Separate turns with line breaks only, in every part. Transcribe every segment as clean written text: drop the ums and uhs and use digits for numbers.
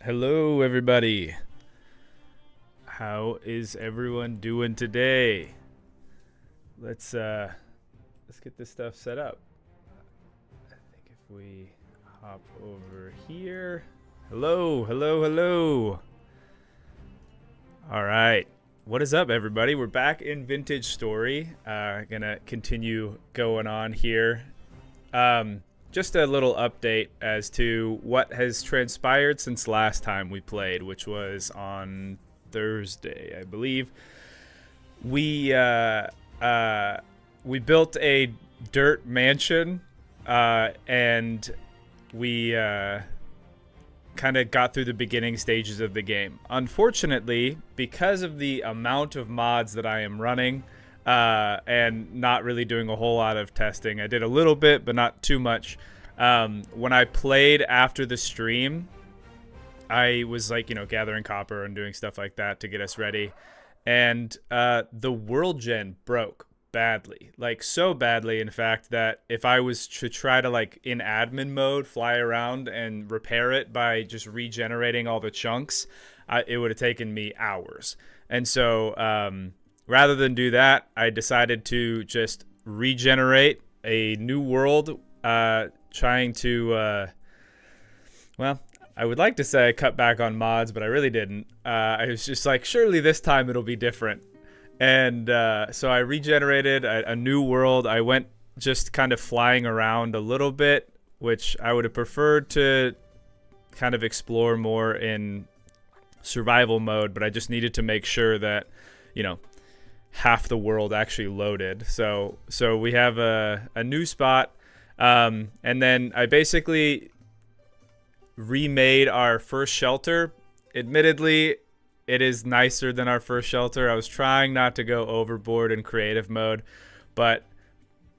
Hello, everybody. How is everyone doing today? Let's get this stuff set up. I think if we hop over here. Hello, hello, hello. All right. What is up, everybody? We're back in Vintage Story. Gonna continue going on here. Just a little update as to what has transpired since last time we played, which was on Thursday, I believe. We built a dirt mansion, and we kind of got through the beginning stages of the game. Unfortunately, because of the amount of mods that I am running, and not really doing a whole lot of testing. I did a little bit, but not too much. When I played after the stream, I was gathering copper and doing stuff like that to get us ready. And the world gen broke badly. So badly, in fact, that if I was to try to, in admin mode, fly around and repair it by just regenerating all the chunks, it would have taken me hours. And so, rather than do that, I decided to just regenerate a new world, trying to, I would like to say I cut back on mods, but I really didn't. I was just like, surely this time it'll be different. And so I regenerated a new world. I went just kind of flying around a little bit, which I would have preferred to kind of explore more in survival mode, but I just needed to make sure that, half the world actually loaded. So we have a new spot, and then I basically remade our first shelter. Admittedly, it is nicer than our first shelter. I was trying not to go overboard in creative mode, but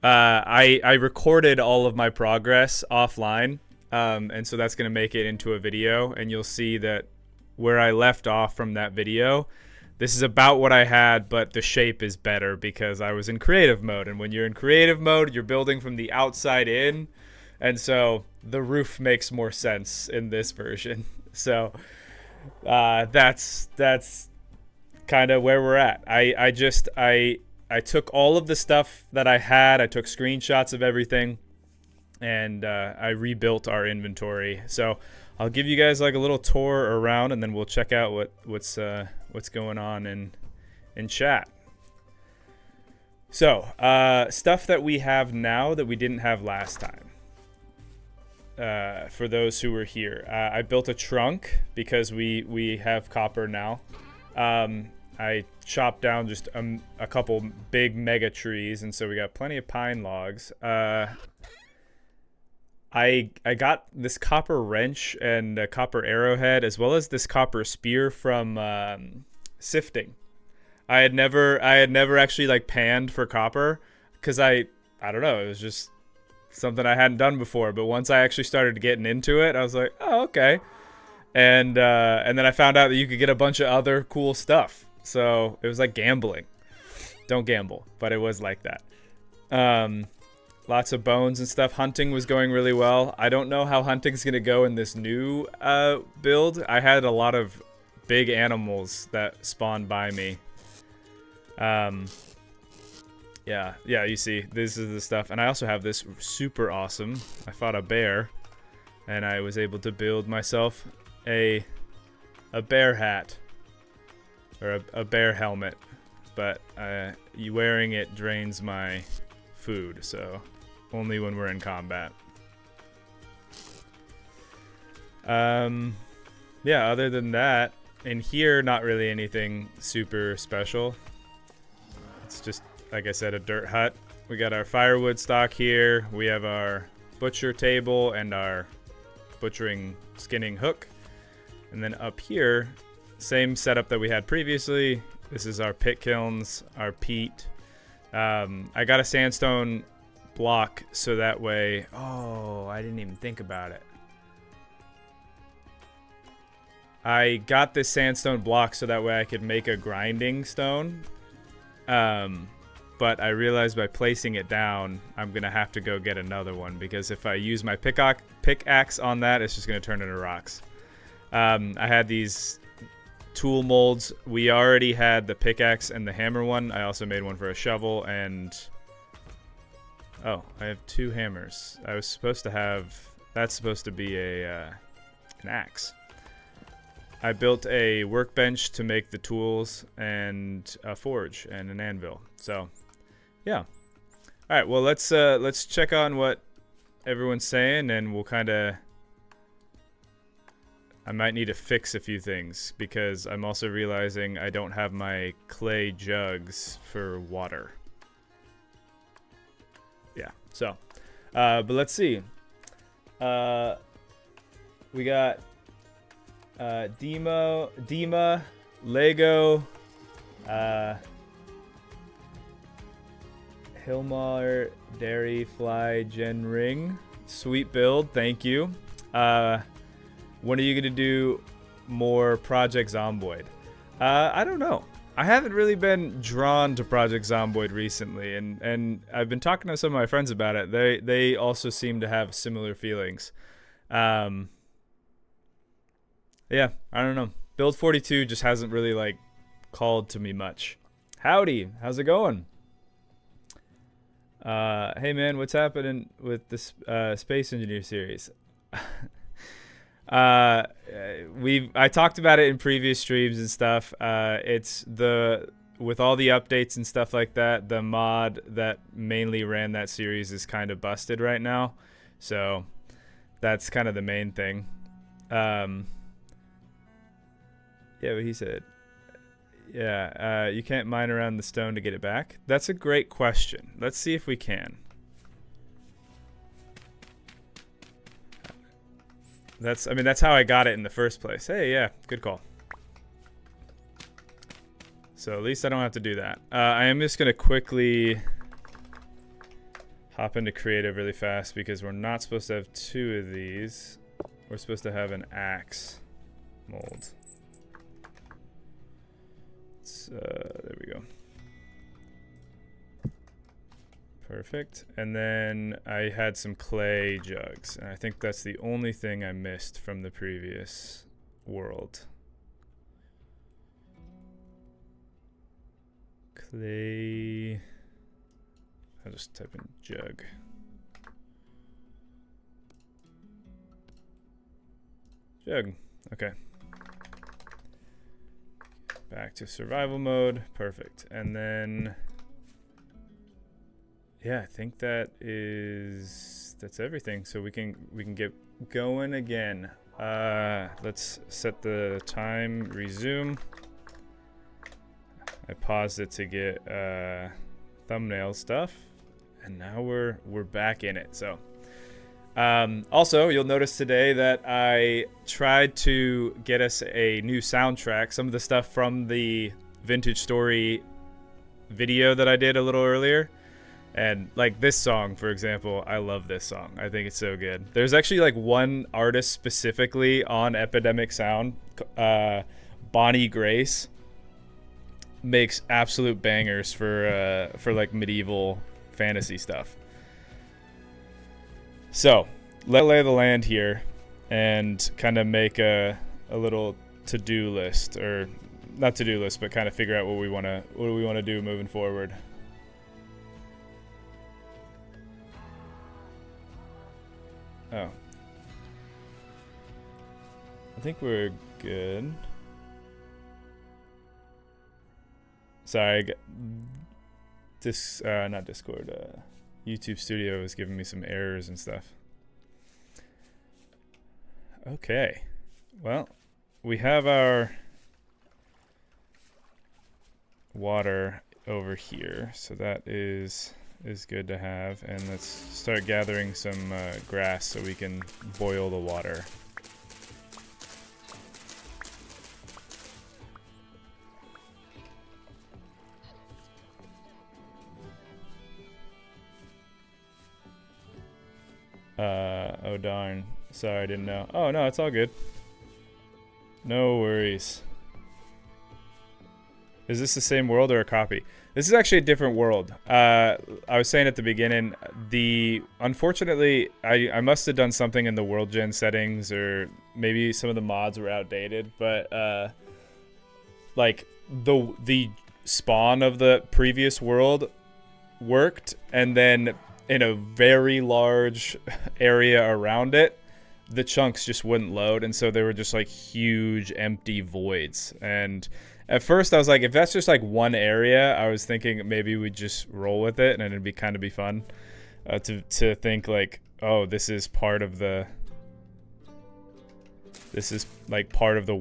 I recorded all of my progress offline, and so that's going to make it into a video, and you'll see that where I left off from that video, this is about what I had, but the shape is better because I was in creative mode. And when you're in creative mode, you're building from the outside in. And so the roof makes more sense in this version. So that's kind of where we're at. I took all of the stuff that I had. I took screenshots of everything, and I rebuilt our inventory. So I'll give you guys a little tour around, and then we'll check out what's going on in chat. So stuff that we have now that we didn't have last time. For those who were here, I built a trunk because we have copper now. I chopped down just a couple big mega trees, and so we got plenty of pine logs. I got this copper wrench and a copper arrowhead, as well as this copper spear from sifting. I had never actually panned for copper because I don't know, it was just something I hadn't done before. But once I actually started getting into it, I was like, oh, okay. And then I found out that you could get a bunch of other cool stuff. So it was like gambling. Don't gamble, but it was like that. Lots of bones and stuff. Hunting was going really well. I don't know how hunting's going to go in this new build. I had a lot of big animals that spawned by me. Yeah, you see, this is the stuff. And I also have this super awesome. I fought a bear, and I was able to build myself a bear hat. Or a bear helmet. But you wearing it drains my food, so only when we're in combat. Yeah, other than that, in here, not really anything super special. It's just, like I said, a dirt hut. We got our firewood stock here. We have our butcher table and our butchering skinning hook. And then up here, same setup that we had previously. This is our pit kilns, our peat. I got a sandstone block so that way... Oh, I didn't even think about it. I got this sandstone block so that way I could make a grinding stone. But I realized by placing it down, I'm going to have to go get another one, because if I use my pickaxe on that, it's just going to turn into rocks. I had these tool molds. We already had the pickaxe and the hammer one. I also made one for a shovel, and oh, I have 2 hammers. I was supposed to have, that's supposed to be a an axe. I built a workbench to make the tools and a forge and an anvil. So, yeah. All right, well, let's check on what everyone's saying, and we'll kind of, I might need to fix a few things because I'm also realizing I don't have my clay jugs for water. Yeah, so, but let's see. We got Dima, Lego, Hilmar, Dairy, Fly, Gen Ring. Sweet build, thank you. When are you gonna do more Project Zomboid? I don't know. I haven't really been drawn to Project Zomboid recently, and I've been talking to some of my friends about it. They also seem to have similar feelings. Yeah, I don't know. Build 42 just hasn't really like called to me much. Howdy, how's it going? Hey man, what's happening with this Space Engineer series? I talked about it in previous streams and stuff. It's with all the updates and stuff like that, the mod that mainly ran that series is kind of busted right now. So that's kind of the main thing. Yeah, but he said, yeah, you can't mine around the stone to get it back. That's a great question. Let's see if we can. I mean, that's how I got it in the first place. Hey, yeah, good call. So at least I don't have to do that. I am just going to quickly hop into creative really fast because we're not supposed to have 2 of these. We're supposed to have an axe mold. There we go. Perfect. And then I had some clay jugs, and I think that's the only thing I missed from the previous world. Clay. I'll just type in jug. Jug. Okay. Back to survival mode. Perfect. And then yeah, I think that's everything. So we can get going again. Let's set the time, resume. I paused it to get thumbnail stuff, and now we're back in it. So also, you'll notice today that I tried to get us a new soundtrack. Some of the stuff from the Vintage Story video that I did a little earlier. And like this song, for example, I love this song. I think it's so good. There's actually like one artist specifically on Epidemic Sound, Bonnie Grace, makes absolute bangers for like medieval fantasy stuff. So let's lay the land here and kind of make a little to-do list, or not to-do list, but kind of figure out what we want to do moving forward. Oh, I think we're good. Sorry, not Discord. YouTube Studio is giving me some errors and stuff. Okay, well, we have our water over here, so that is good to have. And let's start gathering some grass so we can boil the water. Oh darn. Sorry, I didn't know. Oh no, it's all good. No worries. Is this the same world or a copy? This is actually a different world. I was saying at the beginning, unfortunately, I must have done something in the world gen settings, or maybe some of the mods were outdated, but like the spawn of the previous world worked, and then in a very large area around it, the chunks just wouldn't load, and so they were just like huge empty voids. And at first I was like, if that's just like one area, I was thinking maybe we'd just roll with it and it'd be kind of be fun to think like, oh, this is part of the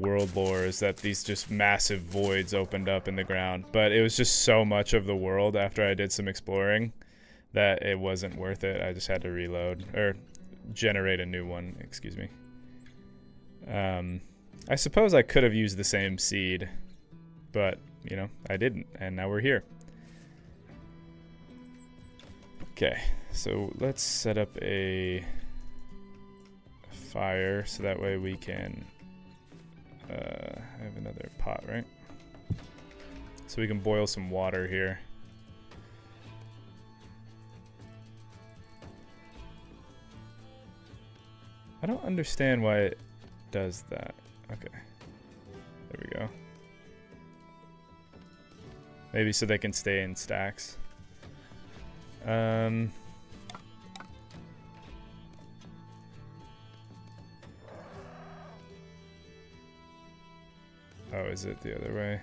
world lore, is that these just massive voids opened up in the ground. But it was just so much of the world after I did some exploring that it wasn't worth it. I just had to reload, or generate a new one, excuse me. I suppose I could have used the same seed, but you know, I didn't, and now we're here. Okay, so let's set up a fire so that way we can have another pot, right? So we can boil some water here. I don't understand why it does that. Okay, there we go. Maybe so they can stay in stacks. Oh, is it the other way?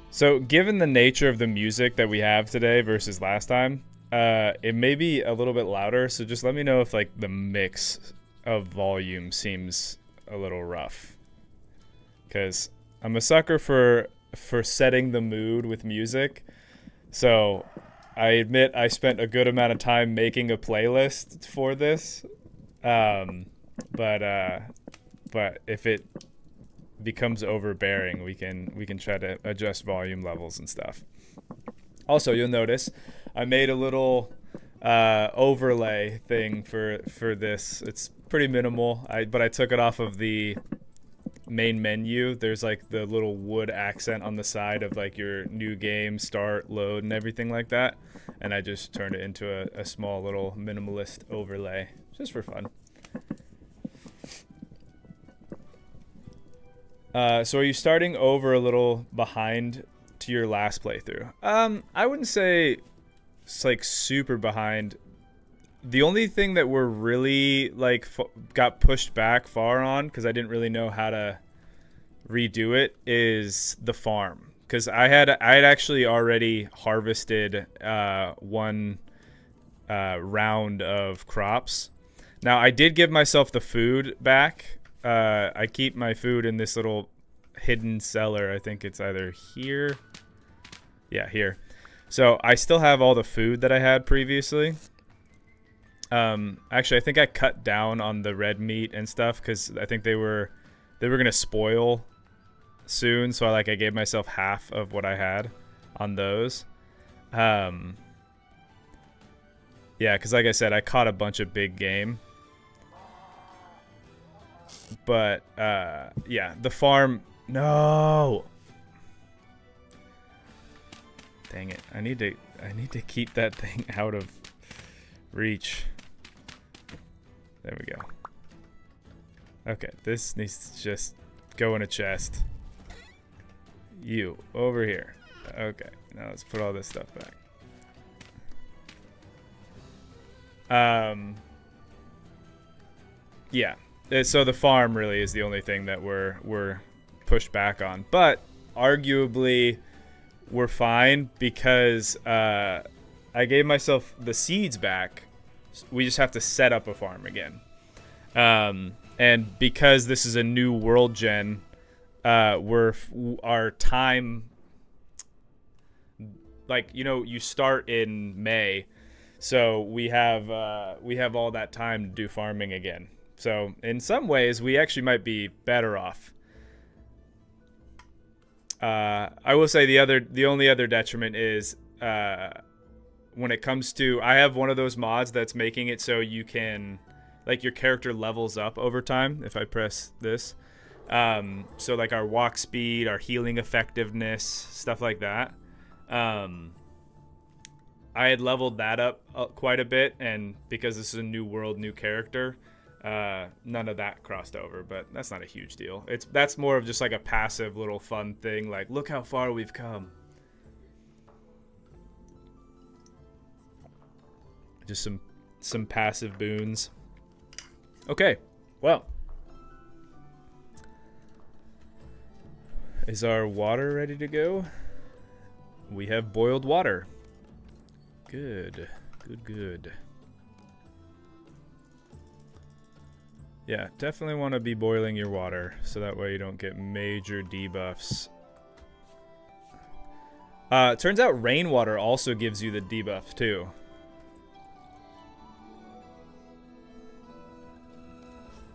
So, given the nature of the music that we have today versus last time, it may be a little bit louder, so just let me know if like the mix of volume seems a little rough. Because I'm a sucker for setting the mood with music. So I admit I spent a good amount of time making a playlist for this. But if it becomes overbearing, we can try to adjust volume levels and stuff. Also, you'll notice I made a little overlay thing for this. It's pretty minimal, but I took it off of the main menu. There's like the little wood accent on the side of like your new game start, load, and everything like that, and I just turned it into a small little minimalist overlay just for fun. So are you starting over a little behind to your last playthrough? I wouldn't say it's like super behind. The only thing that we're really like got pushed back far on, because I didn't really know how to redo it, is the farm. Because I had actually already harvested one round of crops. Now I did give myself the food back. I keep my food in this little hidden cellar. I think it's either here. Yeah, here. So I still have all the food that I had previously. Actually, I think I cut down on the red meat and stuff because I think they were gonna spoil soon. So I gave myself half of what I had on those. Yeah, because like I said, I caught a bunch of big game. But yeah, the farm. No. Dang it! I need to keep that thing out of reach. There we go. Okay, this needs to just go in a chest. You, over here. Okay, now let's put all this stuff back. Yeah, so the farm really is the only thing that we're pushed back on. But arguably, we're fine because I gave myself the seeds back. We just have to set up a farm again. And because this is a new world gen, our time, you start in May, so we have all that time to do farming again. So in some ways, we actually might be better off. I will say the only other detriment is when it comes to, I have one of those mods that's making it so you can, your character levels up over time. If I press this, So like our walk speed, our healing effectiveness, stuff like that. I had leveled that up quite a bit, and because this is a new world, new character, none of that crossed over, but that's not a huge deal. That's more of just like a passive little fun thing, like look how far we've come. Just some passive boons. Okay, well, is our water ready to go? We have boiled water. Good. Yeah, definitely want to be boiling your water so that way you don't get major debuffs. Turns out rainwater also gives you the debuff too.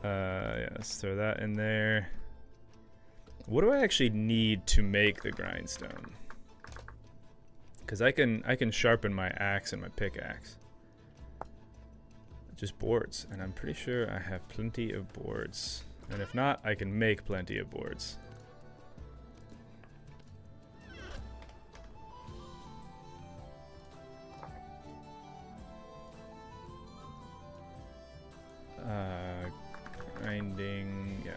Yeah, let's throw that in there. What do I actually need to make the grindstone? Because I can sharpen my axe and my pickaxe. Just boards, and I'm pretty sure I have plenty of boards. And if not, I can make plenty of boards. Grinding, yeah.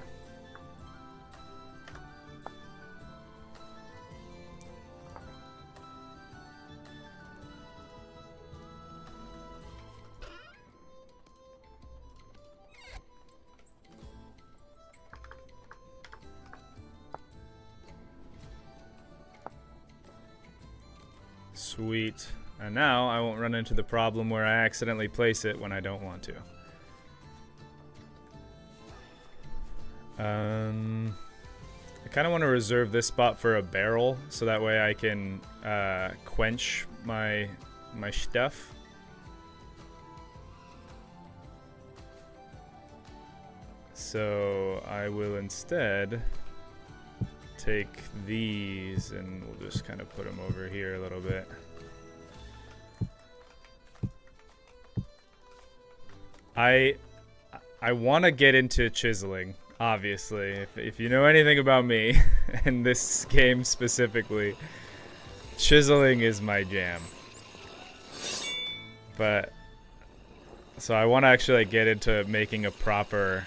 Sweet. And now I won't run into the problem where I accidentally place it when I don't want to. I kind of want to reserve this spot for a barrel, so that way I can quench my stuff. So I will instead take these, and we'll just kind of put them over here a little bit. I want to get into chiseling, obviously. If you know anything about me, and this game specifically, chiseling is my jam. But so I want to actually like, get into making a proper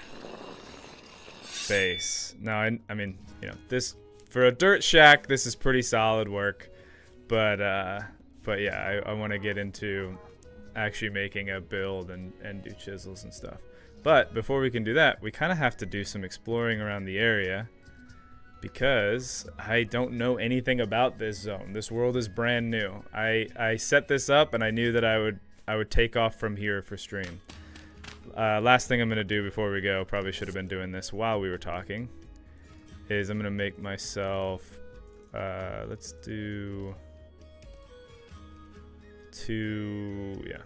base. Now, I mean, you know, this for a dirt shack, this is pretty solid work. But yeah, I want to get into actually making a build and do chisels and stuff. But before we can do that, we kind of have to do some exploring around the area, because I don't know anything about this zone. This world is brand new. I set this up and I knew that I would take off from here for stream. Last thing I'm going to do before we go, probably should have been doing this while we were talking, is I'm going to make myself, let's do 2, yeah,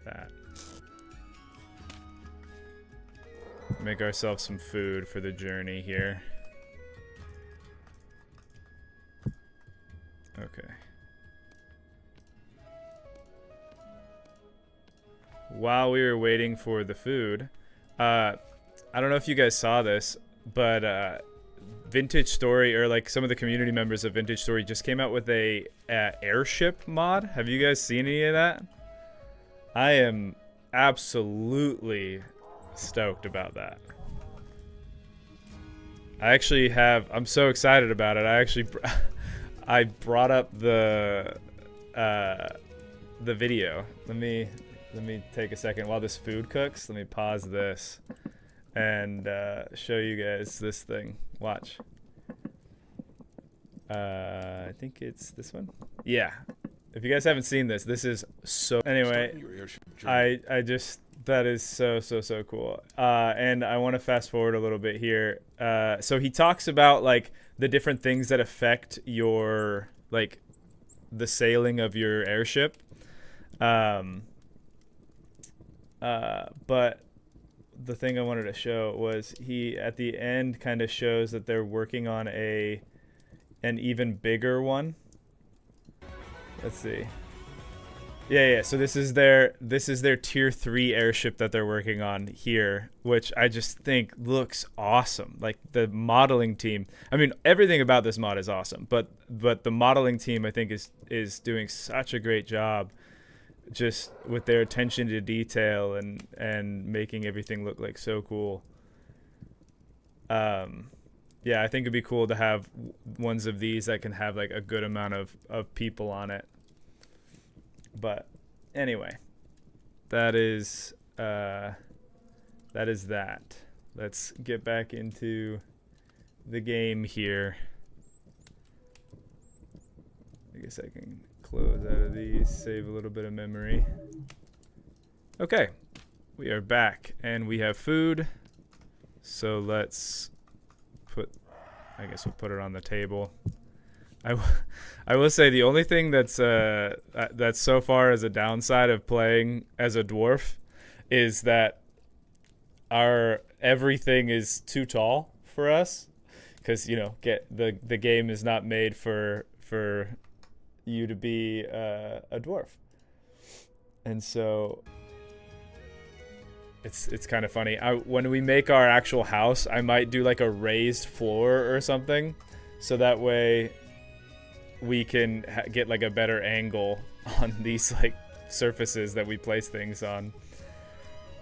that. Make ourselves some food for the journey here. Okay. While we were waiting for the food, I don't know if you guys saw this, but Vintage Story, or like some of the community members of Vintage Story, just came out with a airship mod. Have you guys seen any of that? I am absolutely stoked about that. I'm so excited about it. I brought up the video. Let me take a second while this food cooks. Let me pause this and show you guys this thing. Watch. I think it's this one. Yeah. If you guys haven't seen this, this is so. Anyway, I just. That is so cool. And I want to fast forward a little bit here. So he talks about like the different things that affect your, like, the sailing of your airship. But the thing I wanted to show was he at the end kind of shows that they're working on an even bigger one. Let's see. Yeah. So this is their tier 3 airship that they're working on here, which I just think looks awesome. Like the modeling team. I mean, everything about this mod is awesome, but the modeling team I think is doing such a great job just with their attention to detail and making everything look like so cool. Yeah, I think it'd be cool to have ones of these that can have like a good amount of people on it. But anyway, that is that. Let's get back into the game here. I guess I can close out of these, save a little bit of memory. Okay, we are back and we have food. So let's I guess we'll put it on the table. I will say the only thing that's so far as a downside of playing as a dwarf is that our everything is too tall for us, because the game is not made for you to be a dwarf, and so it's kind of funny. When we make our actual house, I might do like a raised floor or something, so that way we can get like a better angle on these like surfaces that we place things on.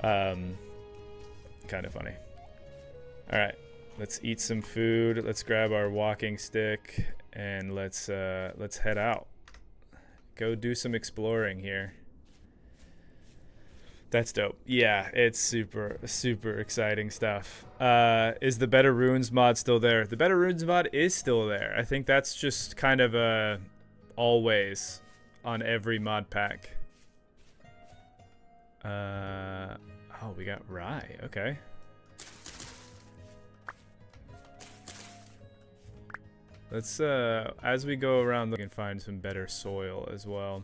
Kind of funny. All right, let's eat some food. Let's grab our walking stick and let's head out. Go do some exploring here. That's dope. Yeah, it's super, super exciting stuff. Is the Better Runes mod still there? The Better Runes mod is still there. I think that's just kind of a always on every mod pack. Oh, we got rye. Okay. Let's, as we go around, we can find some better soil as well.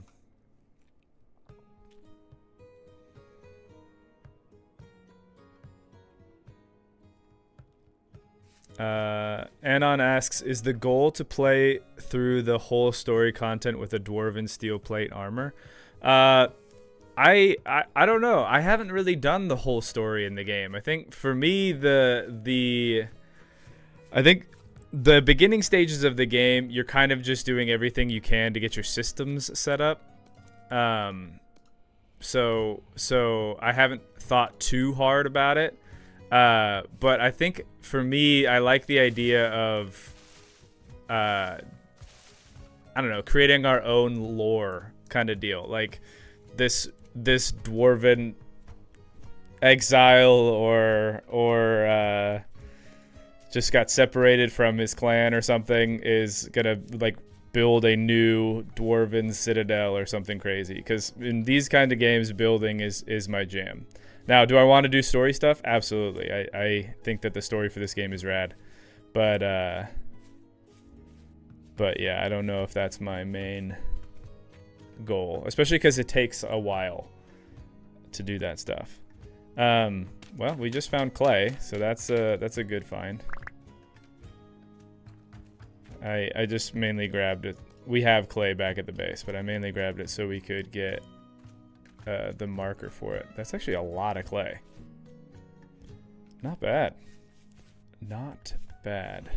Anon asks, is the goal to play through the whole story content with a dwarven steel plate armor? I don't know. I haven't really done the whole story in the game. I think for me the beginning stages of the game, you're kind of just doing everything you can to get your systems set up. So I haven't thought too hard about it. But I think for me, I like the idea of, I don't know, creating our own lore kind of deal. Like this dwarven exile or just got separated from his clan or something is gonna like build a new dwarven citadel or something crazy. Because in these kind of games, building is my jam. Now, do I want to do story stuff? Absolutely. I think that the story for this game is rad. But yeah, I don't know if that's my main goal. Especially because it takes a while to do that stuff. Well, we just found clay, so that's a good find. I just mainly grabbed it. We have clay back at the base, but I mainly grabbed it so we could get the marker for it. That's actually a lot of clay. Not bad. Not bad.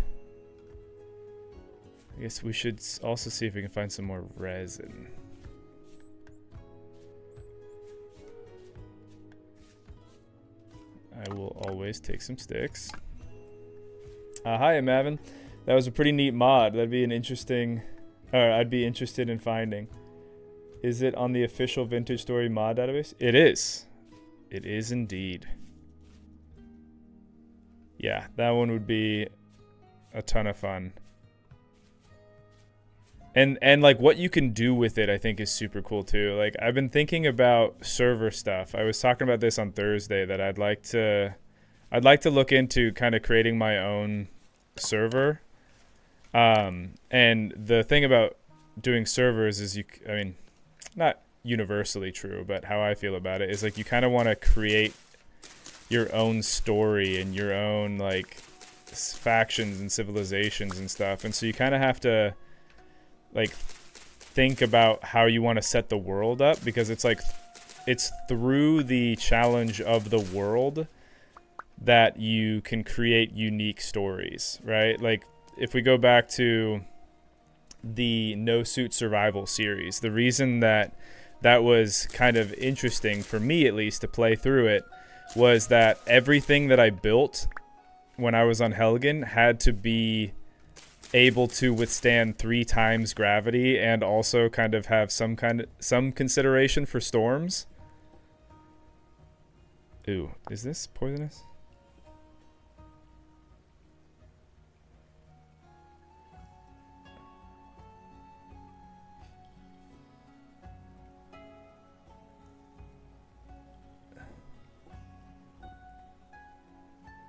I guess we should also see if we can find some more resin. I will always take some sticks. Hi, I'm Avin. That was a pretty neat mod. That'd be an interesting, or I'd be interested in finding. Is it on the official Vintage Story mod database? It is. It is indeed. Yeah, that one would be a ton of fun. And like what you can do with it, I think is super cool too. Like I've been thinking about server stuff. I was talking about this on Thursday that I'd like to look into kind of creating my own server. And the thing about doing servers is I mean, not universally true, but how I feel about it is like you kind of want to create your own story and your own like factions and civilizations and stuff, and so you kind of have to like think about how you want to set the world up, because it's like it's through the challenge of the world that you can create unique stories, right? Like if we go back to the No Suit Survival series, the reason that was kind of interesting for me, at least, to play through it was that everything that I built when I was on Helgen had to be able to withstand 3 times gravity and also kind of have some consideration for storms. Ooh, is this poisonous?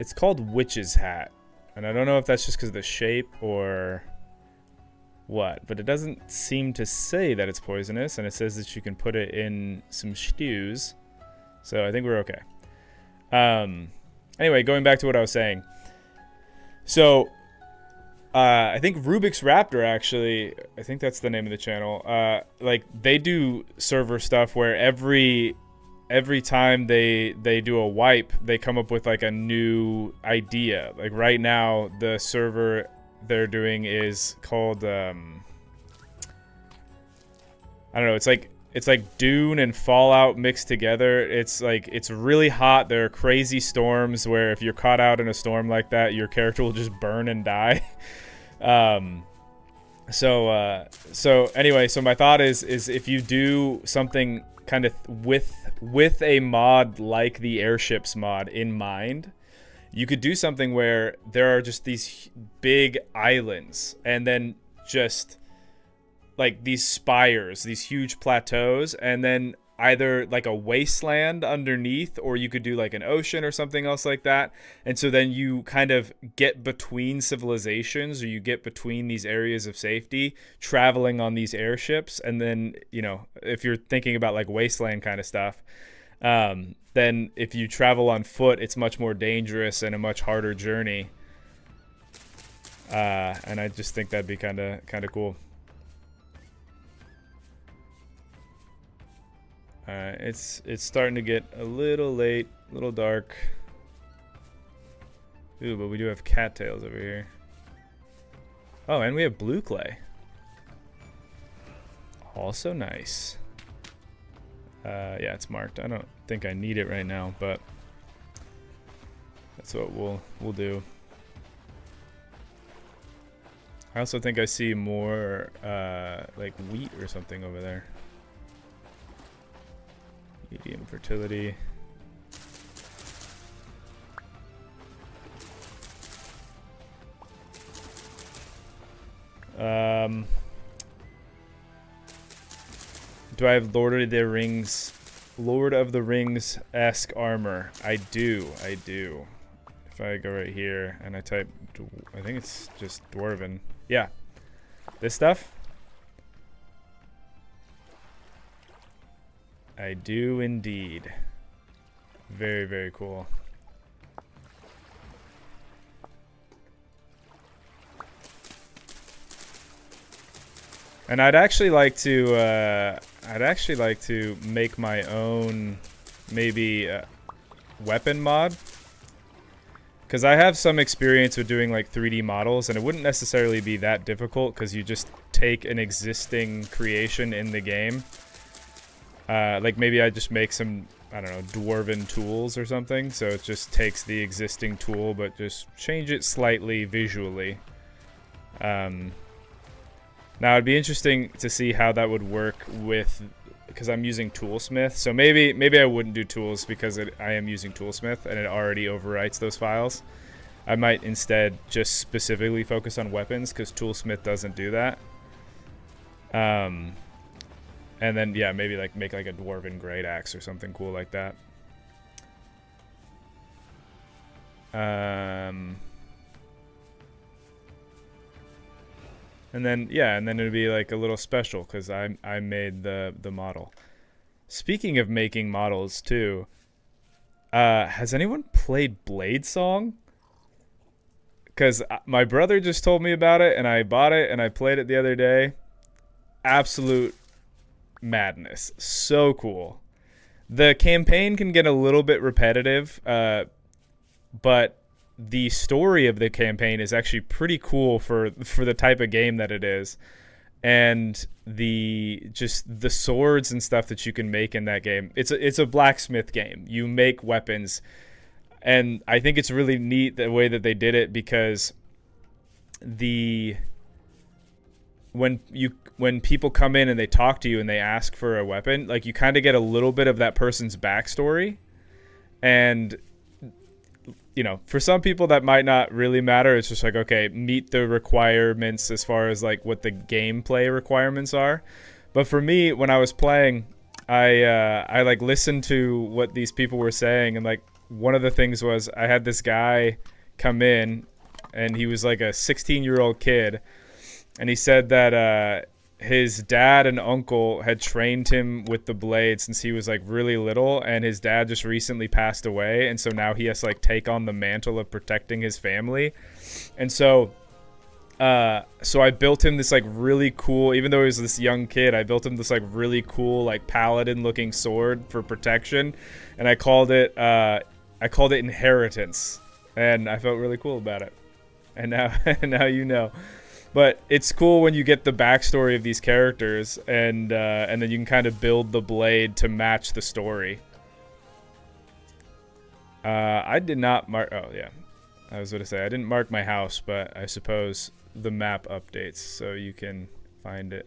It's called Witch's Hat, and I don't know if that's just because of the shape or what, but it doesn't seem to say that it's poisonous, and it says that you can put it in some stews, so I think we're okay. Anyway, going back to what I was saying. So, I think Rubik's Raptor, actually, I think that's the name of the channel, like, they do server stuff where every time they do a wipe, they come up with like a new idea. Like right now, the server they're doing is called I don't know. It's like Dune and Fallout mixed together. It's like it's really hot. There are crazy storms where if you're caught out in a storm like that, your character will just burn and die. So anyway, so my thought is if you do something kind of with a mod like the airships mod in mind, you could do something where there are just these big islands and then just like these spires, these huge plateaus, and then either like a wasteland underneath, or you could do like an ocean or something else like that. And so then you kind of get between civilizations, or you get between these areas of safety traveling on these airships. And then, you know, if you're thinking about like wasteland kind of stuff, then if you travel on foot, it's much more dangerous and a much harder journey. And I just think that'd be kind of cool. It's starting to get a little late, a little dark. Ooh, but we do have cattails over here. Oh, and we have blue clay. Also nice. Yeah, it's marked. I don't think I need it right now, but that's what we'll do. I also think I see more like wheat or something over there. Medium fertility. Do I have Lord of the Rings-esque armor? I do. If I go right here and I type, I think it's just Dwarven. Yeah. This stuff? I do indeed. Very, very cool. And I'd actually like to make my own maybe weapon mod, because I have some experience with doing like 3D models, and it wouldn't necessarily be that difficult because you just take an existing creation in the game. Like maybe I just make some, I don't know, dwarven tools or something. So it just takes the existing tool, but just change it slightly visually. Now it'd be interesting to see how that would work with, because I'm using Toolsmith. So maybe I wouldn't do tools because I am using Toolsmith and it already overwrites those files. I might instead just specifically focus on weapons because Toolsmith doesn't do that. And then, yeah, maybe like make like a dwarven great axe or something cool like that. And then, yeah, and then it'd be like a little special because I made the model. Speaking of making models too, has anyone played Blade Song? Because my brother just told me about it, and I bought it and I played it the other day. absolute madness. So cool. The campaign can get a little bit repetitive, but the story of the campaign is actually pretty cool for the type of game that it is. And the swords and stuff that you can make in that game. It's a blacksmith game. You make weapons, and I think it's really neat the way that they did it, because when people come in and they talk to you and they ask for a weapon, like, you kind of get a little bit of that person's backstory. And for some people that might not really matter. It's just like, okay, meet the requirements as far as like what the gameplay requirements are. But for me, when I was playing, I like listened to what these people were saying, and like one of the things was I had this guy come in, and he was like a 16-year-old kid, and he said that his dad and uncle had trained him with the blade since he was like really little, and his dad just recently passed away, and so now he has to like take on the mantle of protecting his family. And so I built him this like really cool, even though he was this young kid, I built him this like really cool like paladin looking sword for protection, and I called it Inheritance, and I felt really cool about it. And now you know. But it's cool when you get the backstory of these characters, and then you can kind of build the blade to match the story. I did not mark. Oh yeah, I was going to say I didn't mark my house, but I suppose the map updates so you can find it.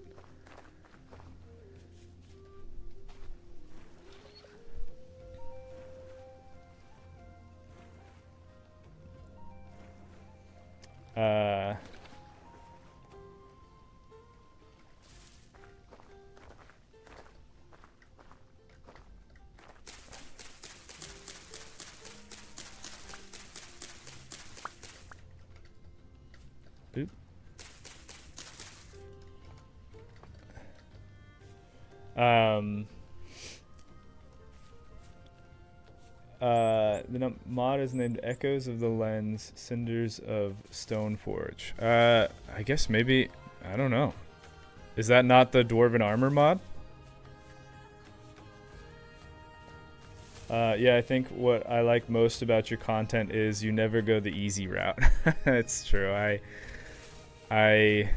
The mod is named Echoes of the Lens, Cinders of Stoneforge. I guess maybe, I don't know. Is that not the Dwarven Armor mod? Yeah, I think what I like most about your content is you never go the easy route. It's true. I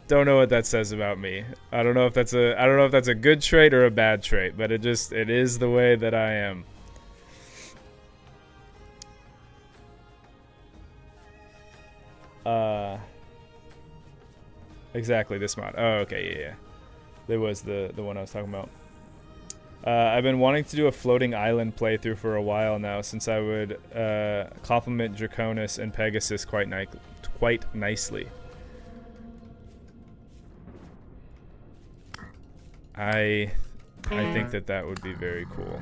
don't know what that says about me. I don't know if that's a good trait or a bad trait, but it is the way that I am. Exactly, this mod. Oh, okay, yeah. There was the one I was talking about. I've been wanting to do a floating island playthrough for a while now, since I would complement Draconis and Pegasus quite nicely. I think that would be very cool.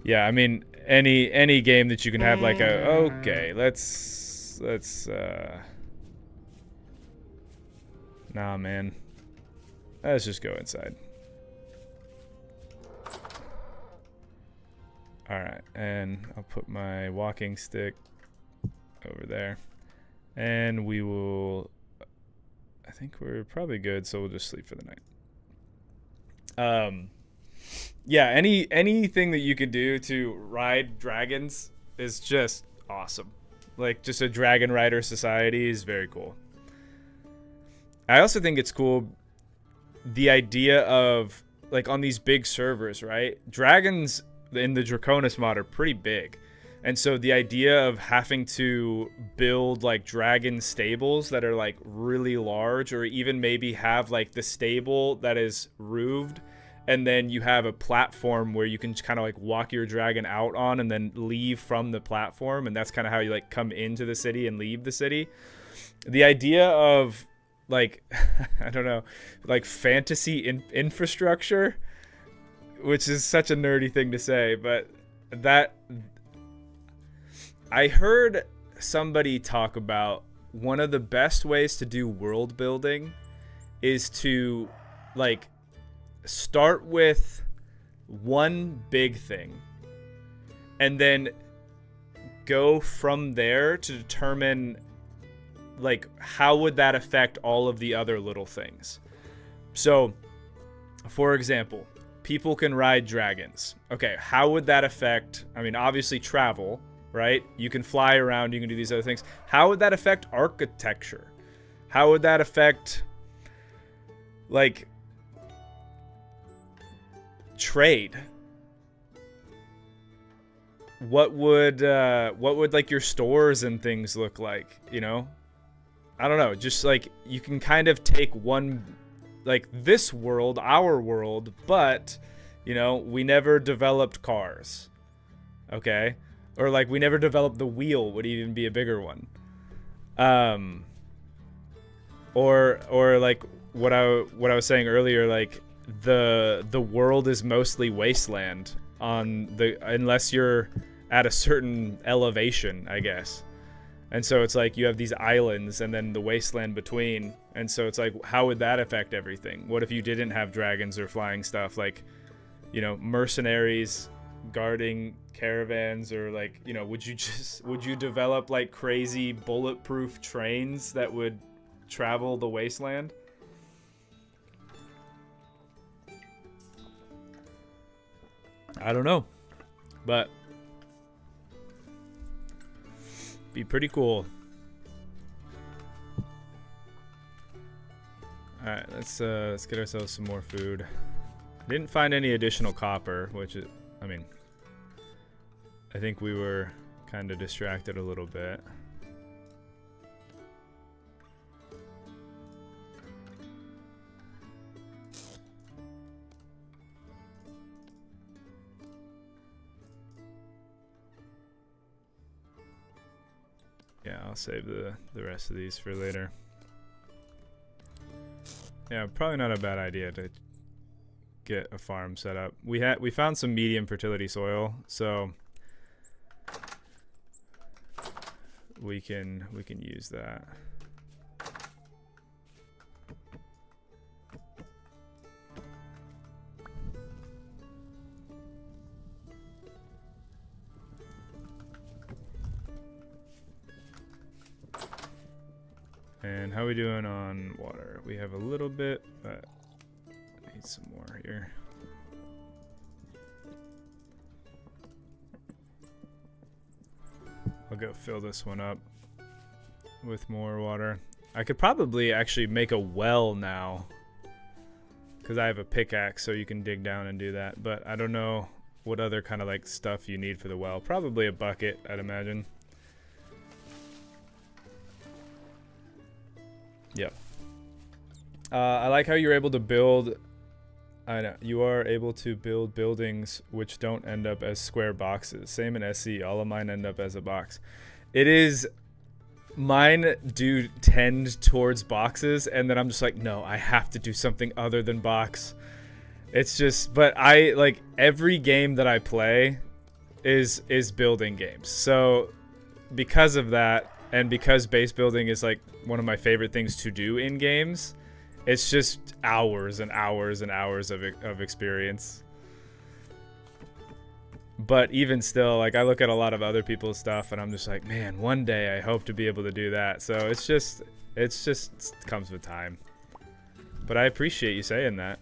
Yeah, I mean, any game that you can have like a, okay, let's nah, man, let's just go inside. Alright, and I'll put my walking stick over there, and we will, I think we're probably good, so we'll just sleep for the night. Yeah, anything that you could do to ride dragons is just awesome. Like, just a dragon rider society is very cool. I also think it's cool, the idea of, like, on these big servers, right? Dragons in the Draconis mod are pretty big. And so the idea of having to build like dragon stables that are like really large, or even maybe have like the stable that is roofed, and then you have a platform where you can kind of like walk your dragon out on and then leave from the platform, and that's kind of how you like come into the city and leave the city. The idea of like I don't know, like fantasy infrastructure, which is such a nerdy thing to say, but that I heard somebody talk about one of the best ways to do world building is to like start with one big thing and then go from there to determine like, how would that affect all of the other little things? So, for example, people can ride dragons. Okay, how would that affect, I mean, obviously travel, right? You can fly around, you can do these other things. How would that affect architecture? How would that affect, like, trade? What would like your stores and things look like, you know? I don't know, just like you can kind of take one, like this world, our world, but you know, we never developed cars. Okay? Or like we never developed the wheel would even be a bigger one. Or like what I was saying earlier, like the world is mostly wasteland unless you're at a certain elevation, I guess. And so it's like you have these islands and then the wasteland between. And so it's like, how would that affect everything? What if you didn't have dragons or flying stuff? Like, you know, mercenaries guarding caravans, or like, you know, would you develop like crazy bulletproof trains that would travel the wasteland? I don't know, but be pretty cool. All right, let's get ourselves some more food. Didn't find any additional copper, which is, I mean, I think we were kind of distracted a little bit. Yeah, I'll save the rest of these for later. Yeah, probably not a bad idea to get a farm set up. We found some medium fertility soil, so we can use that. And how are we doing on water? We have a little bit, but I need some more here. I'll go fill this one up with more water. I could probably actually make a well now, because I have a pickaxe, so you can dig down and do that. But I don't know what other kind of like stuff you need for the well. Probably a bucket, I'd imagine. Yep. I like how you're able to build. I know you are able to build buildings which don't end up as square boxes. Same in SC. All of mine end up as a box. It is. Mine do tend towards boxes, and then I'm just like, no, I have to do something other than box. It's just, but I like every game that I play is building games. So because of that, and because base building is like one of my favorite things to do in games, it's just hours and hours and hours of experience. But even still, like I look at a lot of other people's stuff and I'm just like, man, one day I hope to be able to do that. So it's just comes with time. But I appreciate you saying that.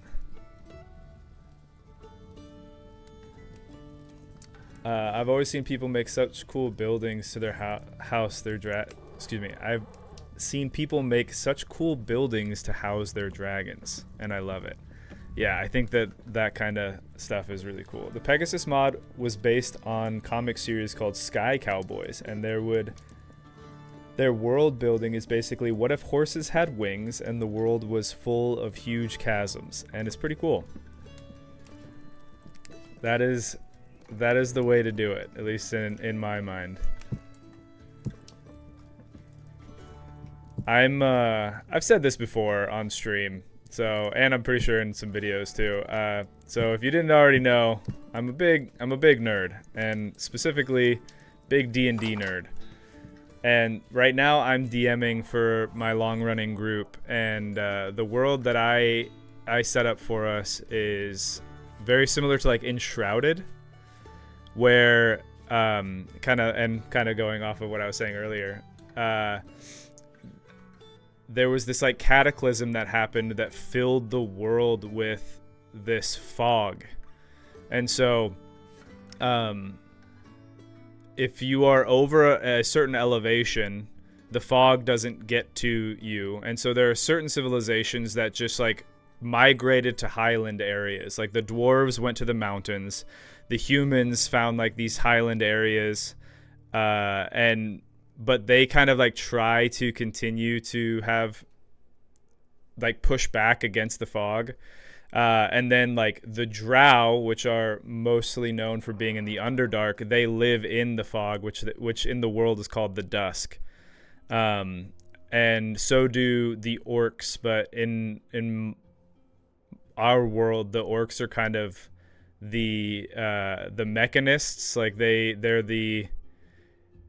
I've always seen people make such cool buildings to their house. I've seen people make such cool buildings to house their dragons, and I love it. Yeah, I think that kind of stuff is really cool. The Pegasus mod was based on comic series called Sky Cowboys, and their world building is basically what if horses had wings and the world was full of huge chasms, and it's pretty cool. That is the way to do it, at least in my mind. I've said this before on stream, so, and I'm pretty sure in some videos too. So if you didn't already know, I'm a big nerd, and specifically big D&D nerd. And right now I'm DMing for my long-running group, and the world that I set up for us is very similar to like Enshrouded, where kind of going off of what I was saying earlier, there was this like cataclysm that happened that filled the world with this fog. And so if you are over a certain elevation, the fog doesn't get to you. And so there are certain civilizations that just like migrated to highland areas. Like the dwarves went to the mountains, the humans found like these highland areas, but they kind of like try to continue to have like push back against the fog. And then like the drow, which are mostly known for being in the Underdark, they live in the fog, which in the world is called the dusk. And so do the orcs, but in our world, the orcs are kind of the mechanists. Like they're the,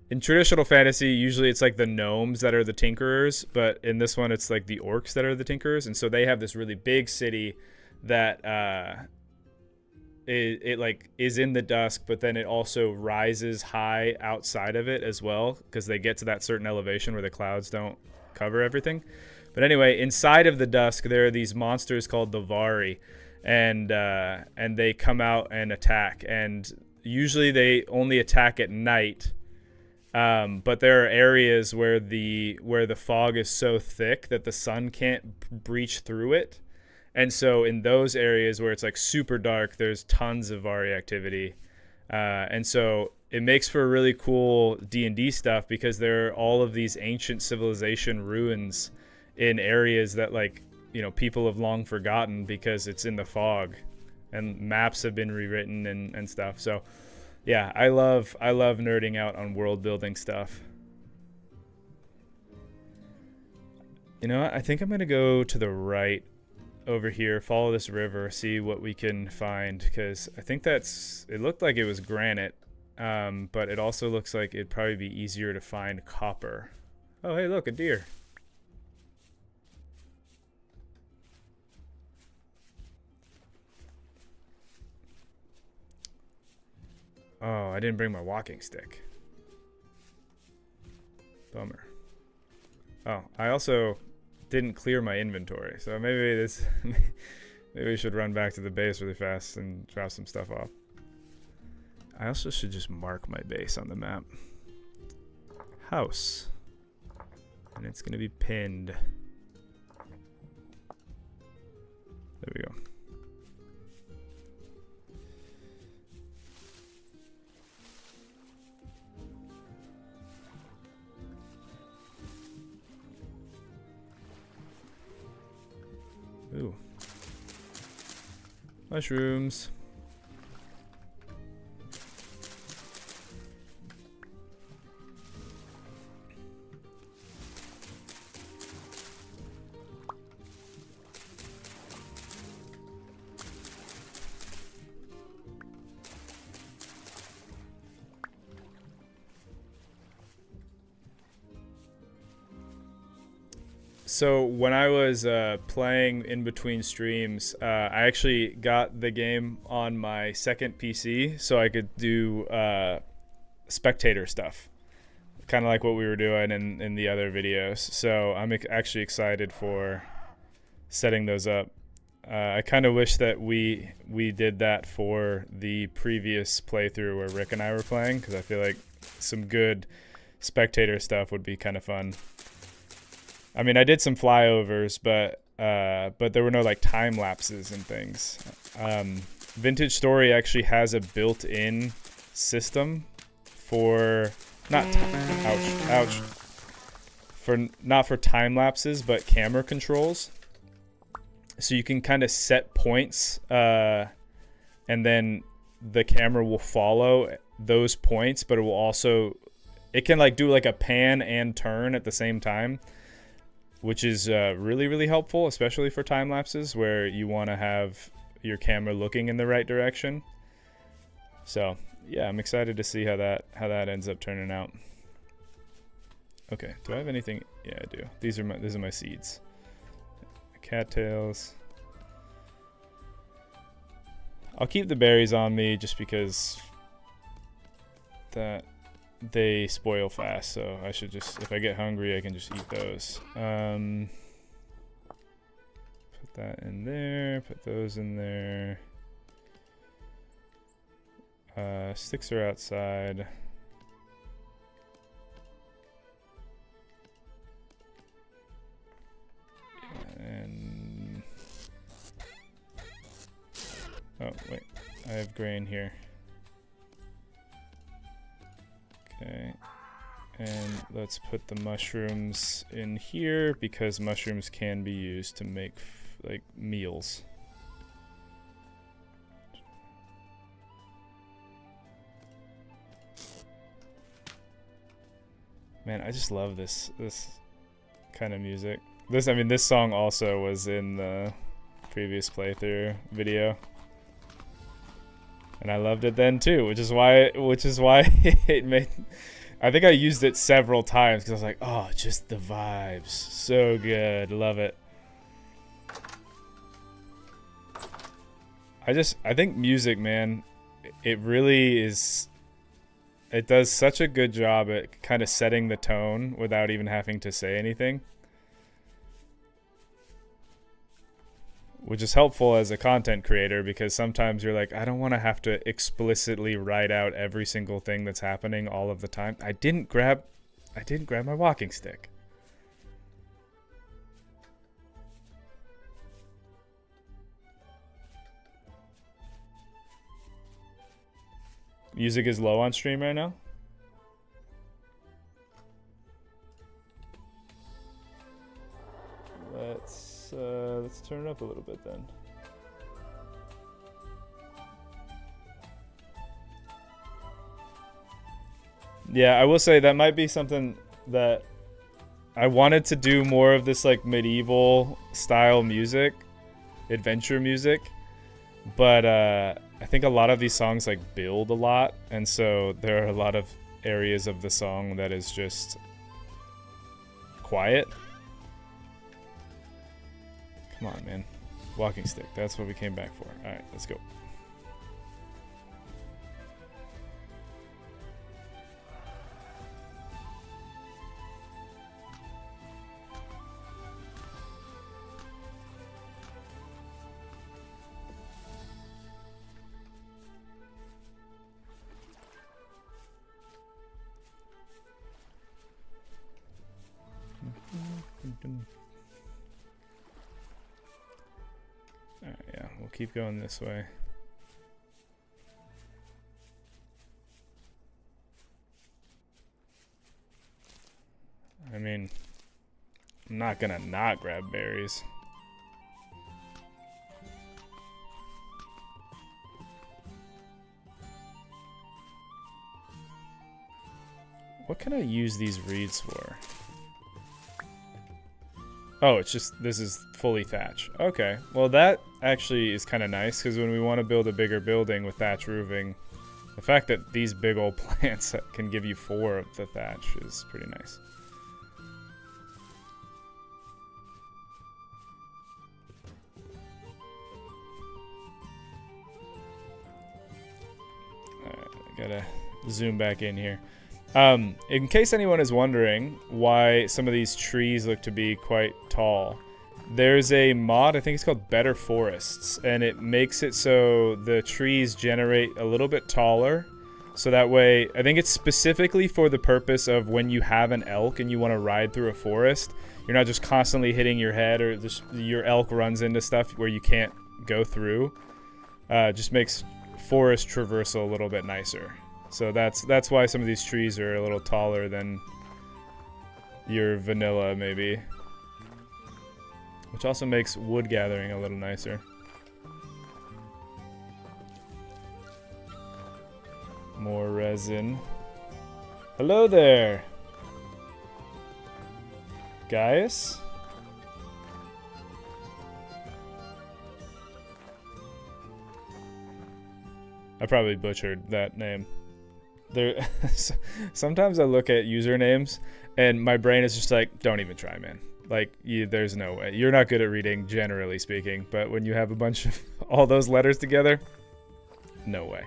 in traditional fantasy, usually it's like the gnomes that are the tinkerers, but in this one, it's like the orcs that are the tinkerers. And so they have this really big city that it like is in the dusk, but then it also rises high outside of it as well, because they get to that certain elevation where the clouds don't cover everything. But anyway, inside of the dusk, there are these monsters called the Vari, and they come out and attack. And usually they only attack at night. But there are areas where the fog is so thick that the sun can't breach through it. And so in those areas where it's like super dark, there's tons of Vari activity. And so it makes for really cool D&D stuff, because there are all of these ancient civilization ruins in areas that like, you know, people have long forgotten because it's in the fog, and maps have been rewritten and stuff. So yeah, I love nerding out on world building stuff. You know what? I think I'm going to go to the right over here, follow this river, see what we can find, because I think it looked like it was granite, but it also looks like it'd probably be easier to find copper. Oh, hey, look, a deer. Oh, I didn't bring my walking stick. Bummer. Oh, I also didn't clear my inventory, so maybe we should run back to the base really fast and drop some stuff off. I also should just mark my base on the map. House. And it's gonna be pinned. There we go. Ooh. Mushrooms. So when I was playing in between streams, I actually got the game on my second PC so I could do spectator stuff, kind of like what we were doing in the other videos. So I'm actually excited for setting those up. I kind of wish that we did that for the previous playthrough where Rick and I were playing, because I feel like some good spectator stuff would be kind of fun. I mean, I did some flyovers, but there were no like time lapses and things. Vintage Story actually has a built-in system for not for time lapses, but camera controls. So you can kind of set points, and then the camera will follow those points, but it can like do like a pan and turn at the same time, which is really, really helpful, especially for time lapses where you want to have your camera looking in the right direction. So yeah, I'm excited to see how that ends up turning out. Okay, do I have anything? Yeah, I do. These are my seeds. Cattails. I'll keep the berries on me just because that they spoil fast, so I should just, if I get hungry, I can just eat those. Put that in there, put those in there. Sticks are outside. And oh wait, I have grain here. Okay, and let's put the mushrooms in here because mushrooms can be used to make like meals. Man, I just love this kind of music. I mean, this song also was in the previous playthrough video, and I loved it then too, which is why it made. I think I used it several times because I was like, oh, just the vibes, so good, love it. I think music, man, it really is. It does such a good job at kind of setting the tone without even having to say anything. Which is helpful as a content creator because sometimes you're like, I don't want to have to explicitly write out every single thing that's happening all of the time. I didn't grab my walking stick. Music is low on stream right now. Let's turn it up a little bit then. Yeah, I will say that might be something that I wanted to do more of this like medieval style music, adventure music, but I think a lot of these songs like build a lot, and so there are a lot of areas of the song that is just quiet. Come on, man. Walking stick. That's what we came back for. Alright, let's go. Alright, yeah, we'll keep going this way. I mean, I'm not gonna not grab berries. What can I use these reeds for? Oh, it's just, this is fully thatch. Okay, well that actually is kind of nice, because when we want to build a bigger building with thatch roofing, the fact that these big old plants can give you 4 of the thatch is pretty nice. Alright, I gotta zoom back in here. In case anyone is wondering why some of these trees look to be quite tall, there's a mod, I think it's called Better Forests, and it makes it so the trees generate a little bit taller, so that way, I think it's specifically for the purpose of when you have an elk and you want to ride through a forest, you're not just constantly hitting your head, or your elk runs into stuff where you can't go through. Just makes forest traversal a little bit nicer. So that's why some of these trees are a little taller than your vanilla, maybe. Which also makes wood gathering a little nicer. More resin. Hello there! Gaius? I probably butchered that name. There, sometimes I look at usernames and my brain is just like, don't even try, man. Like, there's no way. You're not good at reading, generally speaking, but when you have a bunch of all those letters together, no way.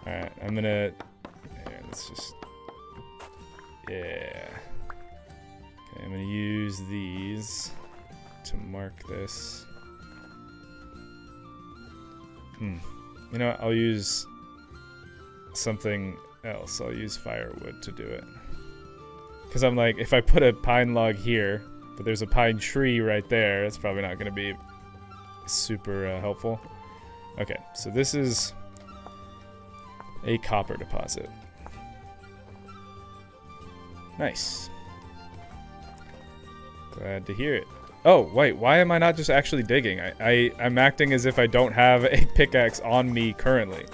Alright, I'm gonna... Here, let's just... Yeah. Okay, I'm gonna use these to mark this. You know what? I'll use something else. I'll use firewood to do it. Because I'm like, if I put a pine log here, but there's a pine tree right there, it's probably not going to be super helpful. Okay, so this is a copper deposit. Nice. Glad to hear it. Oh, wait, why am I not just actually digging? I'm acting as if I don't have a pickaxe on me currently.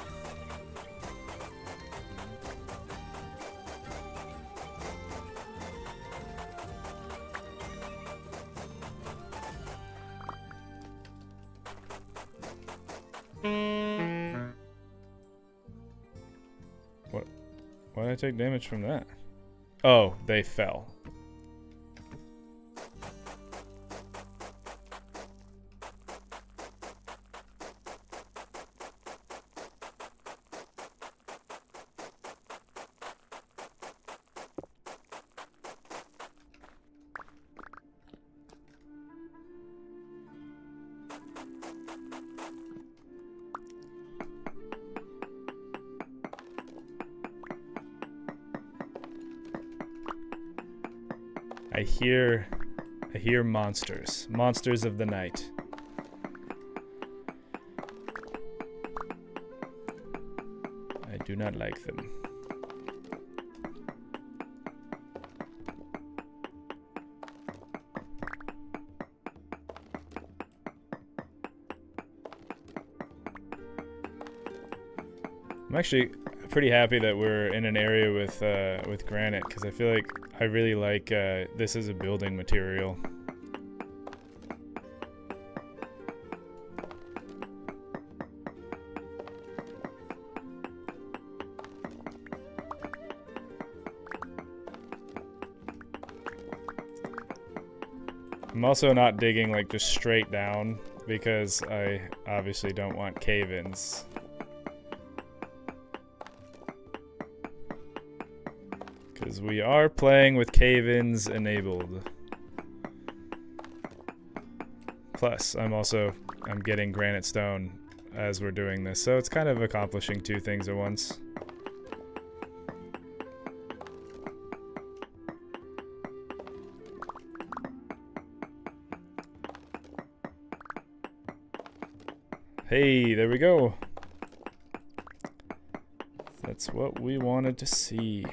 What? Why did I take damage from that? Oh, they fell. I hear monsters. Monsters of the night. I do not like them. I'm actually pretty happy that we're in an area with granite, because I feel like I really like this as a building material. I'm also not digging like just straight down because I obviously don't want cave-ins. Because we are playing with cave-ins enabled. Plus, I'm getting granite stone as we're doing this, so it's kind of accomplishing two things at once. Hey, there we go. That's what we wanted to see.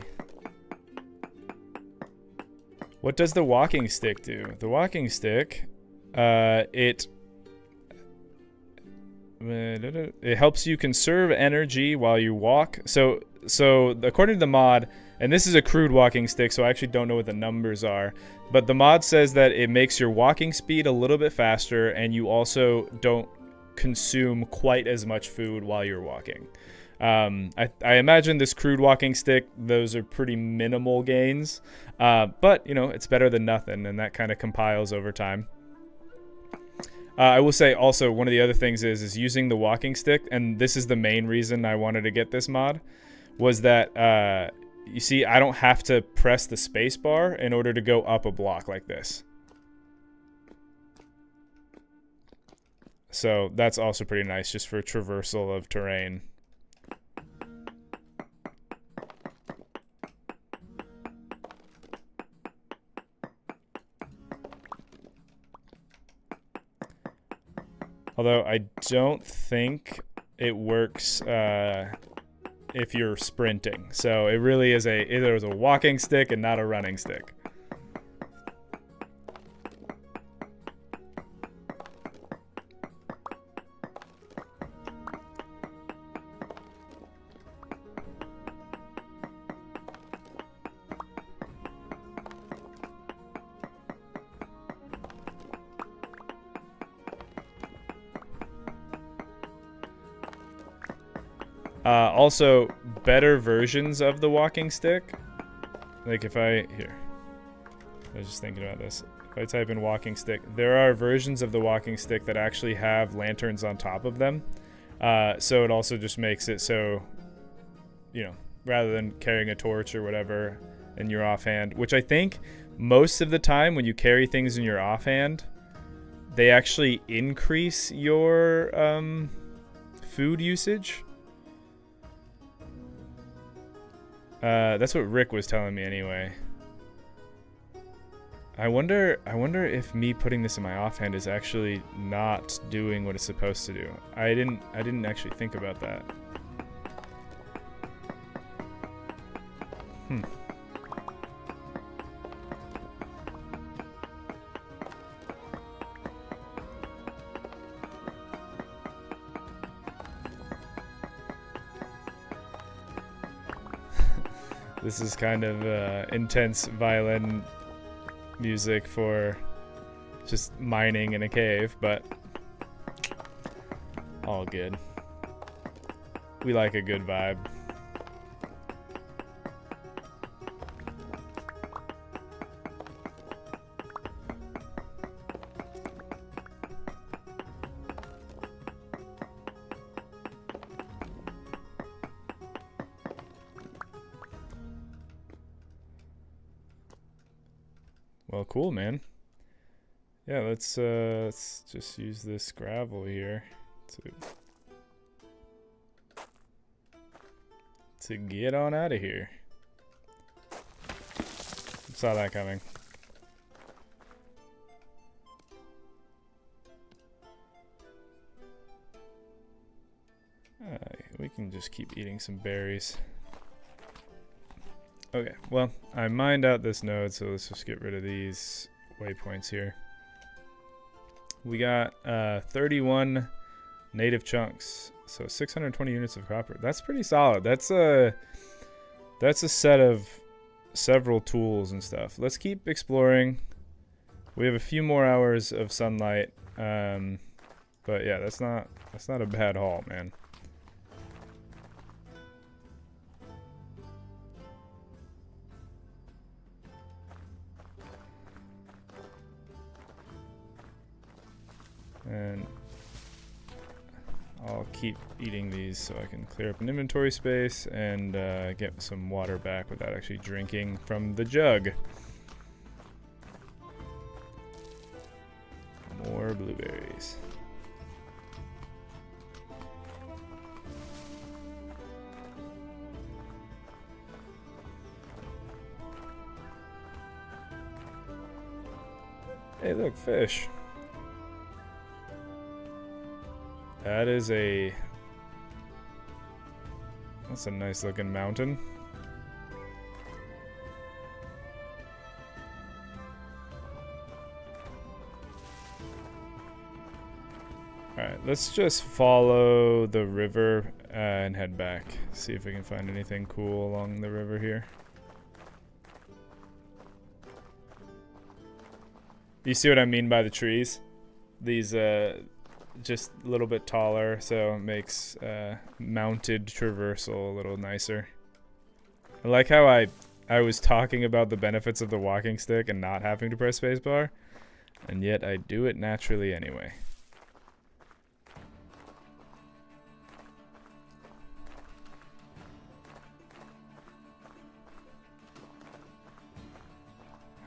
What does the walking stick do? The walking stick, it helps you conserve energy while you walk. So according to the mod, and this is a crude walking stick, so I actually don't know what the numbers are, but the mod says that it makes your walking speed a little bit faster, and you also don't consume quite as much food while you're walking. I imagine this crude walking stick, those are pretty minimal gains, but you know, it's better than nothing, and that kind of compiles over time. I will say also, one of the other things is using the walking stick, and this is the main reason I wanted to get this mod, was that you see, I don't have to press the space bar in order to go up a block like this. So that's also pretty nice, just for traversal of terrain. Although I don't think it works if you're sprinting. So it really is either a walking stick and not a running stick. Also, better versions of the walking stick. Like if I was just thinking about this. If I type in walking stick, there are versions of the walking stick that actually have lanterns on top of them. So it also just makes it so you know, rather than carrying a torch or whatever in your offhand, which I think most of the time when you carry things in your offhand, they actually increase your food usage. That's what Rick was telling me anyway. I wonder if me putting this in my offhand is actually not doing what it's supposed to do. I didn't actually think about that. This is kind of intense violin music for just mining in a cave, but all good. We like a good vibe. Well, cool, man. Yeah, let's just use this gravel here to get on out of here. Saw that coming. We can just keep eating some berries. Okay, well, I mined out this node, so let's just get rid of these waypoints here. We got 31 native chunks, so 620 units of copper. That's pretty solid. That's a set of several tools and stuff. Let's keep exploring. We have a few more hours of sunlight, but yeah, that's not a bad haul, man. And I'll keep eating these so I can clear up an inventory space and get some water back without actually drinking from the jug. More blueberries. Hey, look, fish. That's a nice looking mountain. Alright, let's just follow the river and head back. See if we can find anything cool along the river here. You see what I mean by the trees? These, just a little bit taller, so it makes mounted traversal a little nicer. I like how I was talking about the benefits of the walking stick and not having to press spacebar, and yet I do it naturally anyway.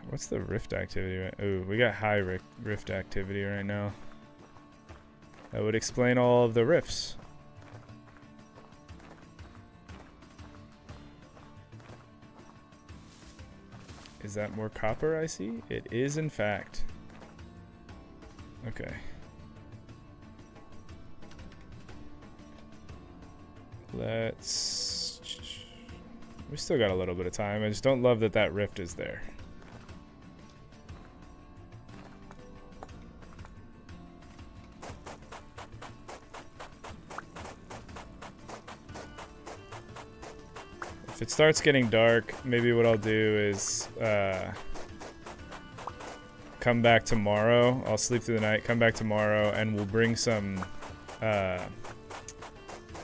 What's the rift activity right? Ooh, we got high rift activity right now. That would explain all of the rifts. Is that more copper I see? It is, in fact. Okay. Let's... We still got a little bit of time. I just don't love that that rift is there. If it starts getting dark, maybe what I'll do is come back tomorrow. I'll sleep through the night, come back tomorrow, and we'll bring some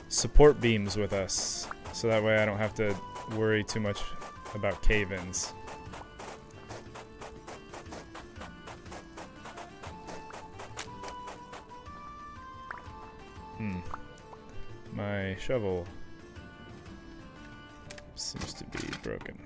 support beams with us. So that way I don't have to worry too much about cave-ins. My shovel. broken.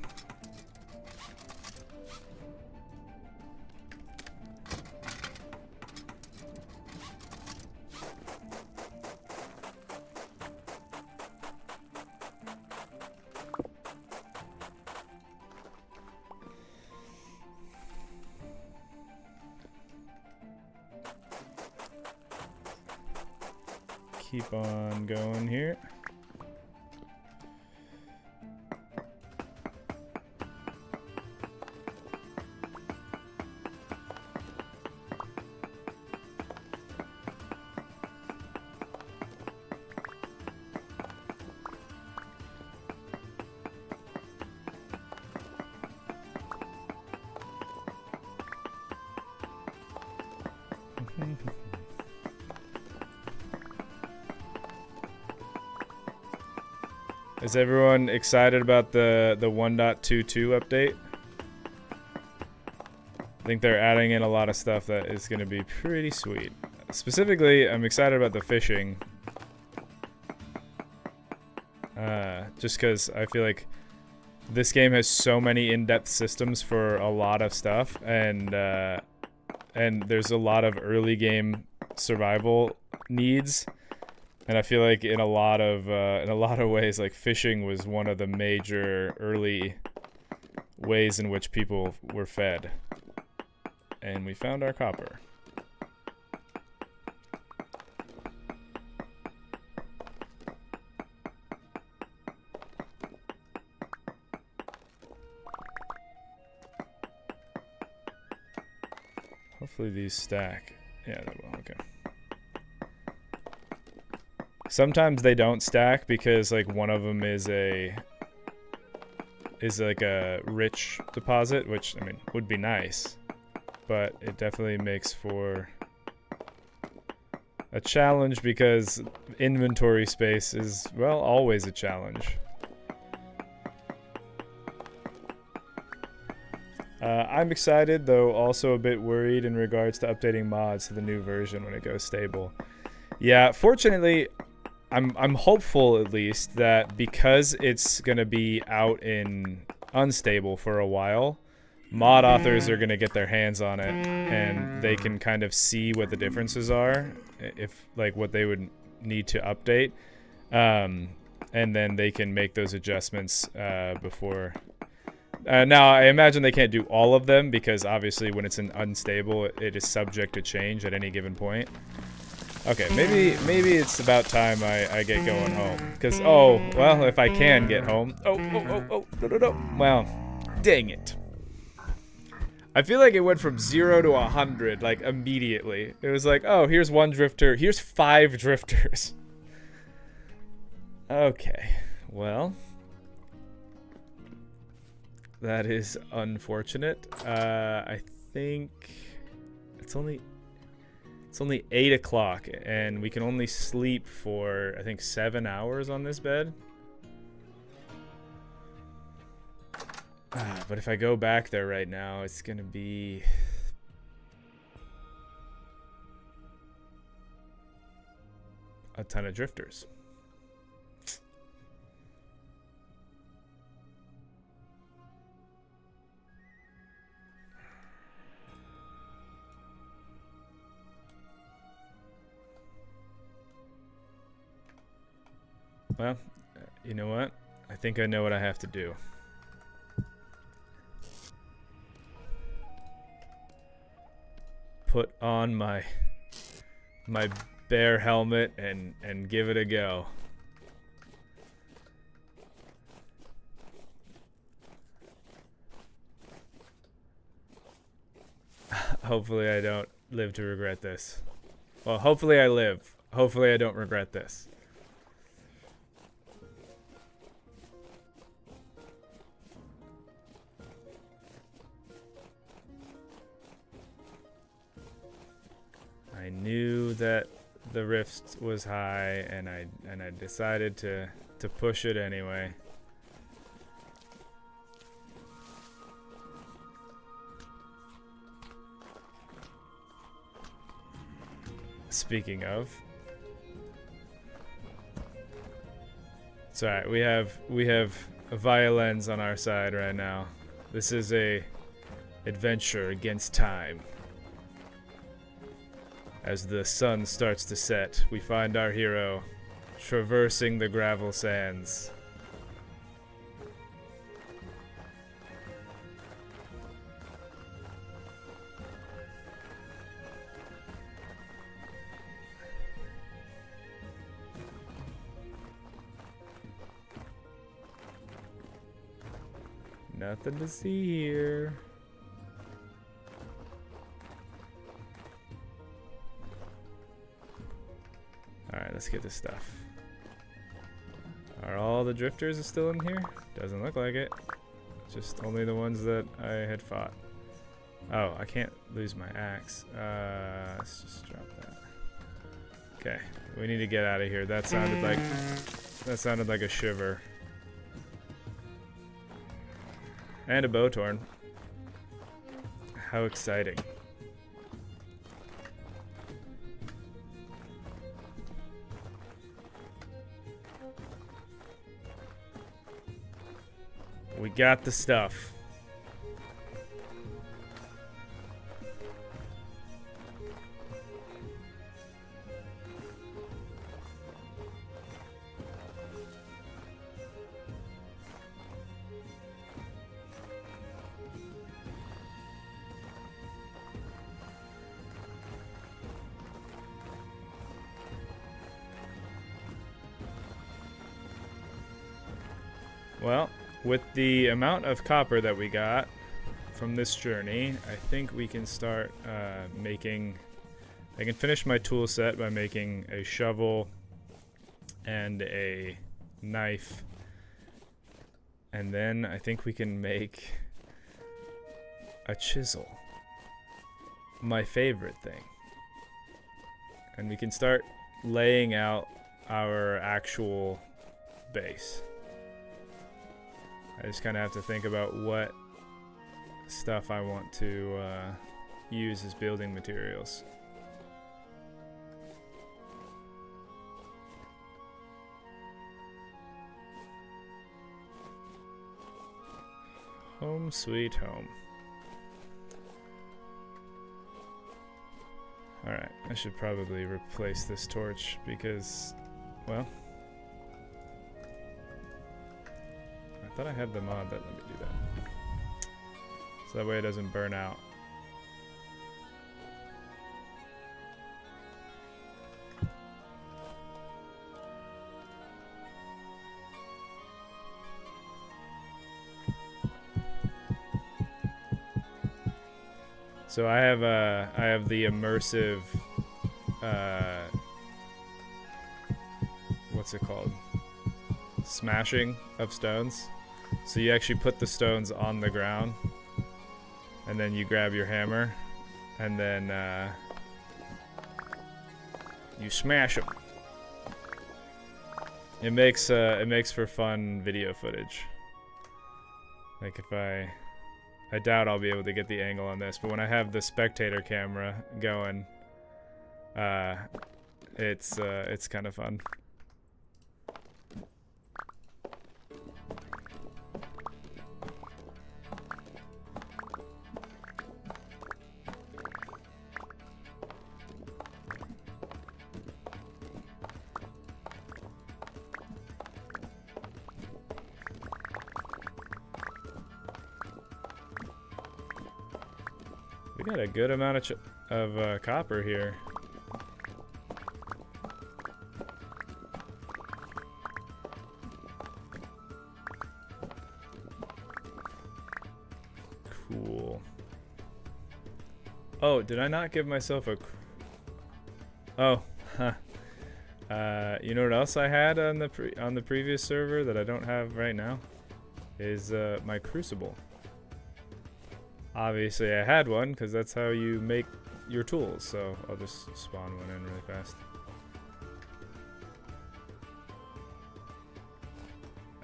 Keep on going here. Is everyone excited about the 1.22 update? I think they're adding in a lot of stuff that is going to be pretty sweet. Specifically, I'm excited about the fishing. Just because I feel like this game has so many in-depth systems for a lot of stuff, and there's a lot of early game survival needs. And I feel like in a lot of ways, like fishing was one of the major early ways in which people were fed. And we found our copper. Hopefully these stack. Yeah, they will. Okay. Sometimes they don't stack because like one of them is like a rich deposit, which I mean would be nice, but it definitely makes for a challenge because inventory space is, well, always a challenge. I'm excited, though also a bit worried in regards to updating mods to the new version when it goes stable. Yeah, fortunately, I'm hopeful at least that because it's gonna be out in unstable for a while, mod authors are gonna get their hands on it and they can kind of see what the differences are, if like what they would need to update, and then they can make those adjustments before. Now I imagine they can't do all of them because obviously when it's in unstable, it is subject to change at any given point. Okay, maybe it's about time I get going home. Because, oh, well, if I can get home. No. Well, dang it. I feel like it went from 0 to 100, like, immediately. It was like, oh, here's one drifter. Here's 5 drifters. Okay, well. That is unfortunate. I think it's only 8 o'clock, and we can only sleep for, I think, 7 hours on this bed. But if I go back there right now, it's gonna be... a ton of drifters. Well, you know what? I think I know what I have to do. Put on my bear helmet and give it a go. Hopefully I don't live to regret this. Well, hopefully I live. Hopefully I don't regret this. I knew that the rift was high, and I decided to push it anyway. Speaking of, it's alright. We have violence on our side right now. This is a adventure against time. As the sun starts to set, we find our hero traversing the gravel sands. Nothing to see here. Alright, let's get this stuff. Are all the drifters still in here? Doesn't look like it. Just only the ones that I had fought. Oh, I can't lose my axe. Let's just drop that. Okay, we need to get out of here. That sounded like a shiver. And a bowtorn. How exciting. We got the stuff. Well, with the amount of copper that we got from this journey, I think we can start making... I can finish my tool set by making a shovel and a knife. And then I think we can make a chisel. My favorite thing. And we can start laying out our actual base. I just kind of have to think about what stuff I want to use as building materials. Home sweet home. Alright, I should probably replace this torch because, well... I thought I had the mod that let me do that. So that way it doesn't burn out. So I have the immersive what's it called? Smashing of stones. So you actually put the stones on the ground, and then you grab your hammer, and then you smash them. It makes for fun video footage. Like if I doubt I'll be able to get the angle on this, but when I have the spectator camera going, it's kind of fun. We got a good amount of copper here. Cool. Oh, did I not give myself a... Oh, huh. You know what else I had on the previous server that I don't have right now? Is my crucible. Obviously I had one because that's how you make your tools, so I'll just spawn one in really fast.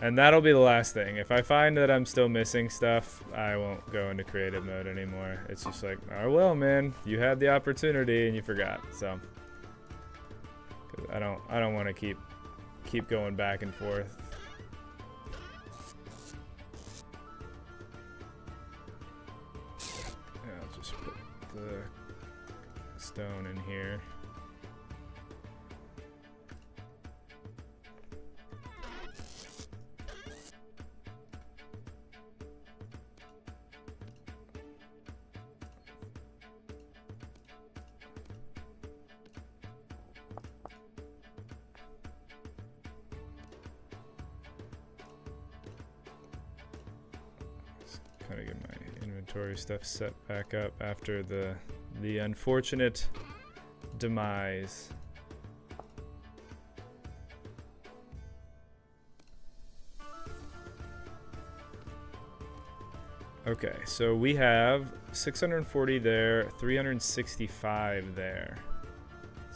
And that'll be the last thing. If I find that I'm still missing stuff, I won't go into creative mode anymore. It's just like, oh well, man, you had the opportunity and you forgot. So I don't want to keep going back and forth. the stone in here. Kind of get my inventory stuff set back up after the unfortunate demise. Okay, so we have 640 there, 365 there.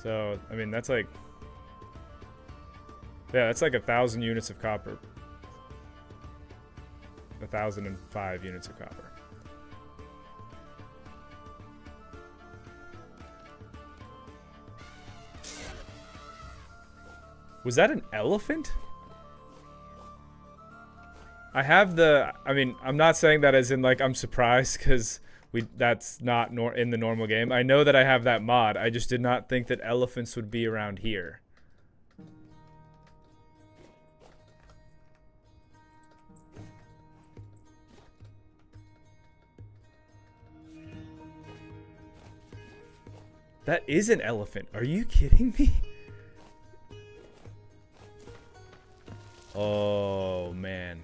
So, I mean, that's like, yeah, that's like 1,000 units of copper. 1,005 units of copper. Was that an elephant? I have the, I mean, I'm not saying that as in like I'm surprised because that's not in the normal game. I know that I have that mod. I just did not think that elephants would be around here. That is an elephant. Are you kidding me? Oh, man.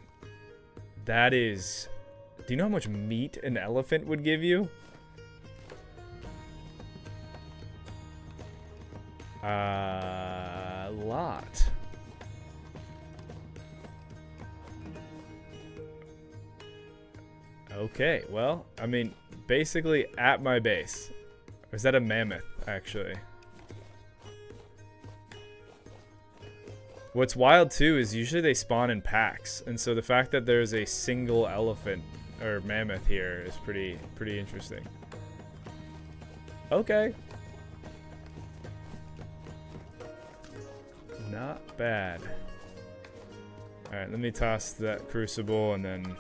That is... Do you know how much meat an elephant would give you? A lot. Okay, well, I mean, basically at my base. Or is that a mammoth, actually? What's wild, too, is usually they spawn in packs. And so the fact that there's a single elephant or mammoth here is pretty interesting. Okay. Not bad. Alright, let me toss that crucible and then...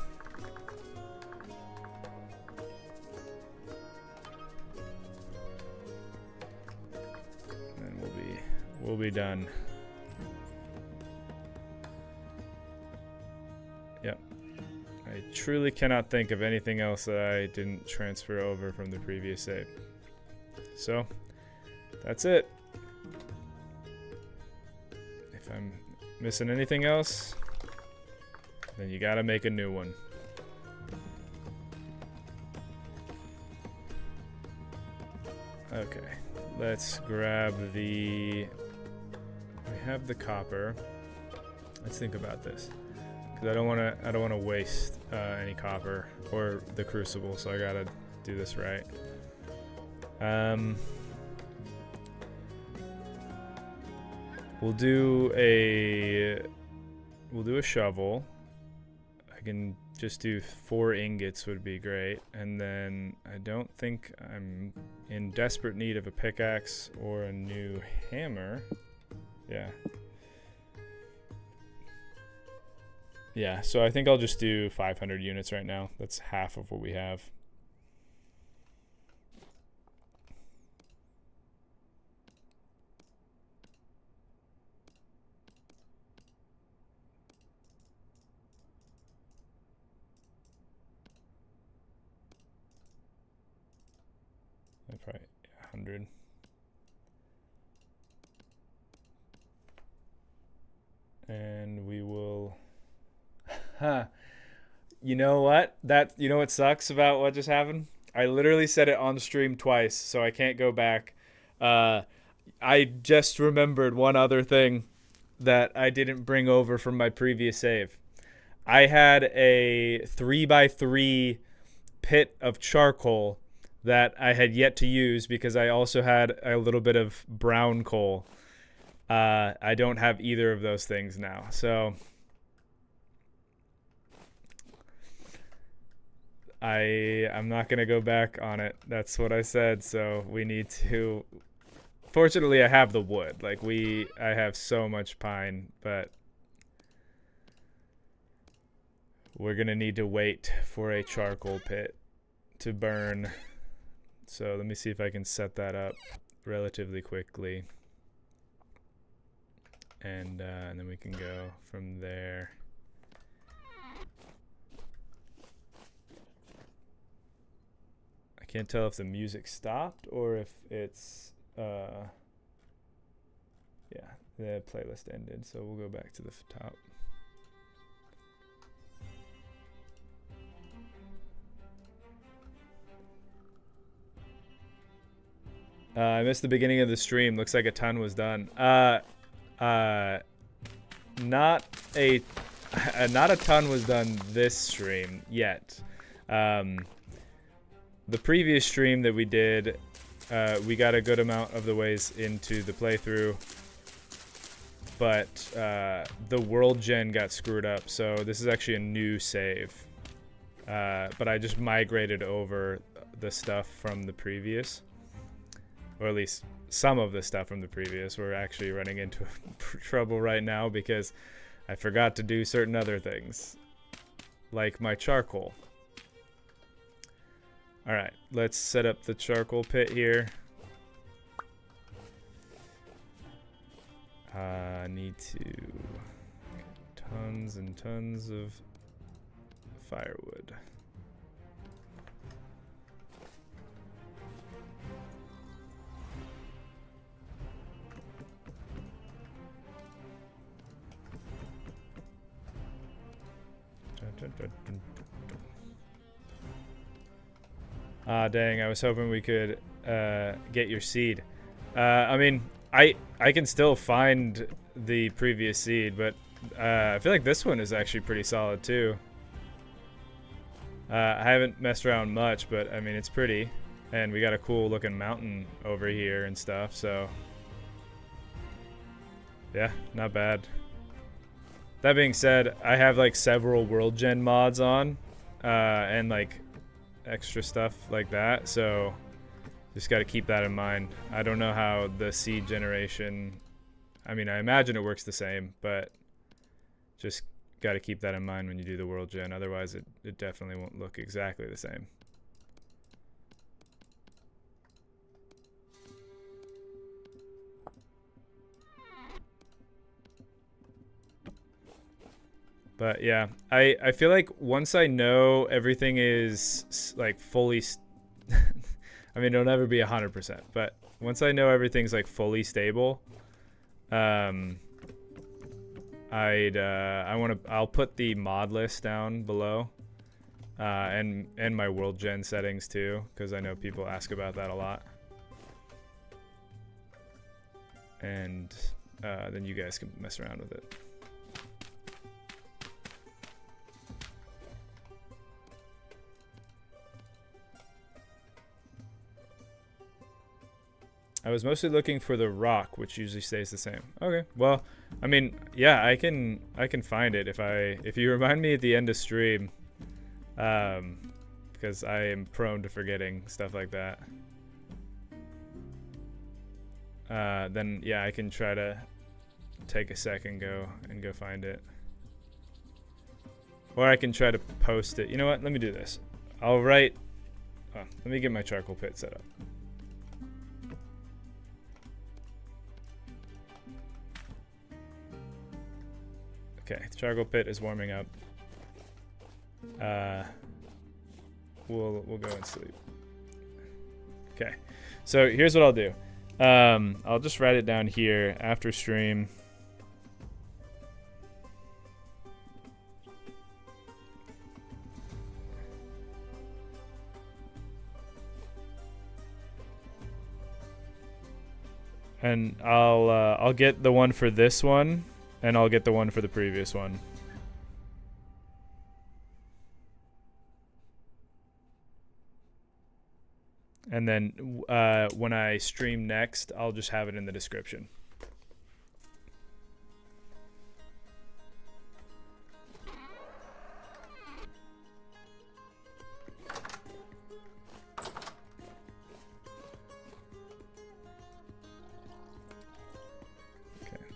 we'll be done. Yep. I truly cannot think of anything else that I didn't transfer over from the previous save. So, that's it. If I'm missing anything else, then you gotta make a new one. Okay, let's grab the... We have the copper. Let's think about this, because I don't want to waste any copper or the crucible, so I gotta do this right. We'll do a shovel. I can just do 4 ingots would be great, and then I don't think I'm in desperate need of a pickaxe or a new hammer. Yeah, so I think I'll just do 500 units right now. That's half of what we have. Probably 100. And we will... You know what? You know what sucks about what just happened? I literally said it on stream twice, so I can't go back. I just remembered one other thing that I didn't bring over from my previous save. I had a 3x3 pit of charcoal that I had yet to use because I also had a little bit of brown coal. I don't have either of those things now, so I'm not gonna go back on it. That's what I said. So we need to. Fortunately, I have the wood. Like I have so much pine, but we're gonna need to wait for a charcoal pit to burn So let me see if I can set that up relatively quickly. And then we can go from there. I can't tell if the music stopped or if it's, yeah, the playlist ended. So we'll go back to the top. I missed the beginning of the stream. Looks like a ton was done. Not a ton was done this stream yet. The previous stream that we did, we got a good amount of the ways into the playthrough, but the world gen got screwed up, so this is actually a new save. But I just migrated over the stuff from the previous, or at least some of the stuff from the previous. We're actually running into trouble right now because I forgot to do certain other things, like my charcoal. All right, let's set up the charcoal pit here. I need to get tons and tons of firewood. Ah, dang, I was hoping we could get your seed. I mean, I can still find the previous seed, but I feel like this one is actually pretty solid too. I haven't messed around much, but I mean, it's pretty. And we got a cool looking mountain over here and stuff, so yeah, not bad. That being said, I have like several world gen mods on, and like extra stuff like that, so just got to keep that in mind. I don't know how the seed generation, I mean, I imagine it works the same, but just got to keep that in mind when you do the world gen, otherwise it definitely won't look exactly the same. But yeah, I feel like once I know everything is like fully, I mean, it'll never be 100%, but once I know everything's like fully stable, I'll put the mod list down below, and my world gen settings too, because I know people ask about that a lot. And then you guys can mess around with it. I was mostly looking for the rock, which usually stays the same. Okay, well, I mean, yeah, I can find it if you remind me at the end of stream, because I am prone to forgetting stuff like that. Then yeah, I can try to take a sec and go find it, or I can try to post it. You know what? Let me do this. I'll write. Oh, let me get my charcoal pit set up. Okay, the charcoal pit is warming up. We'll go and sleep. Okay, so here's what I'll do. I'll just write it down here after stream. And I'll get the one for this one. And I'll get the one for the previous one. And then when I stream next, I'll just have it in the description.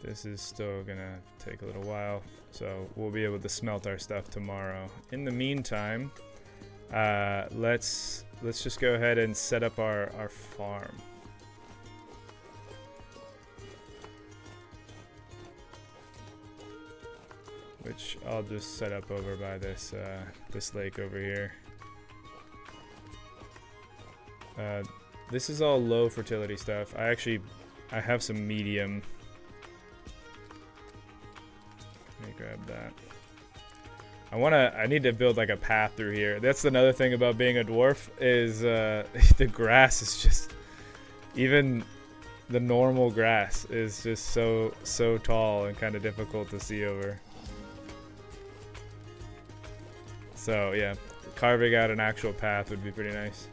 This is still gonna take a little while, so we'll be able to smelt our stuff tomorrow. In the meantime, let's let's just go ahead and set up our farm. Which I'll just set up over by this this lake over here. This is all low fertility stuff. I have some medium. Let me grab that. I need to build like a path through here. That's another thing about being a dwarf is the grass is just, even the normal grass is just so tall and kind of difficult to see over. So yeah, carving out an actual path would be pretty nice.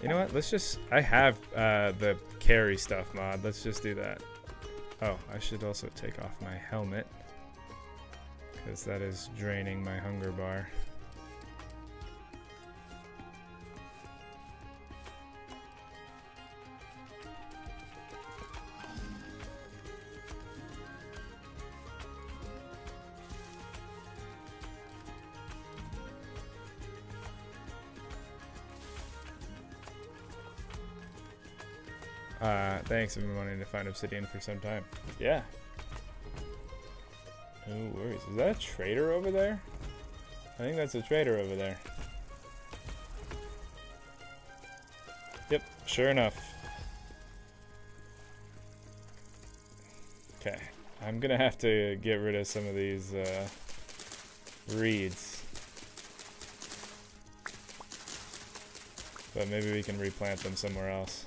You know what? I have the carry stuff mod. Let's just do that. Oh, I should also take off my helmet, because that is draining my hunger bar. Thanks, I've been wanting to find obsidian for some time. Yeah. No worries. Is that a trader over there? I think that's a trader over there. Yep, sure enough. Okay. I'm gonna have to get rid of some of these reeds. But maybe we can replant them somewhere else.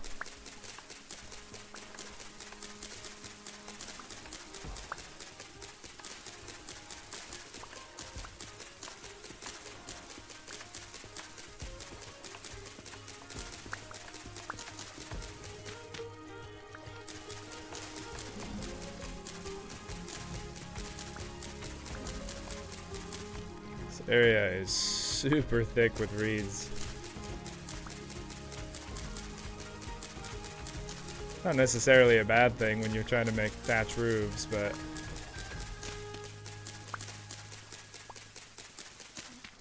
Area is super thick with reeds. Not necessarily a bad thing when you're trying to make thatch roofs, but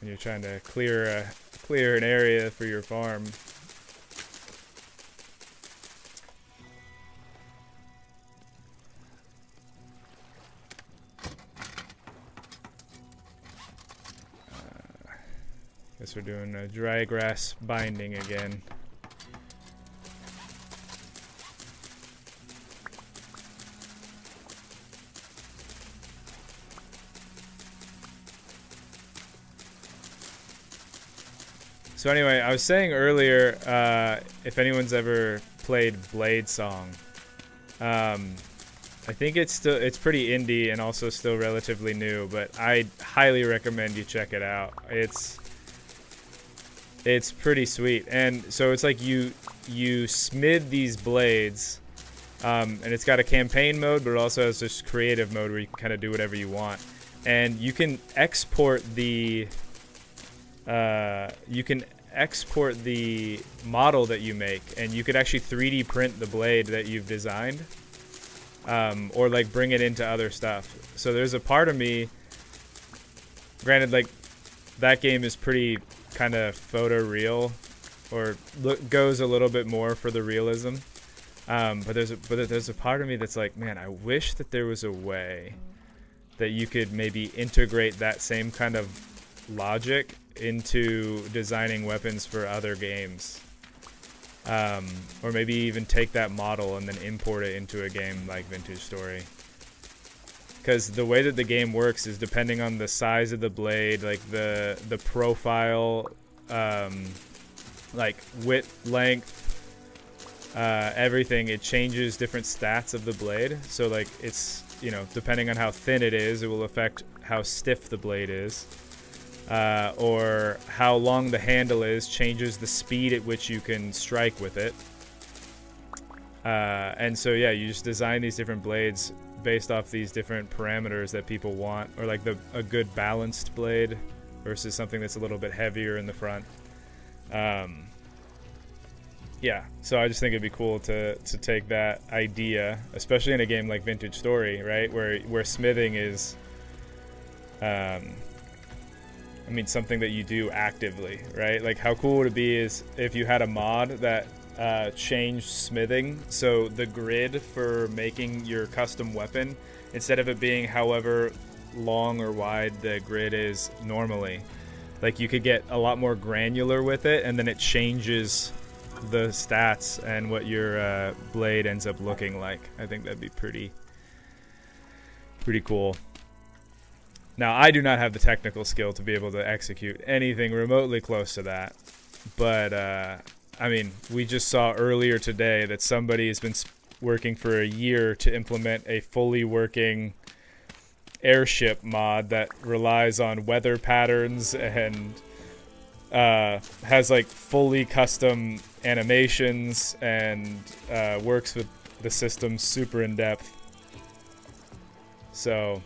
when you're trying to clear an area for your farm. Guess we're doing a dry grass binding again. So anyway, I was saying earlier, if anyone's ever played Blade Song, I think it's pretty indie and also still relatively new, but I highly recommend you check it out. It's pretty sweet. And so it's like you smid these blades, and it's got a campaign mode, but it also has this creative mode where you can kind of do whatever you want. And you can export the model that you make, and you could actually 3D print the blade that you've designed, or like bring it into other stuff. So there's a part of me, granted, like that game is pretty kind of photoreal, or goes a little bit more for the realism, but there's a part of me that's like, man, I wish that there was a way that you could maybe integrate that same kind of logic into designing weapons for other games, or maybe even take that model and then import it into a game like Vintage Story. Because the way that the game works is depending on the size of the blade, like the profile, like width, length, everything, it changes different stats of the blade. So like it's, you know, depending on how thin it is, it will affect how stiff the blade is. Or how long the handle is changes the speed at which you can strike with it. And so yeah, you just design these different blades based off these different parameters that people want, or like a good balanced blade versus something that's a little bit heavier in the front. Yeah, so I just think it'd be cool to take that idea, especially in a game like Vintage Story, right, where smithing is, I mean, something that you do actively, right? Like, how cool would it be is if you had a mod that changed smithing, so the grid for making your custom weapon, instead of it being however long or wide the grid is normally, like you could get a lot more granular with it, and then it changes the stats and what your blade ends up looking like. I think that'd be pretty cool. Now, I do not have the technical skill to be able to execute anything remotely close to that, but I mean, we just saw earlier today that somebody has been working for a year to implement a fully working airship mod that relies on weather patterns and has like fully custom animations and works with the system super in depth. So,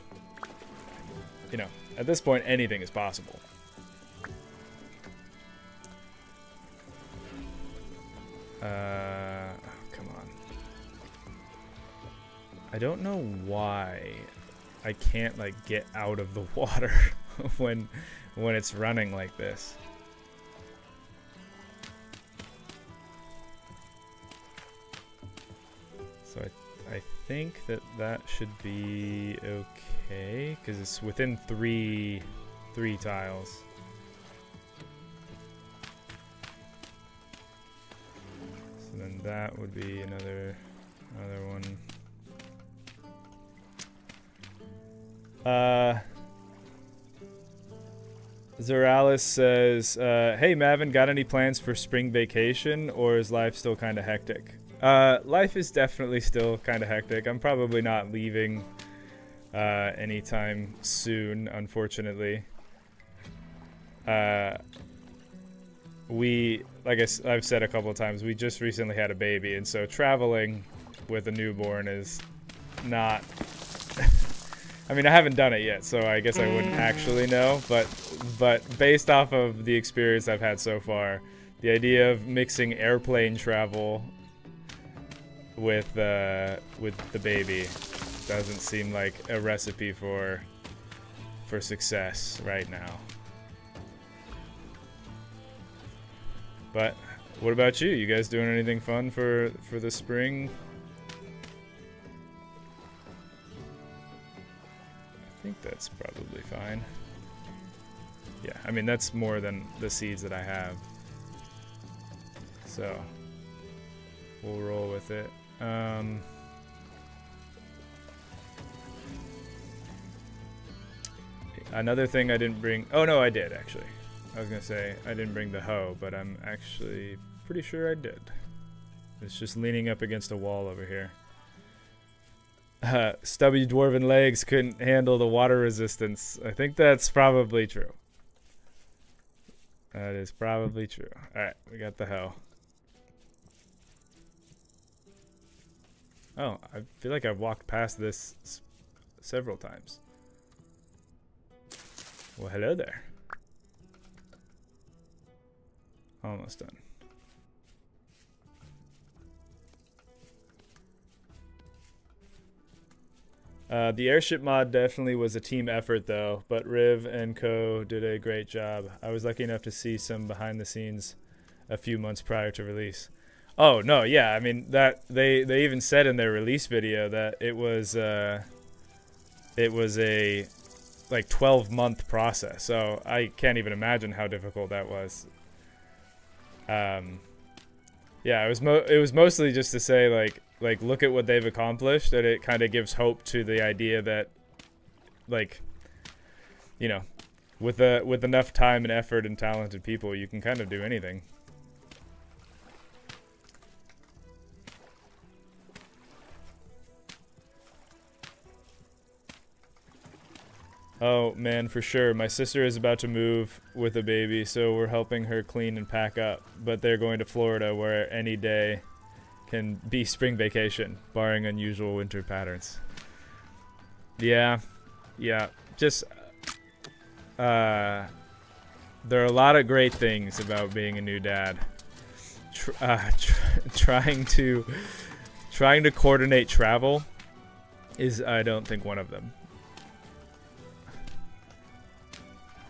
you know, at this point, anything is possible. Oh, come on. I don't know why I can't like get out of the water when it's running like this. So I think that should be okay because it's within three tiles. So then that would be another one. Zoralis says, hey Mavin, got any plans for spring vacation, or is life still kind of hectic? Life is definitely still kind of hectic. I'm probably not leaving anytime soon, unfortunately. Like I've said a couple of times, we just recently had a baby, and so traveling with a newborn is not... I mean, I haven't done it yet, so I guess I wouldn't actually know, but based off of the experience I've had so far, the idea of mixing airplane travel with the baby doesn't seem like a recipe for success right now. But what about you? You guys doing anything fun for the spring? I think that's probably fine. Yeah, I mean, that's more than the seeds that I have. So we'll roll with it. Another thing I didn't bring... Oh, no, I did, actually. I was going to say I didn't bring the hoe, but I'm actually pretty sure I did. It's just leaning up against a wall over here. Stubby dwarven legs couldn't handle the water resistance. I think that's probably true. That is probably true. Alright, we got the hoe. Oh, I feel like I've walked past this several times. Well, hello there. Almost done. The airship mod definitely was a team effort though, but Riv and co did a great job. I was lucky enough to see some behind the scenes a few months prior to release. Oh no, yeah, I mean that they even said in their release video that it was a like 12-month process. So I can't even imagine how difficult that was. Yeah, it was mostly just to say like look at what they've accomplished, and it kind of gives hope to the idea that, like, you know, with enough time and effort and talented people, you can kind of do anything. Oh man, for sure. My sister is about to move with a baby, so we're helping her clean and pack up. But they're going to Florida, where any day can be spring vacation, barring unusual winter patterns. Yeah. Just there are a lot of great things about being a new dad. Trying to coordinate travel is, I don't think, one of them.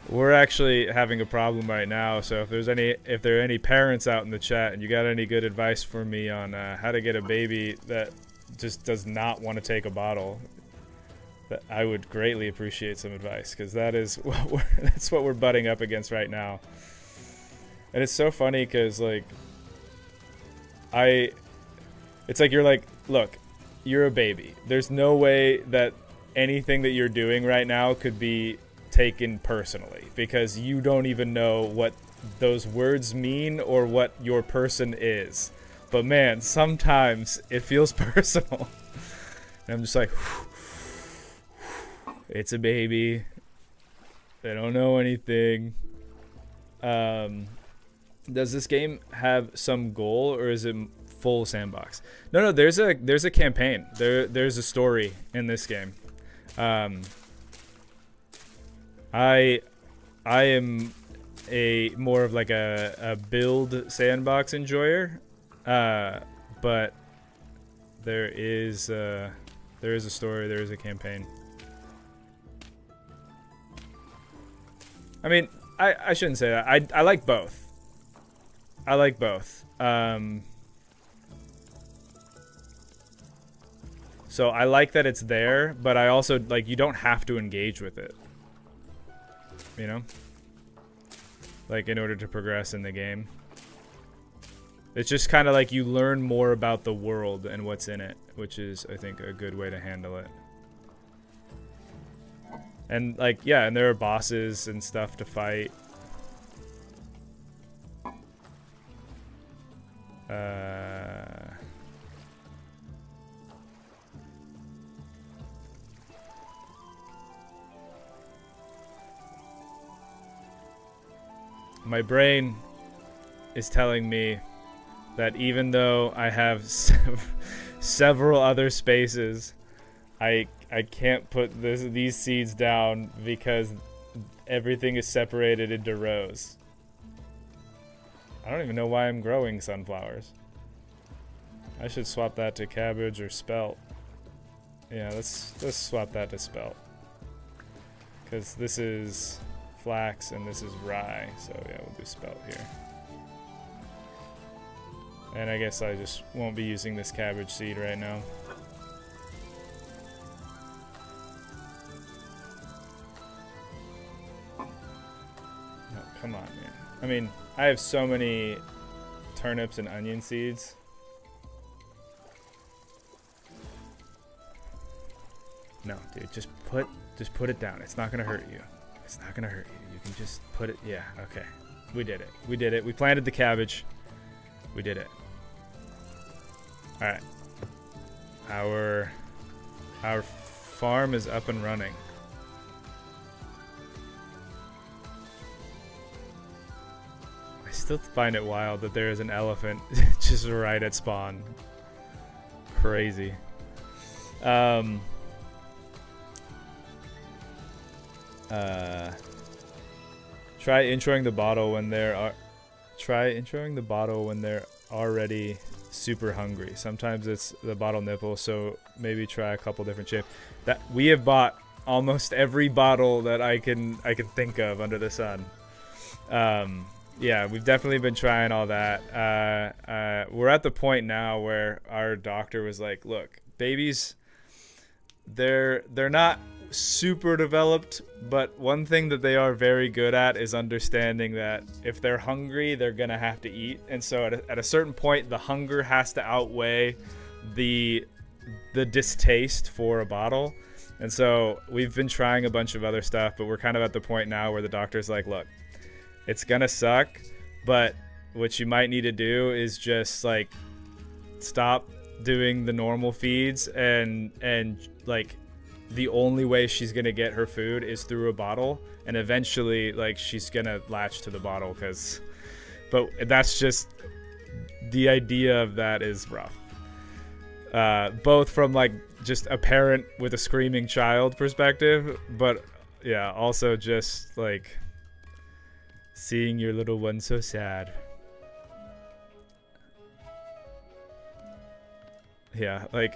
We're actually having a problem right now, so if there are any parents out in the chat and you got any good advice for me on how to get a baby that just does not want to take a bottle, that I would greatly appreciate some advice, because that's what we're butting up against right now. And it's so funny because like it's like you're like, look, you're a baby. There's no way that anything that you're doing right now could be taken personally, because you don't even know what those words mean or what your person is. But man, sometimes it feels personal. And I'm just like, it's a baby. They don't know anything. Does this game have some goal, or is it full sandbox? No, there's a campaign. There's a story in this game. I am a more of like a build sandbox enjoyer, but there is a story, there is a campaign. I mean, I shouldn't say that. I like both. I like both. So I like that it's there, but I also like, you don't have to engage with it. You know? Like, in order to progress in the game. It's just kind of like you learn more about the world and what's in it, which is, I think, a good way to handle it. And, like, yeah, and there are bosses and stuff to fight. My brain is telling me that even though I have several other spaces, I can't put these seeds down because everything is separated into rows. I don't even know why I'm growing sunflowers. I should swap that to cabbage or spelt. Yeah, let's swap that to spelt. Because this is flax and this is rye, so yeah, we'll do spelt here. And I guess I just won't be using this cabbage seed right now. No, come on, man. I mean, I have so many turnips and onion seeds. No, dude, just put it down. It's not gonna hurt you. It's not gonna hurt you. You can just put it. Yeah, okay. We did it. We did it. We planted the cabbage. We did it. All right. Our farm is up and running. I still find it wild that there is an elephant just right at spawn. Crazy. Try introing the bottle when they're already super hungry. Sometimes it's the bottle nipple, so maybe try a couple different shapes. That we have bought almost every bottle that I can think of under the sun. Yeah, we've definitely been trying all that. We're at the point now where our doctor was like, look, babies, they're not super developed, but one thing that they are very good at is understanding that if they're hungry, they're gonna have to eat. And so at a certain point, the hunger has to outweigh the distaste for a bottle. And so we've been trying a bunch of other stuff, but we're kind of at the point now where the doctor's like, look, it's gonna suck, but what you might need to do is just like stop doing the normal feeds and like the only way she's gonna get her food is through a bottle, and eventually like she's gonna latch to the bottle, but that's just, the idea of that is rough, both from like just a parent with a screaming child perspective, but yeah, also just like seeing your little one so sad. Yeah, like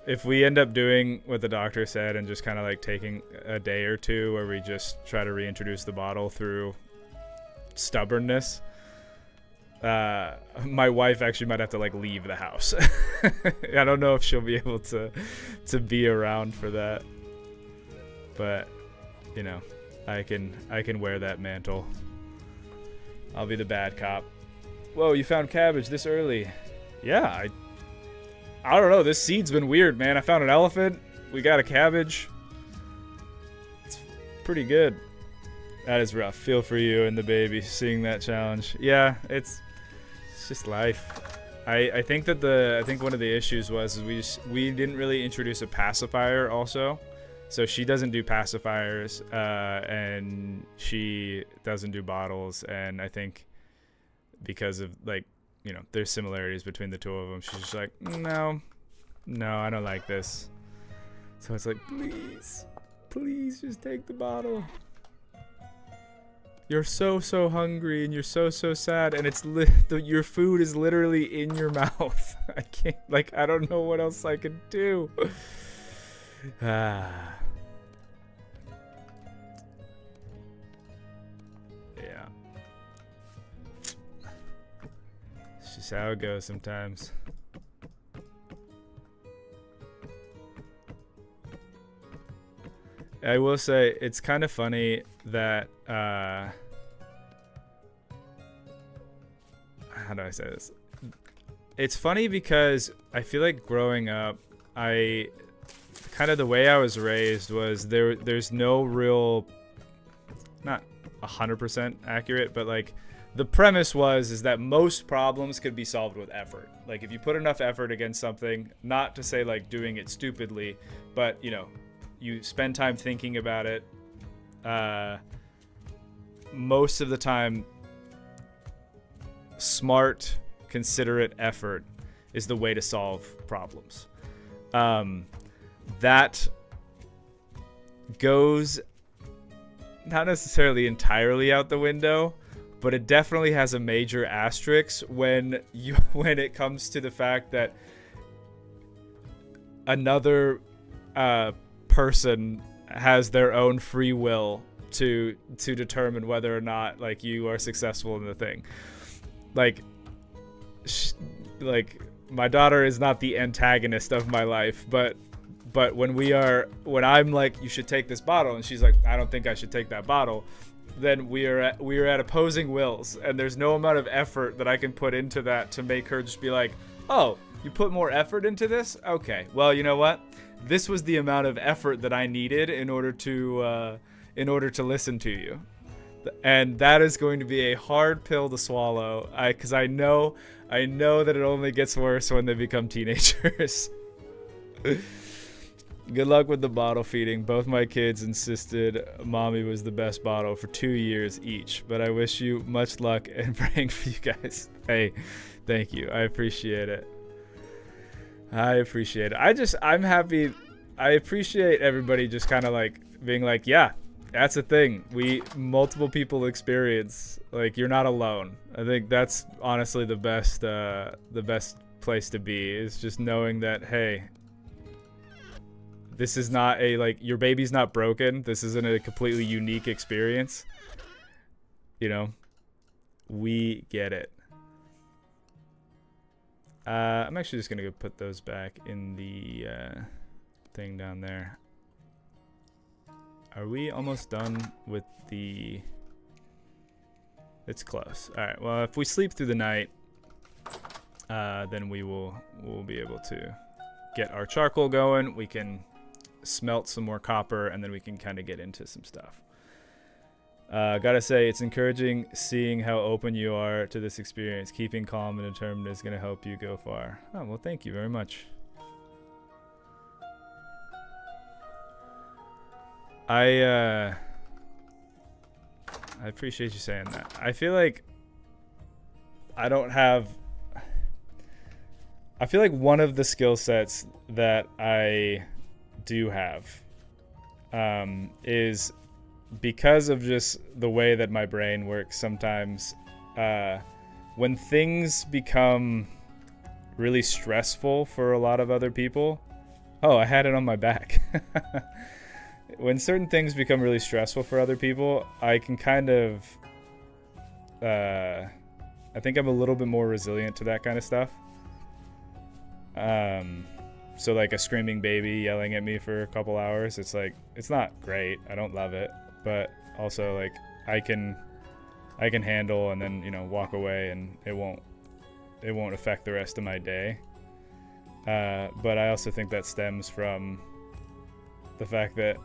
if we end up doing what the doctor said and just kind of like taking a day or two where we just try to reintroduce the bottle through stubbornness, my wife actually might have to like leave the house. I don't know if she'll be able to be around for that, but you know, I can wear that mantle. I'll be the bad cop. Whoa, you found cabbage this early? Yeah, I don't know. This seed's been weird, man. I found an elephant. We got a cabbage. It's pretty good. That is rough. Feel for you and the baby seeing that challenge. Yeah, it's just life. I think that one of the issues was we didn't really introduce a pacifier also. So she doesn't do pacifiers, and she doesn't do bottles, and I think because of like, you know, there's similarities between the two of them. She's just like, no, I don't like this. So it's like, please just take the bottle. You're so hungry and you're so sad, and it's your food is literally in your mouth. I can't, like, I don't know what else I could do. Yeah. It's just how it goes sometimes. I will say it's kind of funny that how do I say this? It's funny because I feel like growing up, kind of the way I was raised was there's no real, not 100% accurate, but like the premise is that most problems could be solved with effort. Like if you put enough effort against something, not to say like doing it stupidly, but you know, you spend time thinking about it, most of the time smart, considerate effort is the way to solve problems. That goes not necessarily entirely out the window, but it definitely has a major asterisk when it comes to the fact that another person has their own free will to determine whether or not like you are successful in the thing. Like my daughter is not the antagonist of my life, but when I'm like, you should take this bottle, and she's like, I don't think I should take that bottle, then we are at opposing wills, and there's no amount of effort that I can put into that to make her just be like, oh, you put more effort into this? Okay, well, you know what? This was the amount of effort that I needed in order to listen to you. And that is going to be a hard pill to swallow, because I know that it only gets worse when they become teenagers. Good luck with the bottle feeding. Both my kids insisted mommy was the best bottle for 2 years each, but I wish you much luck and praying for you guys. Hey, thank you. I appreciate it. I'm happy. I appreciate everybody just kind of like being like, yeah, that's a thing multiple people experience. Like, you're not alone. I think that's honestly the best place to be, is just knowing that, hey, this is not your baby's not broken. This isn't a completely unique experience. You know, we get it. I'm actually just gonna go put those back in the thing down there. Are we almost done with the... It's close. All right, well, if we sleep through the night, then we'll be able to get our charcoal going. We can smelt some more copper, and then we can kind of get into some stuff. Gotta say, it's encouraging seeing how open you are to this experience. Keeping calm and determined is gonna help you go far. Oh, well, thank you very much. I appreciate you saying that. I feel like one of the skill sets that I do have is because of just the way that my brain works sometimes. When things become really stressful for a lot of other people. Oh, I had it on my back. When certain things become really stressful for other people, I can kind of, I think I'm a little bit more resilient to that kind of stuff. So like a screaming baby yelling at me for a couple hours, it's like, it's not great. I don't love it, but also like I can handle and then, you know, walk away and it won't affect the rest of my day. But I also think that stems from the fact that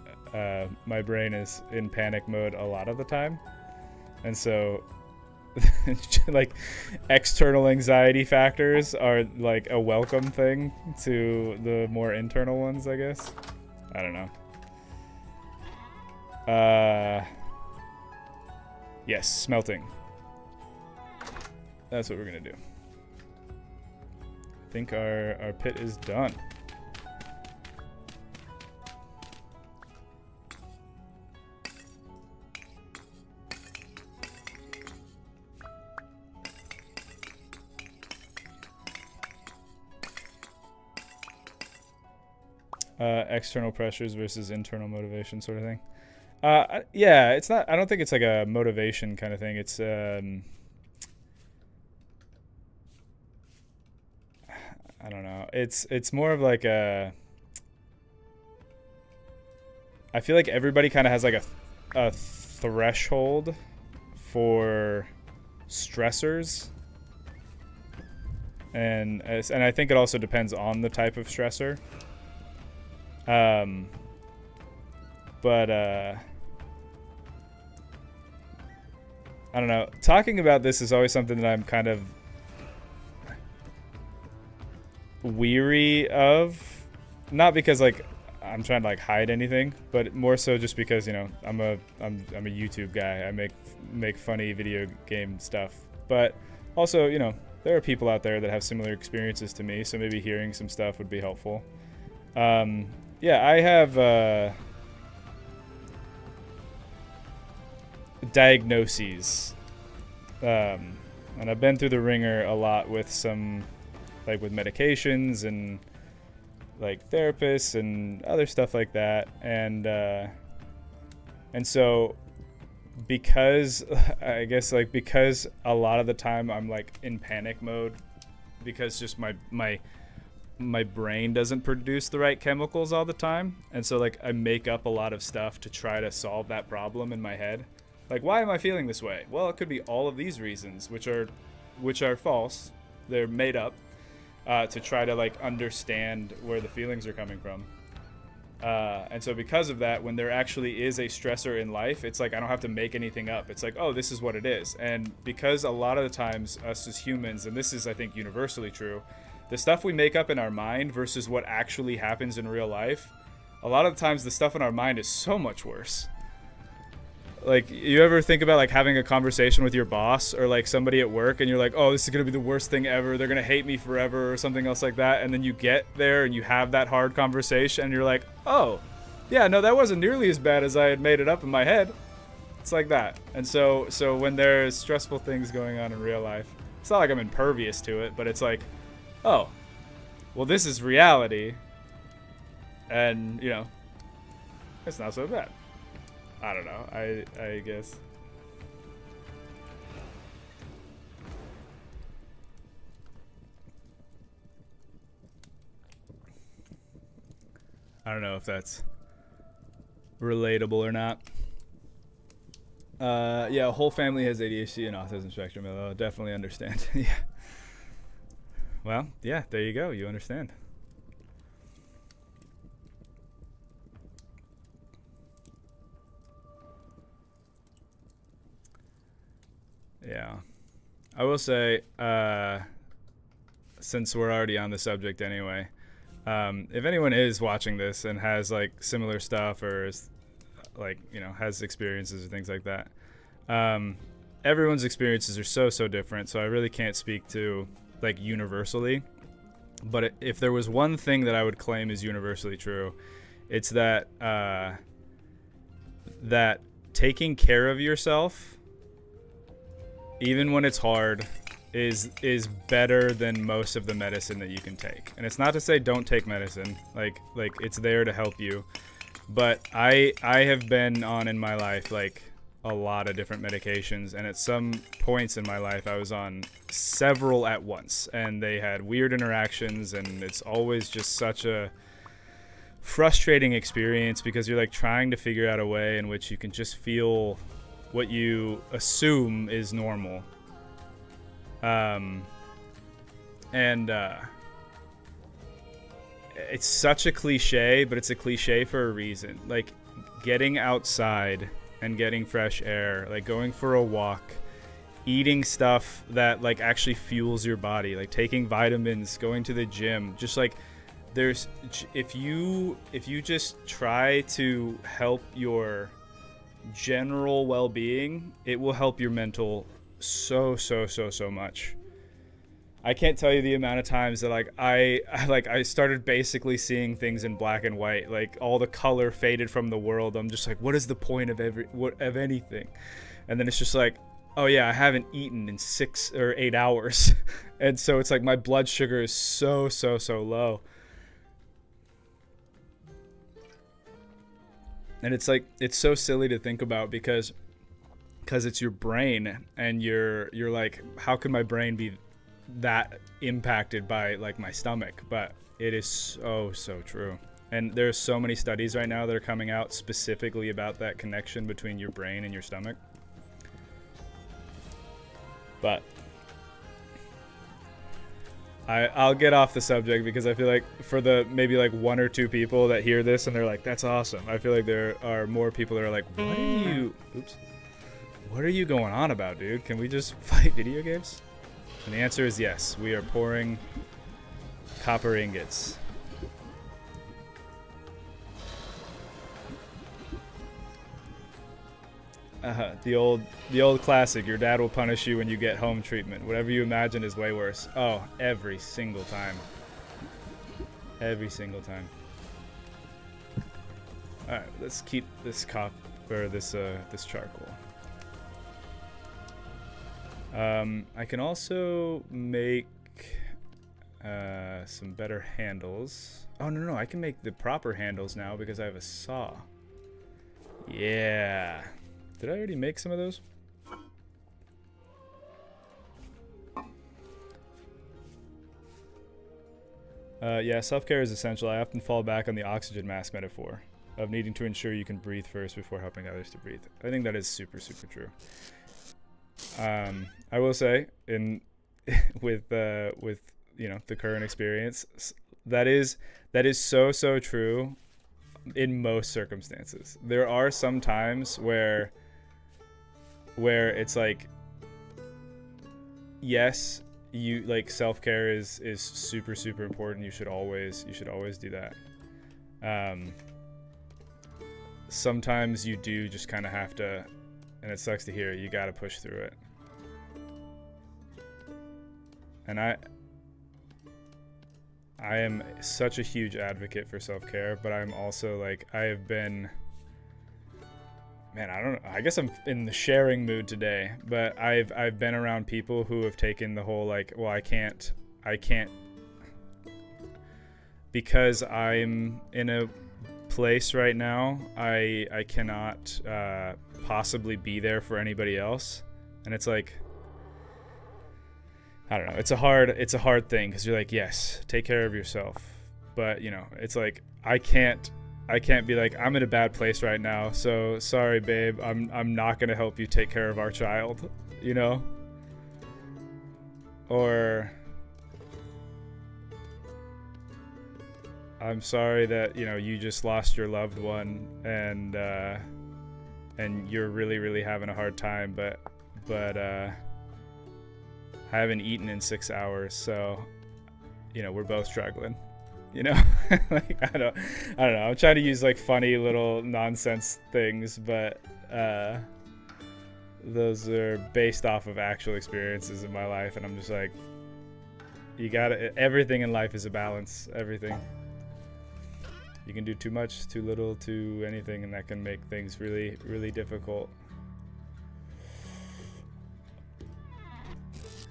my brain is in panic mode a lot of the time. And so like external anxiety factors are like a welcome thing to the more internal ones, I guess. I don't know. Yes, smelting. That's what we're gonna do. I think our pit is done. External pressures versus internal motivation sort of thing. Yeah, it's not, I don't think it's like a motivation kind of thing. It's I don't know. It's more of like a, I feel like everybody kind of has like a threshold for stressors. And I think it also depends on the type of stressor. But I don't know. Talking about this is always something that I'm kind of weary of. Not because like I'm trying to like hide anything, but more so just because, you know, I'm a YouTube guy. I make funny video game stuff. But also, you know, there are people out there that have similar experiences to me, so maybe hearing some stuff would be helpful. Yeah, I have diagnoses, and I've been through the ringer a lot with some, like with medications and like therapists and other stuff like that, and so because I guess like because a lot of the time I'm like in panic mode because just my brain doesn't produce the right chemicals all the time, and so like I make up a lot of stuff to try to solve that problem in my head. Like, why am I feeling this way? Well, it could be all of these reasons, which are false. They're made up to try to like understand where the feelings are coming from. And so because of that, when there actually is a stressor in life, it's like I don't have to make anything up. It's like, oh, this is what it is. And because a lot of the times us as humans, and this is I think universally true, the stuff we make up in our mind versus what actually happens in real life, a lot of the times the stuff in our mind is so much worse. Like, you ever think about like having a conversation with your boss or like somebody at work and you're like, oh, this is going to be the worst thing ever. They're going to hate me forever or something else like that. And then you get there and you have that hard conversation and you're like, oh, yeah, no, that wasn't nearly as bad as I had made it up in my head. It's like that. And so when there's stressful things going on in real life, it's not like I'm impervious to it, but it's like, oh, well, this is reality. And, you know, it's not so bad. I don't know. I guess. I don't know if that's relatable or not. Yeah, a whole family has ADHD and autism spectrum. I'll definitely understand. Yeah. Well, yeah, there you go. You understand. Yeah. I will say, since we're already on the subject anyway, if anyone is watching this and has like similar stuff or is like, you know, has experiences or things like that, everyone's experiences are so different. So I really can't speak to like universally, but if there was one thing that I would claim is universally true, it's that, that taking care of yourself, even when it's hard, is better than most of the medicine that you can take. And it's not to say don't take medicine. Like it's there to help you. But I have been on in my life like a lot of different medications, and at some points in my life I was on several at once, and they had weird interactions, and it's always just such a frustrating experience because you're like trying to figure out a way in which you can just feel what you assume is normal. It's such a cliche, but it's a cliche for a reason. Like getting outside and getting fresh air, like going for a walk, eating stuff that like actually fuels your body, like taking vitamins, going to the gym, just like there's if you just try to help your general well-being, it will help your mental so much. I can't tell you the amount of times that I started basically seeing things in black and white, like all the color faded from the world. I'm just like, what is the point of anything? And then it's just like, oh yeah, I haven't eaten in 6 or 8 hours. And so it's like my blood sugar is so low. And it's like, it's so silly to think about because it's your brain, and you're like, how could my brain be that impacted by like my stomach? But it is so true. And there's so many studies right now that are coming out specifically about that connection between your brain and your stomach. But I'll get off the subject because I feel like for the maybe like 1 or 2 people that hear this and they're like, that's awesome, I feel like there are more people that are like, what are you going on about, dude? Can we just fight video games? And the answer is yes. We are pouring copper ingots. The old classic. Your dad will punish you when you get home treatment. Whatever you imagine is way worse. Oh, every single time. Every single time. All right, let's keep this this charcoal. I can also make some better handles. Oh, no, I can make the proper handles now because I have a saw. Yeah. Did I already make some of those? Yeah, self-care is essential. I often fall back on the oxygen mask metaphor of needing to ensure you can breathe first before helping others to breathe. I think that is super true. I will say, with you know, the current experience, that is so true in most circumstances. There are some times where it's like, yes, you like self-care is super important. You should always do that. Sometimes you do just kind of have to, and it sucks to hear, you got to push through it. And I am such a huge advocate for self-care, but I'm also like, I have been, man, I don't know, I guess I'm in the sharing mood today, but I've been around people who have taken the whole like, well, I can't because I'm in a place right now, I cannot possibly be there for anybody else. And it's like, I don't know, it's a hard thing because you're like, yes, take care of yourself, but you know, it's like I can't be like, I'm in a bad place right now, so sorry babe, I'm not gonna help you take care of our child, you know? Or I'm sorry that, you know, you just lost your loved one and you're really having a hard time, but I haven't eaten in 6 hours, so, you know, we're both struggling, you know? Like, I don't know. I'm trying to use like funny little nonsense things, but those are based off of actual experiences in my life, and I'm just like, everything in life is a balance, everything. You can do too much, too little, too anything, and that can make things really difficult.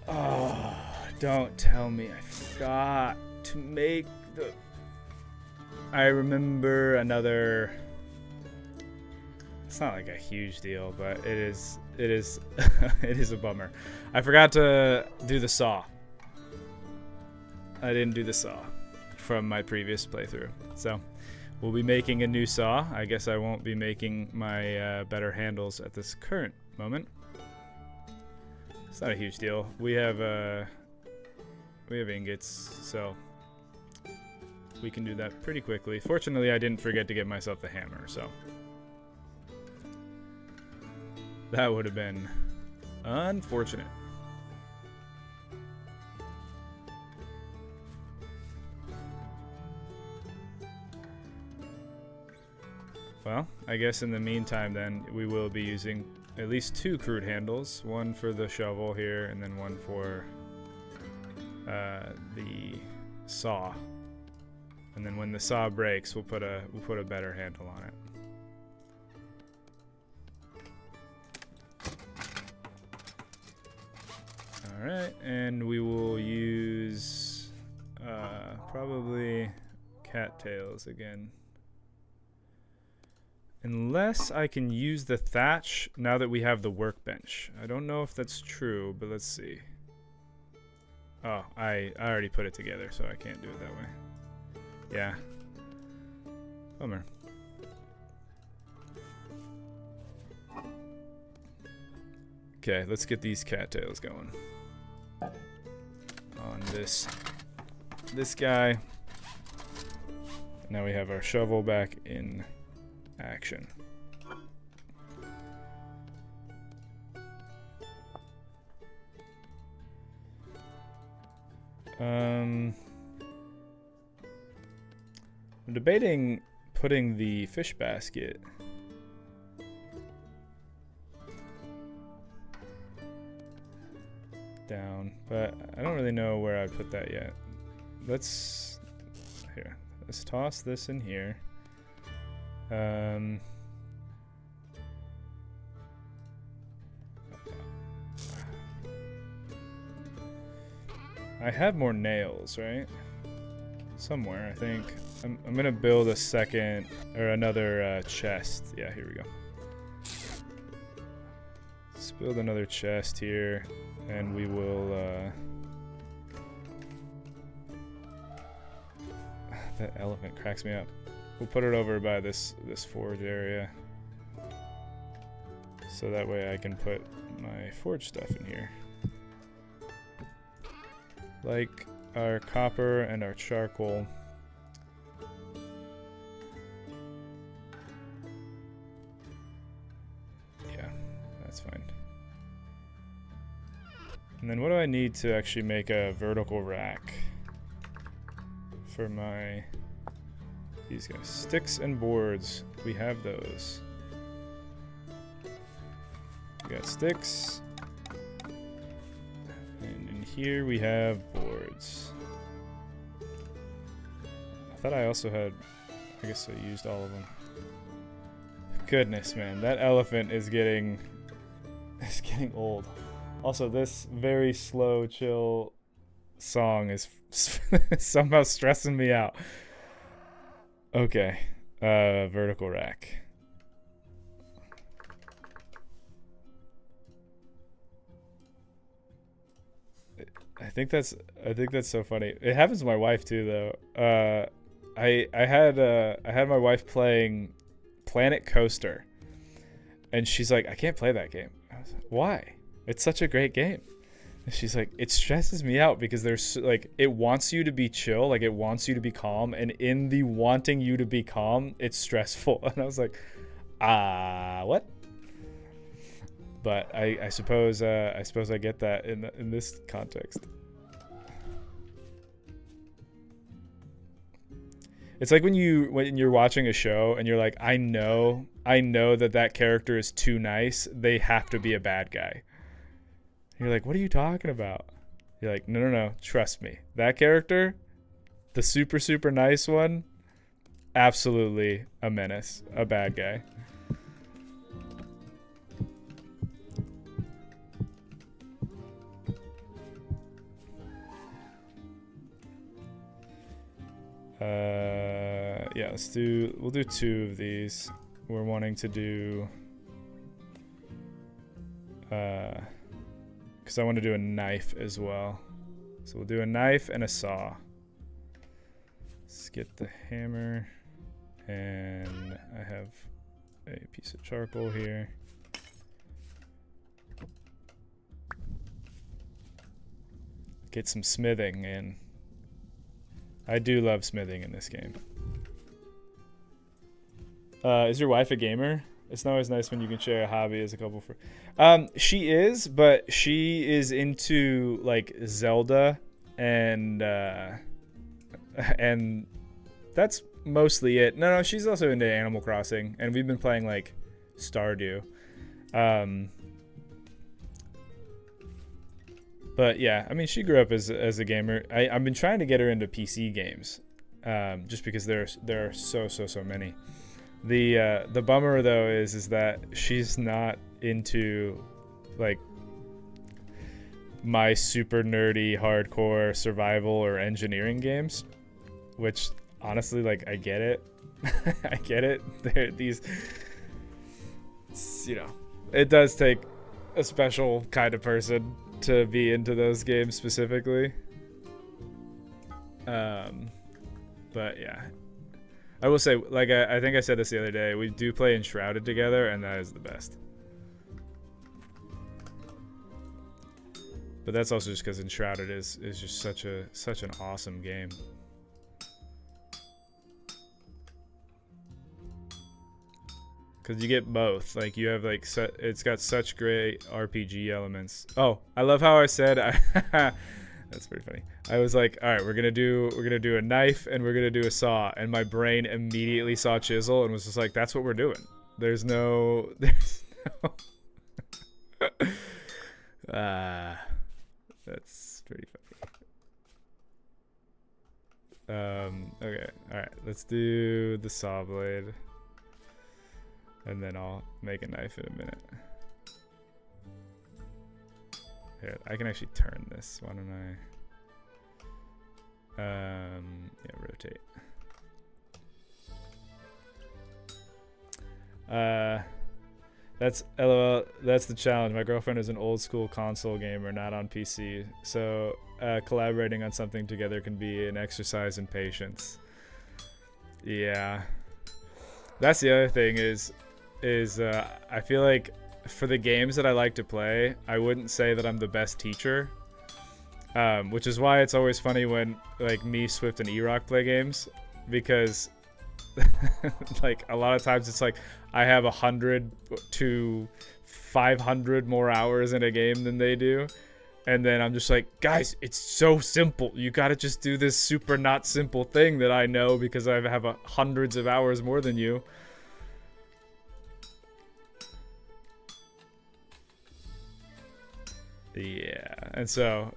Oh, don't tell me I forgot to make the... I remember another... It's not like a huge deal, but it is it is a bummer. I forgot to do the saw. I didn't do the saw from my previous playthrough. So we'll be making a new saw. I guess I won't be making my better handles at this current moment. It's not a huge deal. We have ingots, so we can do that pretty quickly. Fortunately, I didn't forget to get myself the hammer, so that would have been unfortunate. Well, I guess in the meantime then, we will be using at least 2 crude handles. One for the shovel here, and then one for the saw. And then when the saw breaks, we'll put a better handle on it. Alright, and we will use probably cattails again. Unless I can use the thatch now that we have the workbench. I don't know if that's true, but let's see. Oh, I already put it together, so I can't do it that way. Yeah. Bummer. Okay, let's get these cattails going. On this guy. Now we have our shovel back in action. I'm debating putting the fish basket down, but I don't really know where I'd put that yet. Let's toss this in here. I have more nails, right? Somewhere, I think. I'm gonna build a second or another chest. Yeah, here we go. Let's build another chest here, and we will. That elephant cracks me up. We'll put it over by this forge area, so that way I can put my forge stuff in here, like our copper and our charcoal. Yeah, that's fine. And then what do I need to actually make a vertical rack for my these guys? Sticks and boards. We have those. We got sticks. And in here we have boards. I thought I also had, I guess I used all of them. Goodness, man, that elephant is getting old. Also, this very slow, chill song is somehow stressing me out. Okay, vertical rack. I think that's so funny. It happens to my wife too, though. I had my wife playing Planet Coaster, and she's like, I can't play that game. I was like, why? It's such a great game. And she's like, it stresses me out because there's like, it wants you to be chill, like it wants you to be calm, and in the wanting you to be calm, it's stressful. And I was like, what? But I suppose I get that in this context. It's like when you're watching a show and you're like, I know that character is too nice. They have to be a bad guy. You're like, what are you talking about? You're like, no, trust me. That character, the super, super nice one, absolutely a menace, a bad guy. Yeah, we'll do 2 of these. We're wanting to do, because I want to do a knife as well. So we'll do a knife and a saw. Let's get the hammer, and I have a piece of charcoal here. Get some smithing in. I do love smithing in this game. Is your wife a gamer? It's not always nice when you can share a hobby as a couple for. She is, but she is into like Zelda and that's mostly it. No, she's also into Animal Crossing, and we've been playing like Stardew. But yeah, I mean, she grew up as a gamer. I've been trying to get her into PC games, just because there are so many. The bummer though is that she's not into like my super nerdy hardcore survival or engineering games, which honestly, like, I get it. I get it. It does take a special kind of person to be into those games specifically. But yeah, I will say, like, I think I said this the other day, we do play Enshrouded together, and that is the best. But that's also just because Enshrouded is just such an awesome game. Because you get both. Like, you have, like, it's got such great RPG elements. Oh, I love how I said, that's pretty funny. I was like, all right, we're gonna do a knife and we're gonna do a saw, and my brain immediately saw chisel and was just like, that's what we're doing. There's no that's pretty funny. Okay, all right, let's do the saw blade. And then I'll make a knife in a minute. Here, I can actually turn this. Why don't I? Yeah, rotate. That's LOL. That's the challenge. My girlfriend is an old school console gamer, not on PC. So collaborating on something together can be an exercise in patience. Yeah. That's the other thing is I feel like for the games that I like to play, I wouldn't say that I'm the best teacher, which is why it's always funny when like me, Swift, and E-Rock play games, because like a lot of times it's like I have 100 to 500 more hours in a game than they do, and then I'm just like, guys, it's so simple. You gotta just do this super not simple thing that I know because I have hundreds of hours more than you. Yeah, and so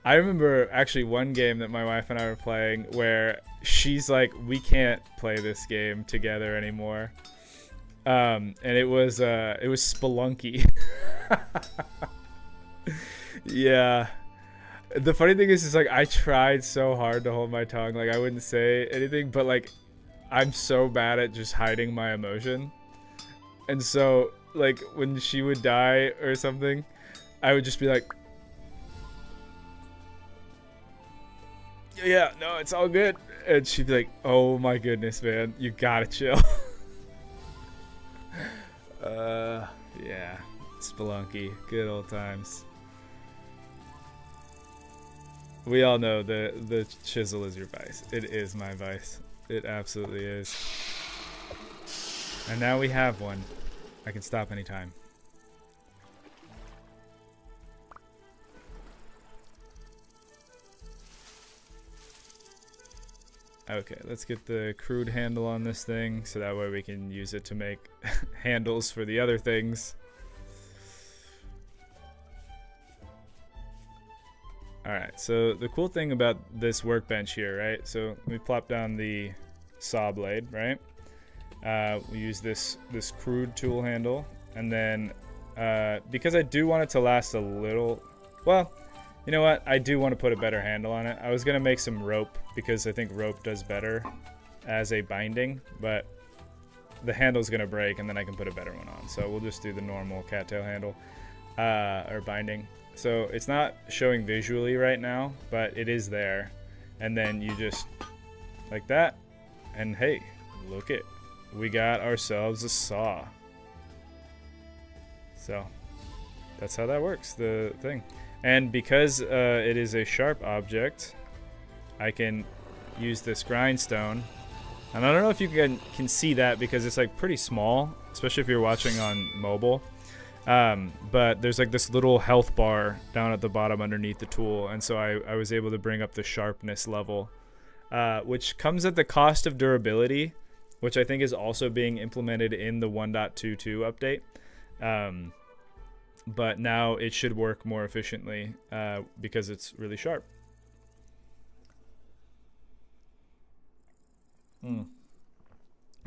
I remember actually one game that my wife and I were playing where she's like, we can't play this game together anymore, and it was Spelunky. Yeah, the funny thing is like I tried so hard to hold my tongue, like I wouldn't say anything, but like I'm so bad at just hiding my emotion, and so like when she would die or something, I would just be like, yeah, no, it's all good. And she'd be like, oh my goodness, man, you gotta chill. Yeah, Spelunky, good old times. We all know the chisel is your vice. It is my vice. It absolutely is. And now we have one. I can stop anytime. Okay, let's get the crude handle on this thing so that way we can use it to make handles for the other things. Alright, so the cool thing about this workbench here, right? So we plop down the saw blade, right? We use this crude tool handle, and then because I do want it to last a little, well, You know what? I do want to put a better handle on it. I was going to make some rope because I think rope does better as a binding, but the handle's going to break and then I can put a better one on. So we'll just do the normal cattail handle or binding. So it's not showing visually right now, but it is there. And then you just like that. And hey, look it. We got ourselves a saw. So that's how that works, the thing. And because it is a sharp object, I can use this grindstone. And I don't know if you can see that because it's like pretty small, especially if you're watching on mobile. But there's like this little health bar down at the bottom underneath the tool. And so I was able to bring up the sharpness level, which comes at the cost of durability, which I think is also being implemented in the 1.22 update. But now it should work more efficiently because it's really sharp.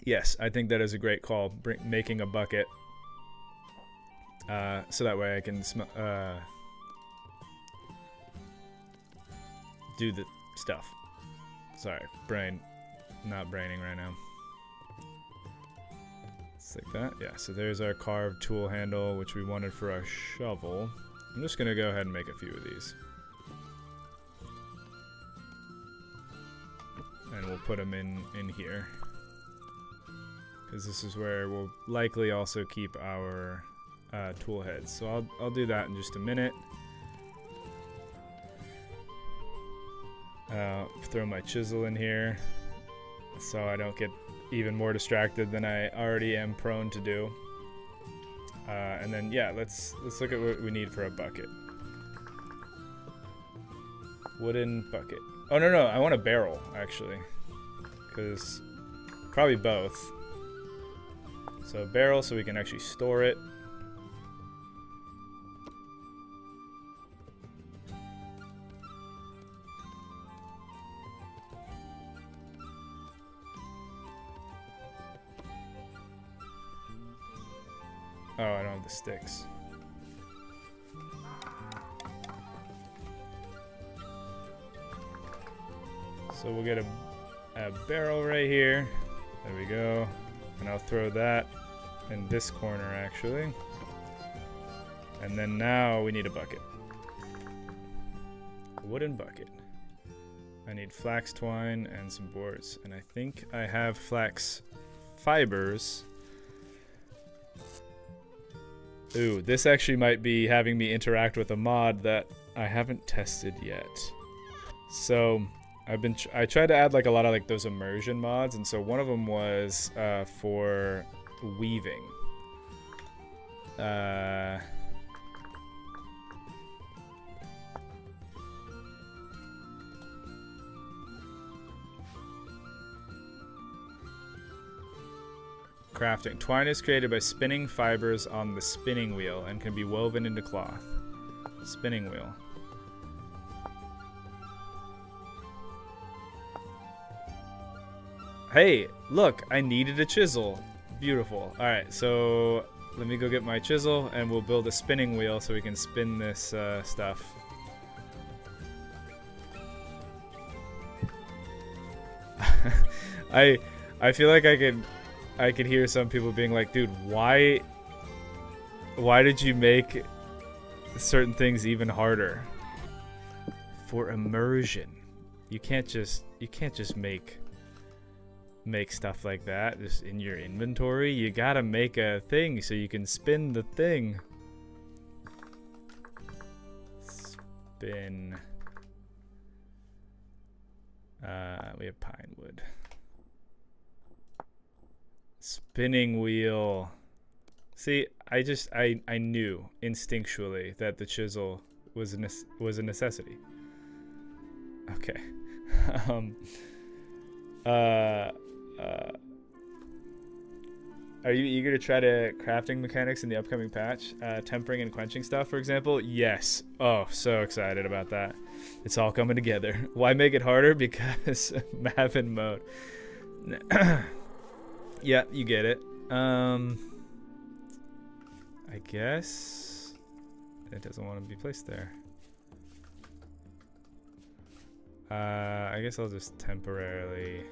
Yes, I think that is a great call, making a bucket. So that way I can do the stuff. Sorry, brain, not braining right now. Like that. Yeah, so there's our carved tool handle, which we wanted for our shovel. I'm just gonna go ahead and make a few of these, and we'll put them in here because this is where we'll likely also keep our tool heads. So I'll do that in just a minute. Throw my chisel in here so I don't get even more distracted than I already am prone to do. And then yeah, let's look at what we need for a bucket. Wooden bucket. Oh no, I want a barrel actually, because probably both. So a barrel so we can actually store it. Oh, I don't have the sticks. So we'll get a barrel right here. There we go. And I'll throw that in this corner actually. And then now we need a bucket. A wooden bucket. I need flax twine and some boards. And I think I have flax fibers. Ooh, this actually might be having me interact with a mod that I haven't tested yet. So I tried to add like a lot of like those immersion mods, and so one of them was for weaving. Crafting. Twine is created by spinning fibers on the spinning wheel and can be woven into cloth. Spinning wheel. Hey, look, I needed a chisel. Beautiful. Alright, so let me go get my chisel and we'll build a spinning wheel so we can spin this stuff. I feel like I could hear some people being like, dude, why did you make certain things even harder? For immersion. You can't just make stuff like that just in your inventory. You gotta make a thing so you can spin the thing. Spin. We have pine wood. Spinning wheel. See, I knew instinctually that the chisel was a necessity. Okay. Are you eager to try to crafting mechanics in the upcoming patch? Tempering and quenching stuff, for example? Yes. Oh, so excited about that. It's all coming together. Why make it harder? Because Mavin mode. Yeah, you get it. I guess it doesn't want to be placed there. I guess I'll just temporarily...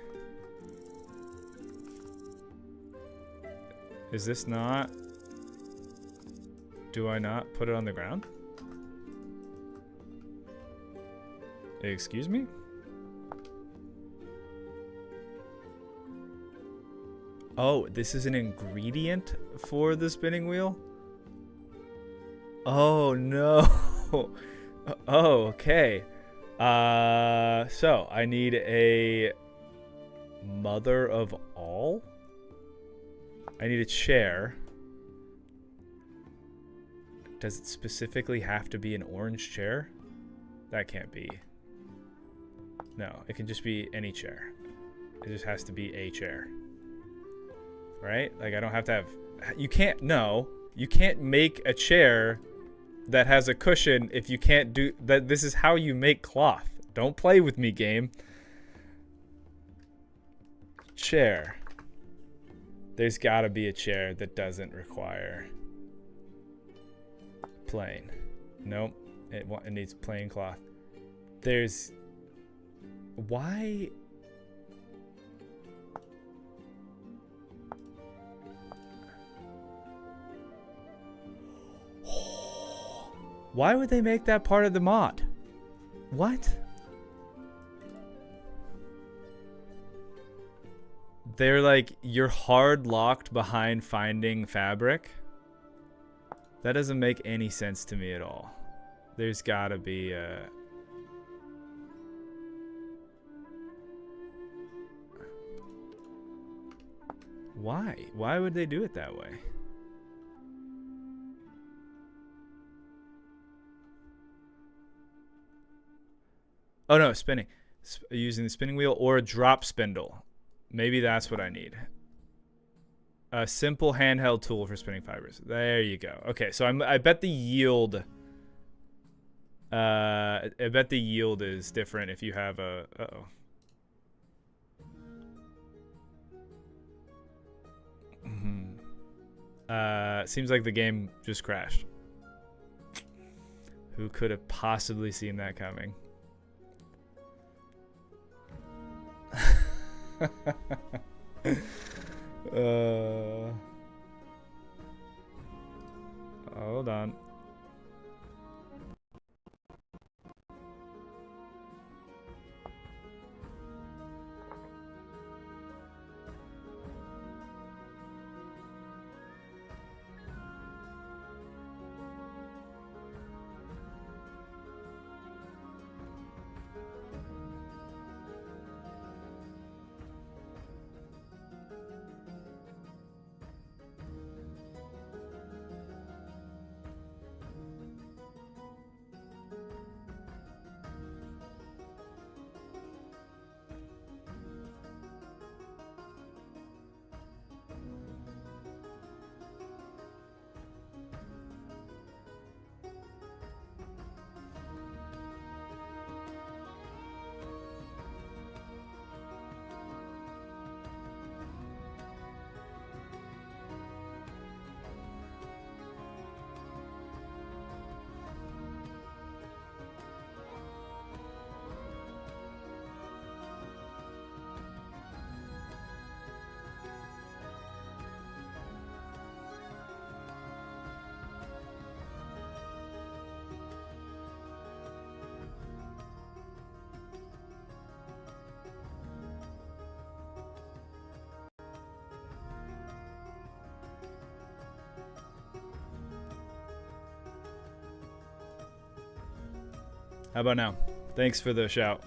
Is this not... Do I not put it on the ground? Excuse me? Oh, this is an ingredient for the spinning wheel? Oh, no. Oh, okay. So I need a mother of all? I need a chair. Does it specifically have to be an orange chair? That can't be. No, it can just be any chair. It just has to be a chair. Right? Like, I don't have to have... You can't... No. You can't make a chair that has a cushion if you can't do... that. This is how you make cloth. Don't play with me, game. Chair. There's gotta be a chair that doesn't require... plain. Nope. It needs plain cloth. There's... Why... Why would they make that part of the mod? What? They're like, you're hard locked behind finding fabric? That doesn't make any sense to me at all. There's gotta be a... Why? Why would they do it that way? Oh no, spinning. Using the spinning wheel or a drop spindle. Maybe that's what I need. A simple handheld tool for spinning fibers. There you go. Okay, so I bet the yield... I bet the yield is different if you have a... Uh-oh. Seems like the game just crashed. Who could have possibly seen that coming? Hold on. How about now? Thanks for the shout.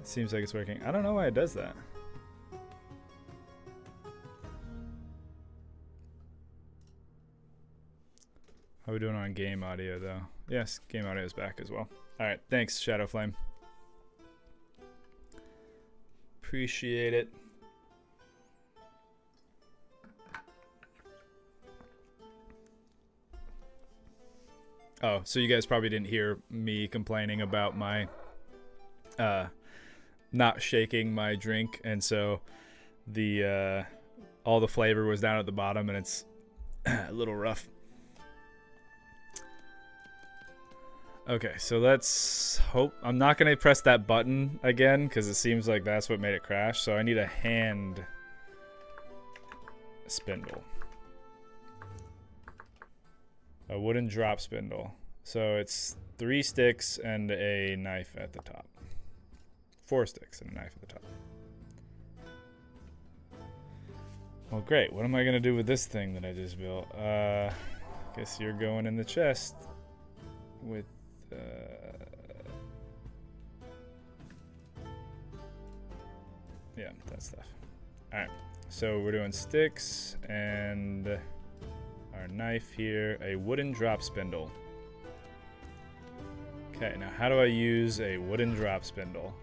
Seems like it's working. I don't know why it does that. How are we doing on game audio, though? Yes, game audio is back as well. All right, thanks, Shadow Flame. Appreciate it. Oh, so you guys probably didn't hear me complaining about my not shaking my drink, and so the all the flavor was down at the bottom, and it's a little rough. Okay, so let's hope. I'm not going to press that button again because it seems like that's what made it crash. So I need a hand spindle. A wooden drop spindle. So it's 3 sticks and a knife at the top. 4 sticks and a knife at the top. Well, great. What am I going to do with this thing that I just built? Guess you're going in the chest with... yeah, that stuff. Alright, so we're doing sticks and our knife here, a wooden drop spindle. Okay, now how do I use a wooden drop spindle?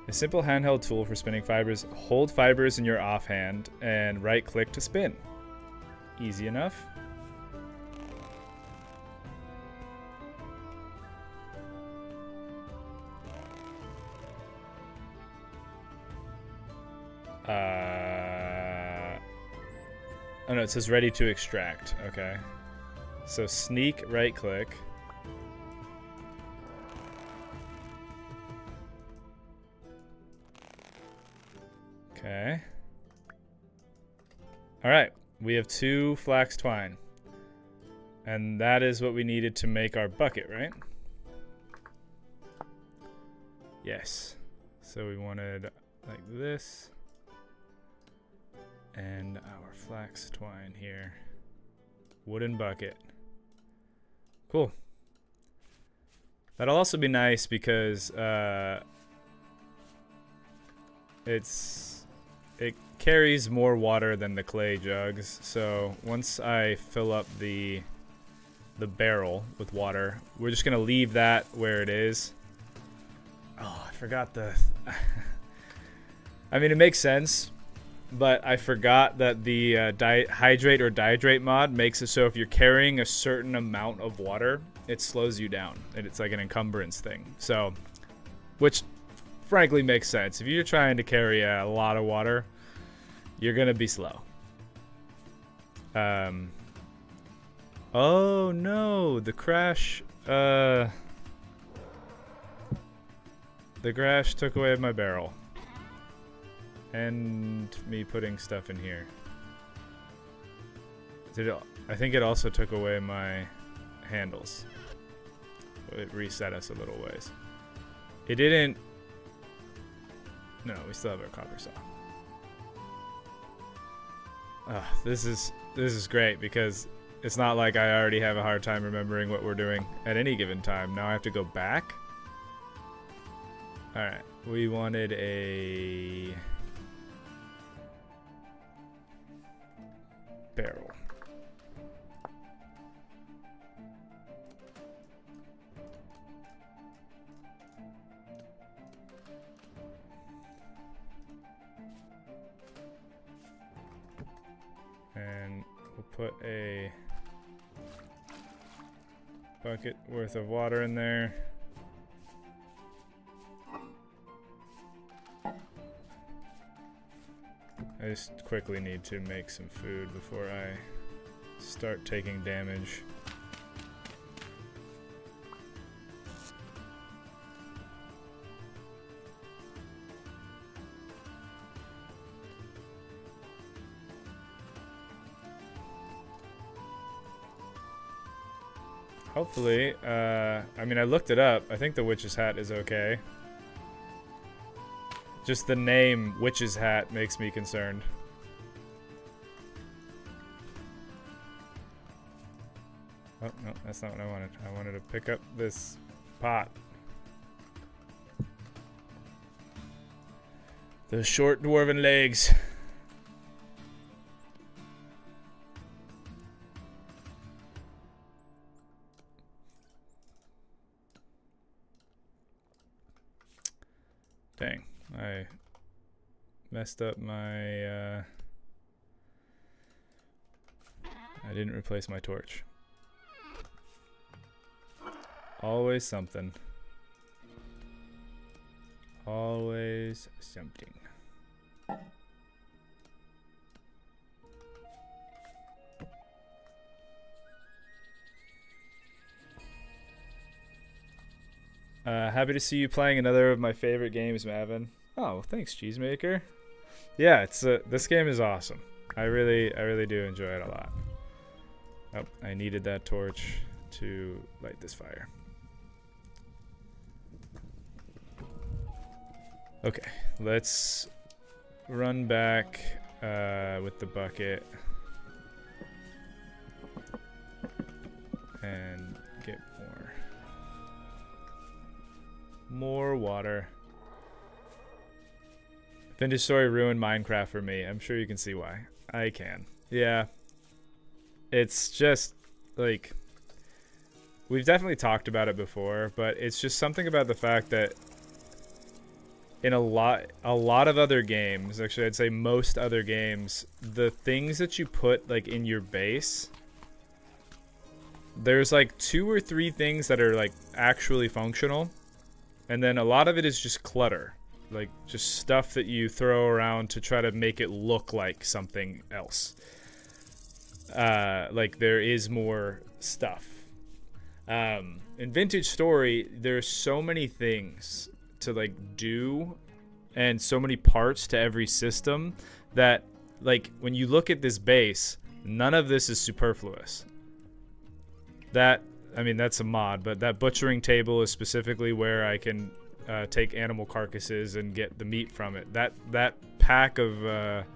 A simple handheld tool for spinning fibers. Hold fibers in your offhand and right click to spin. Easy enough. Oh no, it says ready to extract. Okay. So sneak, right click. Okay. Alright, we have 2 flax twine. And that is what we needed to make our bucket, right? Yes. So we wanted like this. And our flax twine here. Wooden bucket. Cool. That'll also be nice because it carries more water than the clay jugs. So once I fill up the barrel with water, we're just gonna leave that where it is. Oh, I forgot the... I mean, it makes sense. But I forgot that the hydrate or dihydrate mod makes it so if you're carrying a certain amount of water, it slows you down. And it's like an encumbrance thing. So, which frankly makes sense. If you're trying to carry a lot of water, you're going to be slow. Oh no, the crash took away my barrel. And me putting stuff in here. I think it also took away my handles. It reset us a little ways. It didn't... No, we still have our copper saw. This is great because it's not like I already have a hard time remembering what we're doing at any given time. Now I have to go back. Alright, we wanted a... barrel. And we'll put a bucket worth of water in there. I just quickly need to make some food before I start taking damage. Hopefully, I mean, I looked it up. I think the witch's hat is okay. Just the name witch's hat makes me concerned. Oh, no, that's not what I wanted. I wanted to pick up this pot. Those short dwarven legs. Dang, I messed up my, I didn't replace my torch. Always something. Always something. Happy to see you playing another of my favorite games, Mavin. Oh, thanks, Cheesemaker. Yeah, it's this game is awesome. I really do enjoy it a lot. Oh, I needed that torch to light this fire. Okay, let's run back with the bucket and get more water. Vintage Story ruined Minecraft for me. I'm sure you can see why. I can. Yeah. It's just like we've definitely talked about it before, but it's just something about the fact that in a lot of other games, actually I'd say most other games, the things that you put like in your base, there's like 2 or 3 things that are like actually functional, and then a lot of it is just clutter, like just stuff that you throw around to try to make it look like something else. Like there is more stuff. In Vintage Story, there's so many things to like do and so many parts to every system that like when you look at this base, none of this is superfluous. That, I mean, that's a mod, but that butchering table is specifically where I can take animal carcasses and get the meat from it. That pack of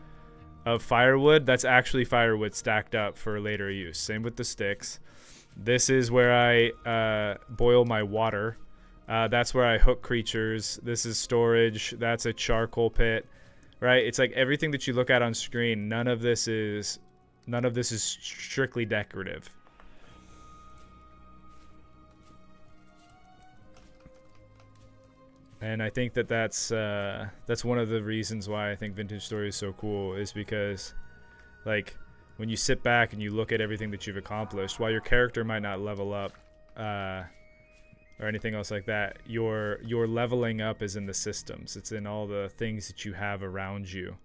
firewood, that's actually firewood stacked up for later use. Same with the sticks. This is where I boil my water. That's where I hook creatures. This is storage. That's a charcoal pit, right? It's like everything that you look at on screen. None of this is strictly decorative. And I think that that's one of the reasons why I think Vintage Story is so cool, is because like when you sit back and you look at everything that you've accomplished, while your character might not level up or anything else like that, your leveling up is in the systems. It's in all the things that you have around you.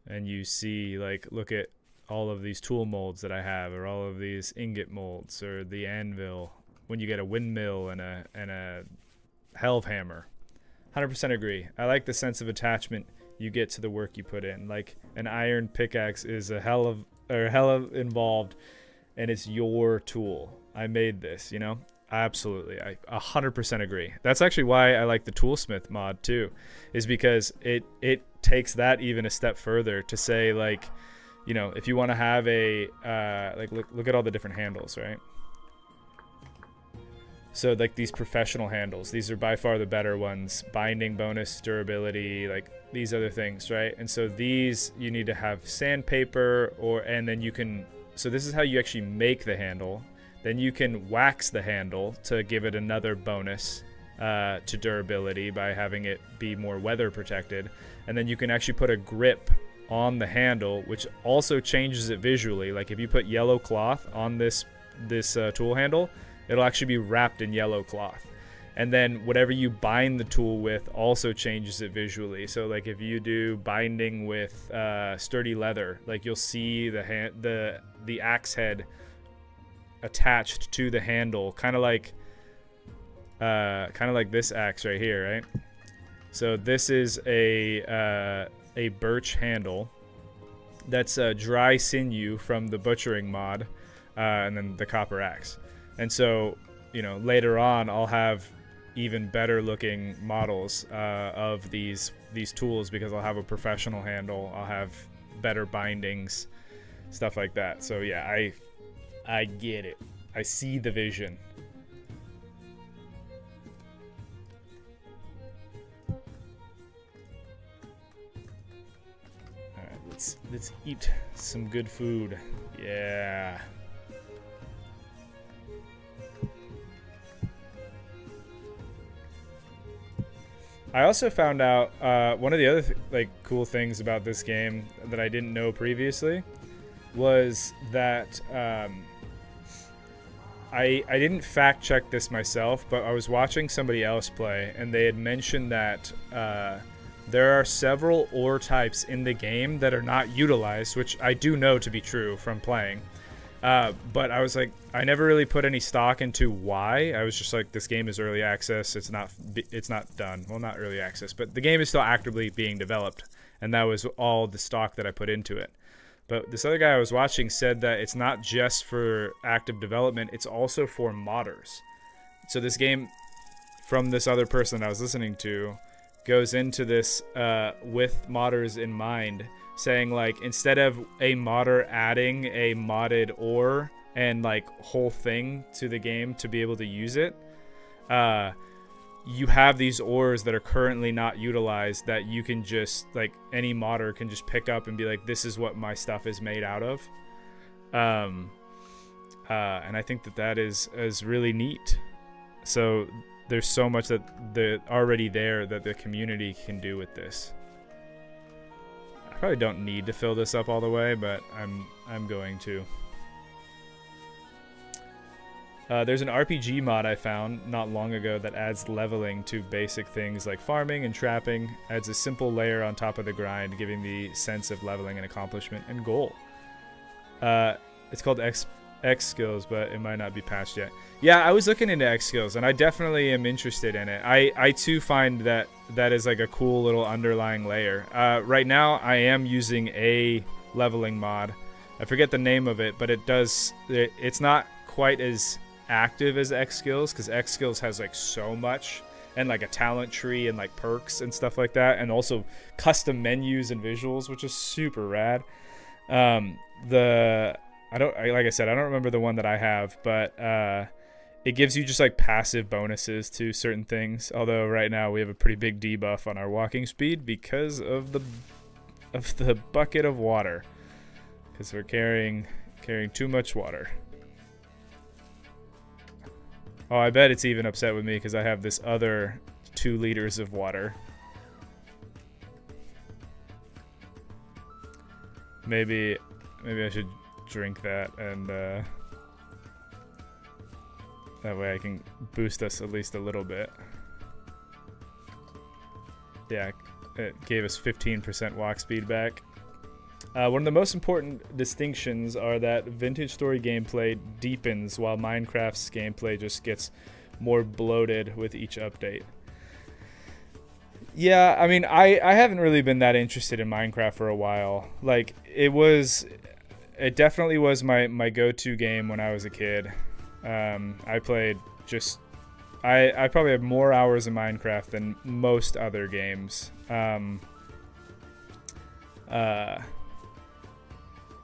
And you see, like, look at all of these tool molds that I have, or all of these ingot molds, or the anvil. When you get a windmill and a helve hammer. 100% agree. I like the sense of attachment you get to the work you put in. Like an iron pickaxe is a hell of involved, and it's your tool. I made this, you know? Absolutely. I 100% agree. That's actually why I like the toolsmith mod too, is because it takes that even a step further to say, like, you know, if you want to have a like look at all the different handles, right? So like these professional handles, these are by far the better ones. Binding bonus, durability, like these other things, right? And so these you need to have sandpaper, and then you can, so this is how you actually make the handle. Then you can wax the handle to give it another bonus to durability by having it be more weather protected. And then you can actually put a grip on the handle, which also changes it visually. Like if you put yellow cloth on this tool handle, it'll actually be wrapped in yellow cloth. And then whatever you bind the tool with also changes it visually. So like if you do binding with sturdy leather, like you'll see the axe head attached to the handle, kind of like this axe right here, right? So this is a birch handle that's a dry sinew from the butchering mod, and then the copper axe. And so, you know, later on I'll have even better looking models of these tools, because I'll have a professional handle, I'll have better bindings, stuff like that. So yeah, I get it. I see the vision. All right, let's eat some good food. Yeah. I also found out one of the other cool things about this game that I didn't know previously was that I didn't fact check this myself, but I was watching somebody else play, and they had mentioned that there are several ore types in the game that are not utilized, which I do know to be true from playing. But I was like, I never really put any stock into why. I was just like, this game is early access. It's not done. Well, not early access, but the game is still actively being developed, and that was all the stock that I put into it. But this other guy I was watching said that it's not just for active development, it's also for modders. So this game, from this other person I was listening to, goes into this with modders in mind, saying like, instead of a modder adding a modded ore and like whole thing to the game to be able to use it, you have these ores that are currently not utilized that you can just, like, any modder can just pick up and be like, this is what my stuff is made out of. And I think that is really neat. So there's so much that the already there that the community can do with this. I probably don't need to fill this up all the way, but I'm going to. There's an RPG mod I found not long ago that adds leveling to basic things like farming and trapping, adds a simple layer on top of the grind, giving the sense of leveling and accomplishment and goal. It's called X skills, but it might not be patched yet. Yeah, I was looking into X skills, and I definitely am interested in it. I too find that is like a cool little underlying layer. Right now, I am using a leveling mod. I forget the name of it, but it's not quite as active as X skills, because X skills has like so much, and like a talent tree and like perks and stuff like that, and also custom menus and visuals, which is super rad. Like I said, I don't remember the one that I have, but it gives you just like passive bonuses to certain things. Although right now we have a pretty big debuff on our walking speed because of the bucket of water, because we're carrying too much water. Oh, I bet it's even upset with me because I have this other 2 liters of water. Maybe I should drink that, and that way I can boost us at least a little bit. Yeah, it gave us 15% walk speed back. One of the most important distinctions are that Vintage Story gameplay deepens while Minecraft's gameplay just gets more bloated with each update. Yeah, I mean, I haven't really been that interested in Minecraft for a while. Like, it definitely was my go-to game when I was a kid. I played I probably have more hours in Minecraft than most other games.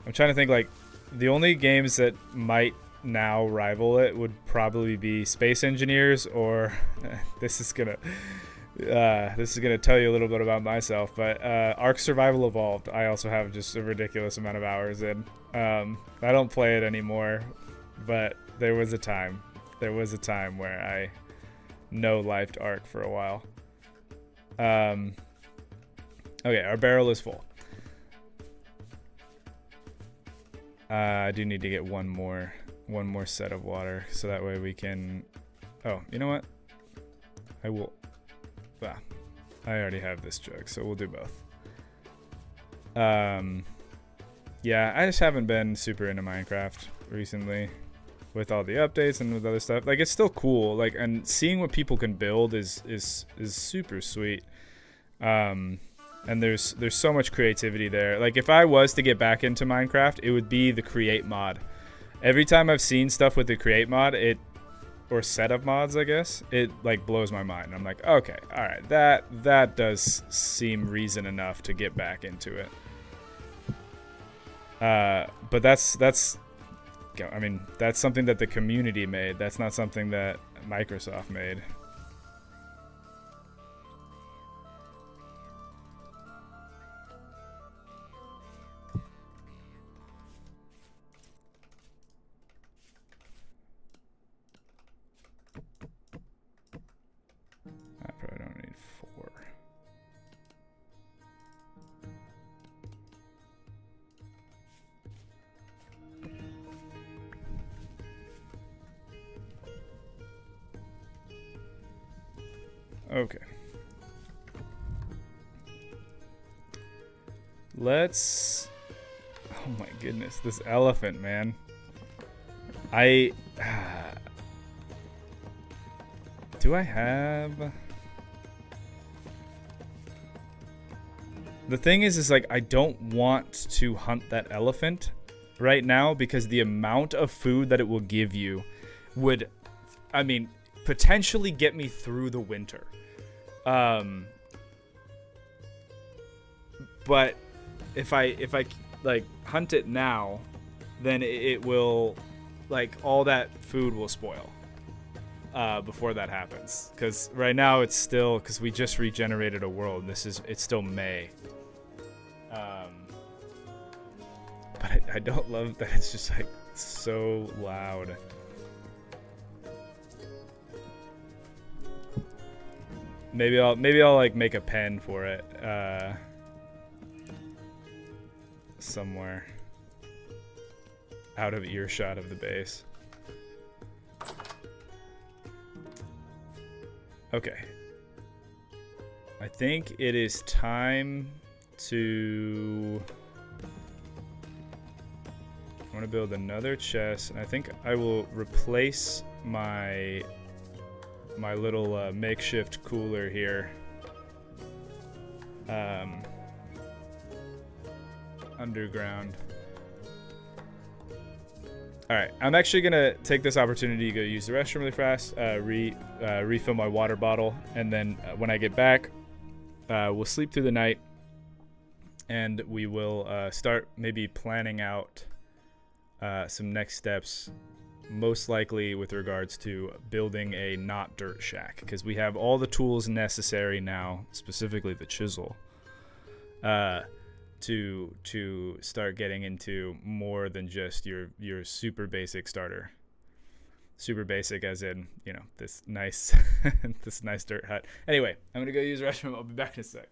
I'm trying to think, like, the only games that might now rival it would probably be Space Engineers, or this is gonna tell you a little bit about myself, but Ark Survival Evolved I also have just a ridiculous amount of hours in. I don't play it anymore, but there was a time where I no-lifed Ark for a while. Okay, our barrel is full. I do need to get one more set of water, so that way we can... Oh, you know what? I will... Ah, I already have this jug, so we'll do both. Yeah, I just haven't been super into Minecraft recently with all the updates and with other stuff. Like, it's still cool, like, and seeing what people can build is super sweet. And there's so much creativity there. Like, if I was to get back into Minecraft, it would be the create mod. Every time I've seen stuff with the create mod, or set of mods, I guess, it like blows my mind. I'm like, okay, all right, that does seem reason enough to get back into it. But that's I mean, that's something that the community made. That's not something that Microsoft made. I probably don't need 4. Okay. Let's... Oh my goodness, this elephant, man. I do I have? The thing is like I don't want to hunt that elephant right now because the amount of food that it will give you would, I mean, potentially get me through the winter. But if I like hunt it now, then it will, like, all that food will spoil before that happens. Because right now it's still, because we just regenerated a world. It's still May. But I don't love that it's just like so loud. Maybe I'll like make a pen for it somewhere out of earshot of the base. Okay. I think it is time to... I want to build another chest, and I think I will replace my little makeshift cooler here. Underground. Alright, I'm actually going to take this opportunity to go use the restroom really fast, refill my water bottle, and then when I get back, we'll sleep through the night, and we will start maybe planning out some next steps, most likely with regards to building a not dirt shack, because we have all the tools necessary now, specifically the chisel, to start getting into more than just your super basic starter. Super basic as in, you know, this nice this nice dirt hut. Anyway, I'm gonna go use the restroom. I'll be back in a sec.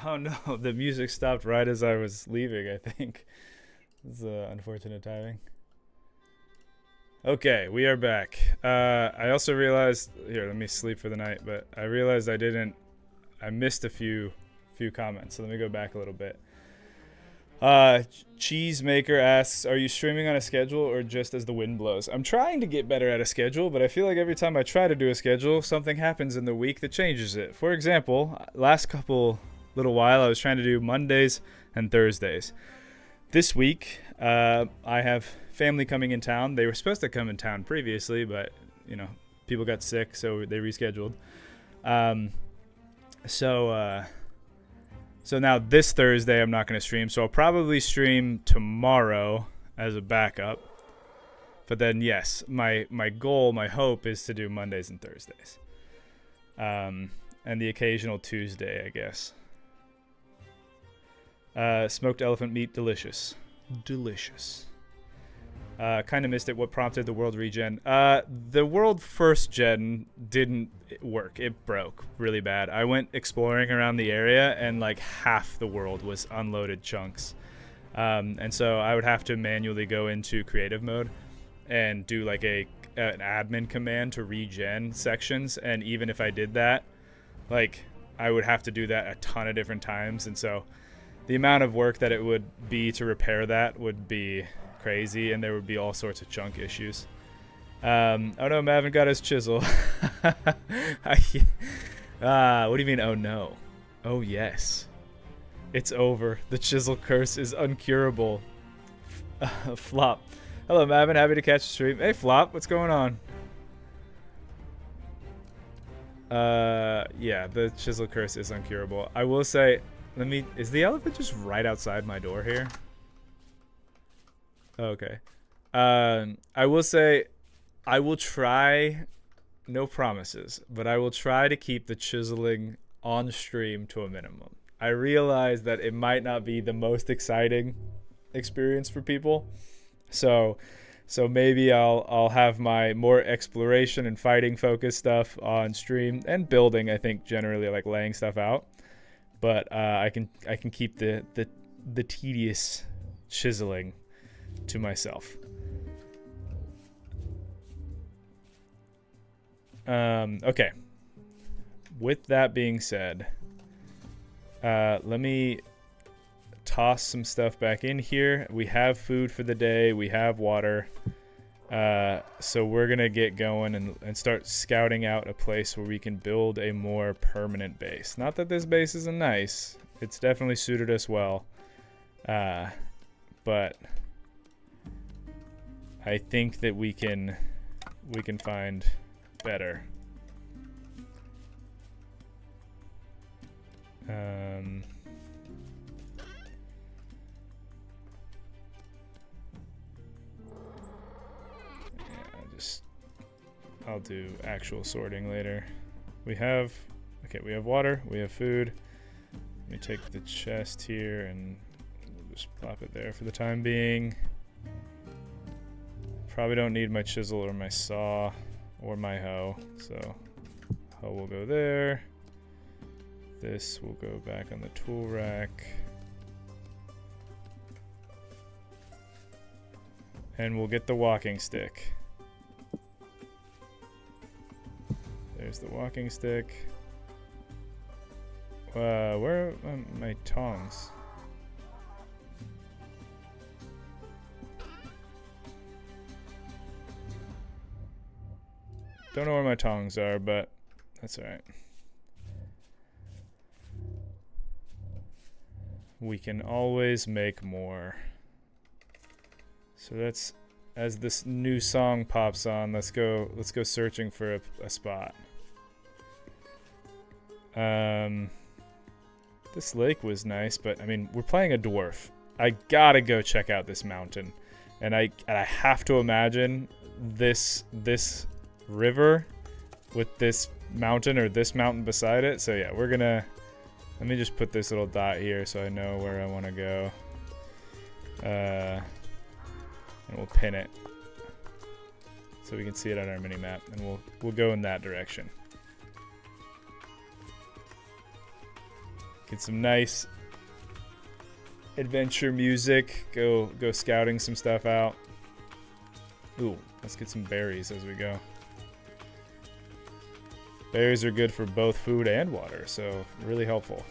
Oh no, the music stopped right as I was leaving, I think. This is unfortunate timing. Okay, we are back. I also realized, here, let me sleep for the night, but I realized I missed a few comments, so let me go back a little bit. Cheesemaker asks, are you streaming on a schedule or just as the wind blows? I'm trying to get better at a schedule, but I feel like every time I try to do a schedule, something happens in the week that changes it. For example, last little while, I was trying to do Mondays and Thursdays. This week, I have family coming in town. They were supposed to come in town previously, but, you know, people got sick, so they rescheduled. So now this Thursday I'm not going to stream, so I'll probably stream tomorrow as a backup. But then, yes, my goal, my hope is to do Mondays and Thursdays. And the occasional Tuesday, I guess. Smoked elephant meat, delicious. Delicious. Kind of missed it. What prompted the world regen? The world first gen didn't work. It broke really bad. I went exploring around the area and like half the world was unloaded chunks. And so I would have to manually go into creative mode and do like an admin command to regen sections. And even if I did that, like I would have to do that a ton of different times. And so the amount of work that it would be to repair that would be crazy, and there would be all sorts of chunk issues. Oh no, Mavin got his chisel. What do you mean, oh no? Oh yes. It's over. The chisel curse is uncurable. Flop. Hello, Mavin. Happy to catch the stream. Hey, Flop. What's going on? Yeah, the chisel curse is uncurable. I will say, is the elephant just right outside my door here? Okay. I will say, I will try, no promises, but I will try to keep the chiseling on stream to a minimum. I realize that it might not be the most exciting experience for people. So maybe I'll have my more exploration and fighting focused stuff on stream, and building, I think, generally, like laying stuff out. But I can keep the tedious chiseling to myself. Okay. With that being said, let me toss some stuff back in here. We have food for the day. We have water. So we're going to get going and start scouting out a place where we can build a more permanent base. Not that this base isn't nice. It's definitely suited us well. But I think that we can find better. I'll do actual sorting later. We have water, we have food. Let me take the chest here and we'll just plop it there for the time being. Probably don't need my chisel or my saw or my hoe, so hoe will go there. This will go back on the tool rack. And we'll get the walking stick. There's the walking stick. Where are my tongs? Don't know where my tongs are, but that's alright. We can always make more. So that's, as this new song pops on, let's go searching for a spot. This lake was nice, but I mean, we're playing a dwarf. I gotta go check out this mountain, and I have to imagine this river with this mountain, or this mountain beside it. So yeah, let me just put this little dot here so I know where I want to go. And we'll pin it so we can see it on our mini map, and we'll go in that direction. Get some nice adventure music. Go scouting some stuff out. Ooh, let's get some berries as we go. Berries are good for both food and water, so really helpful.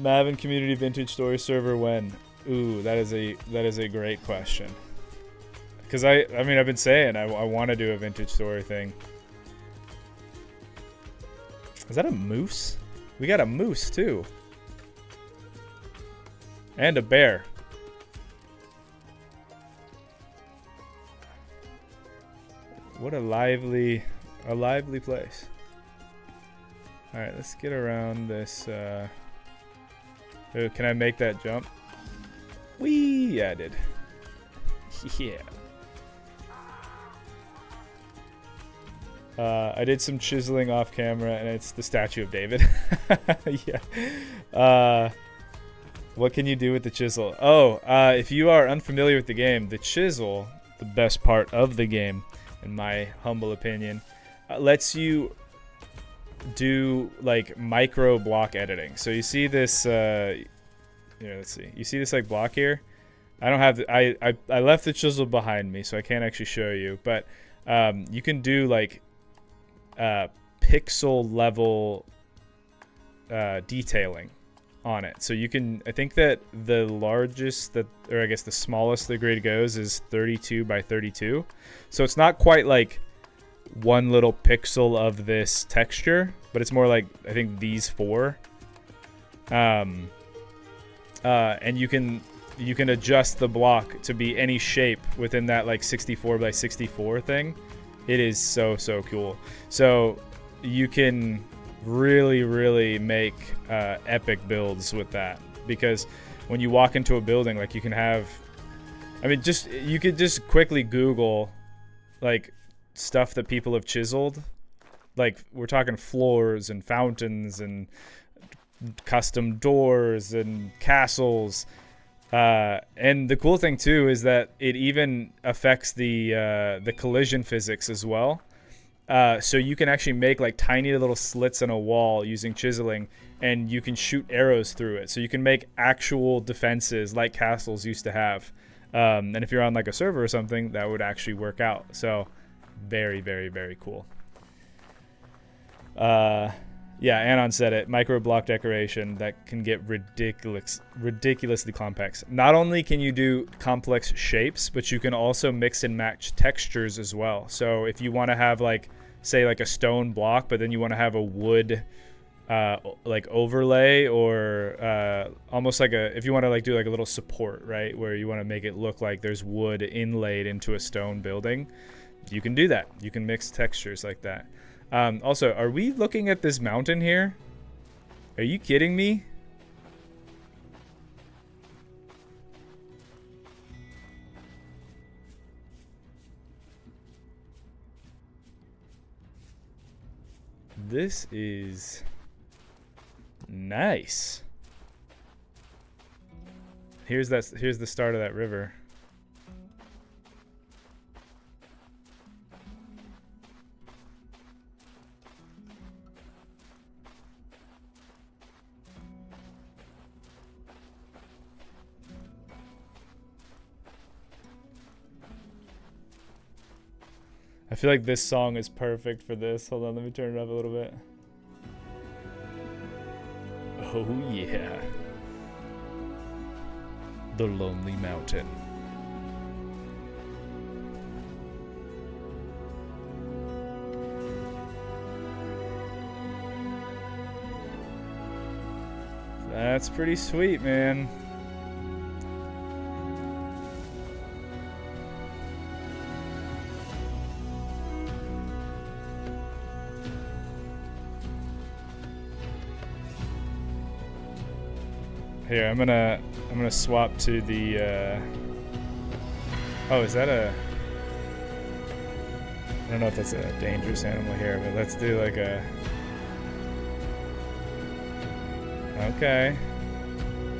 Mavin Community Vintage Story server when? Ooh, that is a great question. Because I mean, I've been saying I want to do a vintage story thing. Is that a moose? We got a moose too. And a bear. What a lively place. All right, let's get around this. Can I make that jump? Whee! Yeah, I did. Yeah. I did some chiseling off camera, and it's the statue of David. Yeah. What can you do with the chisel? Oh, if you are unfamiliar with the game, the chisel, the best part of the game, in my humble opinion, lets you do like micro block editing. So you see this. Let's see. You see this like block here? I don't have. I left the chisel behind me, so I can't actually show you. But you can do like pixel level detailing on it. So you can, I think that the largest or I guess the smallest the grid goes is 32 by 32. So it's not quite like one little pixel of this texture, but it's more like, I think these four. And you can adjust the block to be any shape within that like 64 by 64 thing. It is so cool. So you can really make epic builds with that, because when you walk into a building, like you can have, I mean, you could just quickly Google like stuff that people have chiseled. Like we're talking floors and fountains and custom doors and castles. And the cool thing too is that it even affects the collision physics as well. So you can actually make like tiny little slits in a wall using chiseling, and you can shoot arrows through it. So you can make actual defenses like castles used to have. And if you're on like a server or something, that would actually work out. So very cool. Yeah, Anon said it. Micro block decoration that can get ridiculously complex. Not only can you do complex shapes, but you can also mix and match textures as well. So if you want to have like, say like a stone block, but then you want to have a wood like overlay, or almost like if you want to like do like a little support, right, where you want to make it look like there's wood inlaid into a stone building, you can do that. You can mix textures like that. Also, are we looking at this mountain here? Are you kidding me? This is nice. Here's the start of that river. I feel like this song is perfect for this. Hold on, let me turn it up a little bit. Oh yeah. The Lonely Mountain. That's pretty sweet, man. Here, I'm gonna swap to the oh, is that a, I don't know if that's a dangerous animal here, but let's do like a, okay.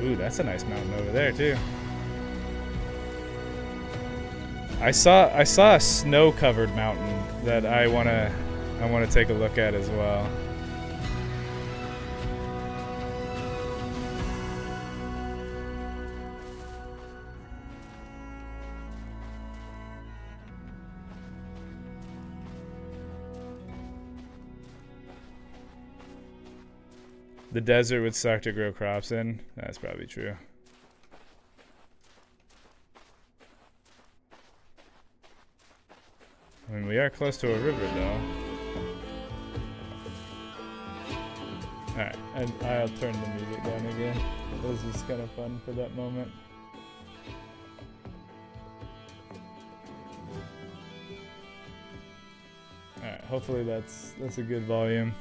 Ooh, that's a nice mountain over there too. I saw a snow-covered mountain that I wanna take a look at as well. The desert would suck to grow crops in. That's probably true. I mean, we are close to a river, though. Alright, and I'll turn the music down again. This was kind of fun for that moment. Alright, hopefully that's a good volume.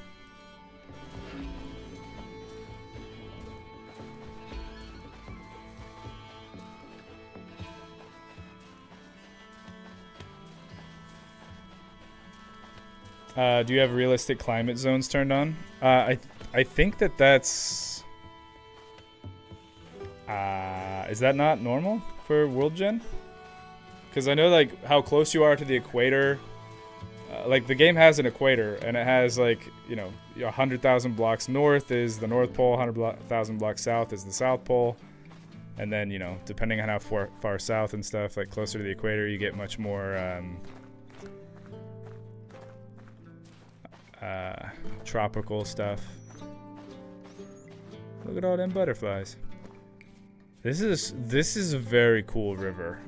Do you have realistic climate zones turned on? I think that's... is that not normal for World Gen? Because I know like how close you are to the equator. Like the game has an equator, and it has like, you know, 100,000 blocks north is the North Pole, 100,000 blocks south is the South Pole. And then, you know, depending on how far south and stuff, like closer to the equator, you get much more... tropical stuff. Look at all them butterflies. This is a very cool river.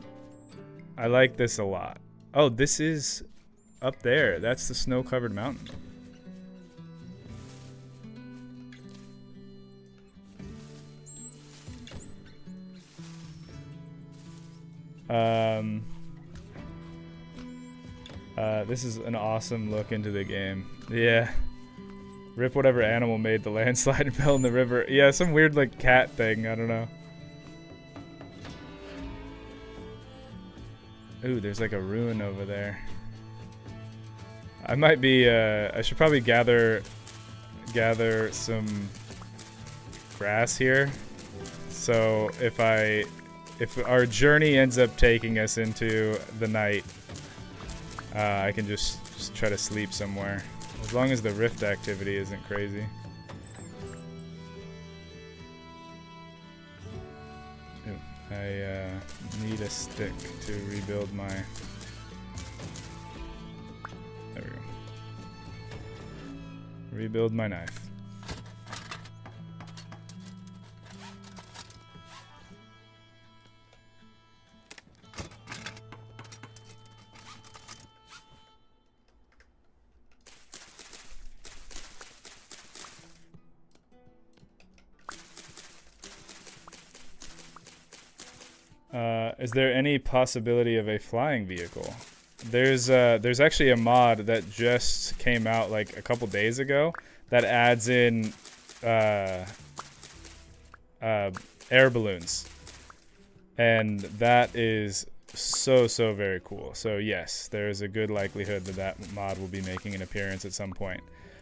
I like this a lot. Oh, this is up there. That's the snow-covered mountain. This is an awesome look into the game. Yeah. Rip whatever animal made the landslide and fell in the river. Yeah, some weird like cat thing. I don't know. Ooh, there's like a ruin over there. I might be, I should probably gather some grass here. So if our journey ends up taking us into the night, I can just try to sleep somewhere. As long as the rift activity isn't crazy. Ooh, I need a stick to rebuild my... There we go. Rebuild my knife. Is there any possibility of a flying vehicle? There's actually a mod that just came out like a couple days ago that adds in air balloons, and that is so very cool. So yes, there is a good likelihood that that mod will be making an appearance at some point.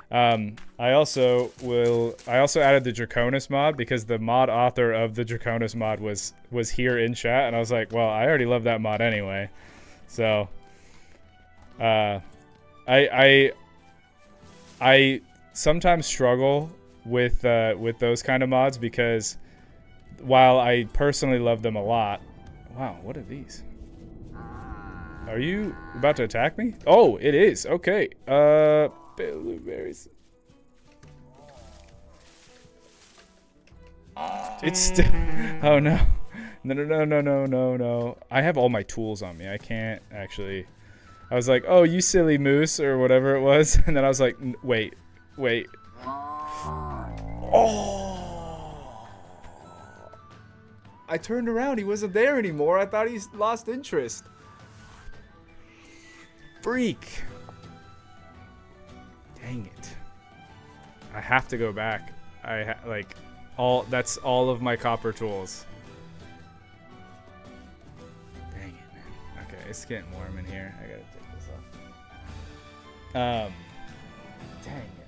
I also added the Draconis mod because the mod author of the Draconis mod was here in chat, and I was like, well, I already love that mod anyway. So I sometimes struggle with those kind of mods because while I personally love them a lot. Wow, what are these? Are you about to attack me? Oh, it is. Okay. Blueberries. It's still... Oh, no. No. I have all my tools on me. I can't actually... I was like, oh, you silly moose, or whatever it was. And then I was like, wait. Oh! I turned around. He wasn't there anymore. I thought he lost interest. Freak. Dang it. I have to go back. That's all of my copper tools. Dang it, man. Okay, it's getting warm in here. I gotta take this off. Dang it.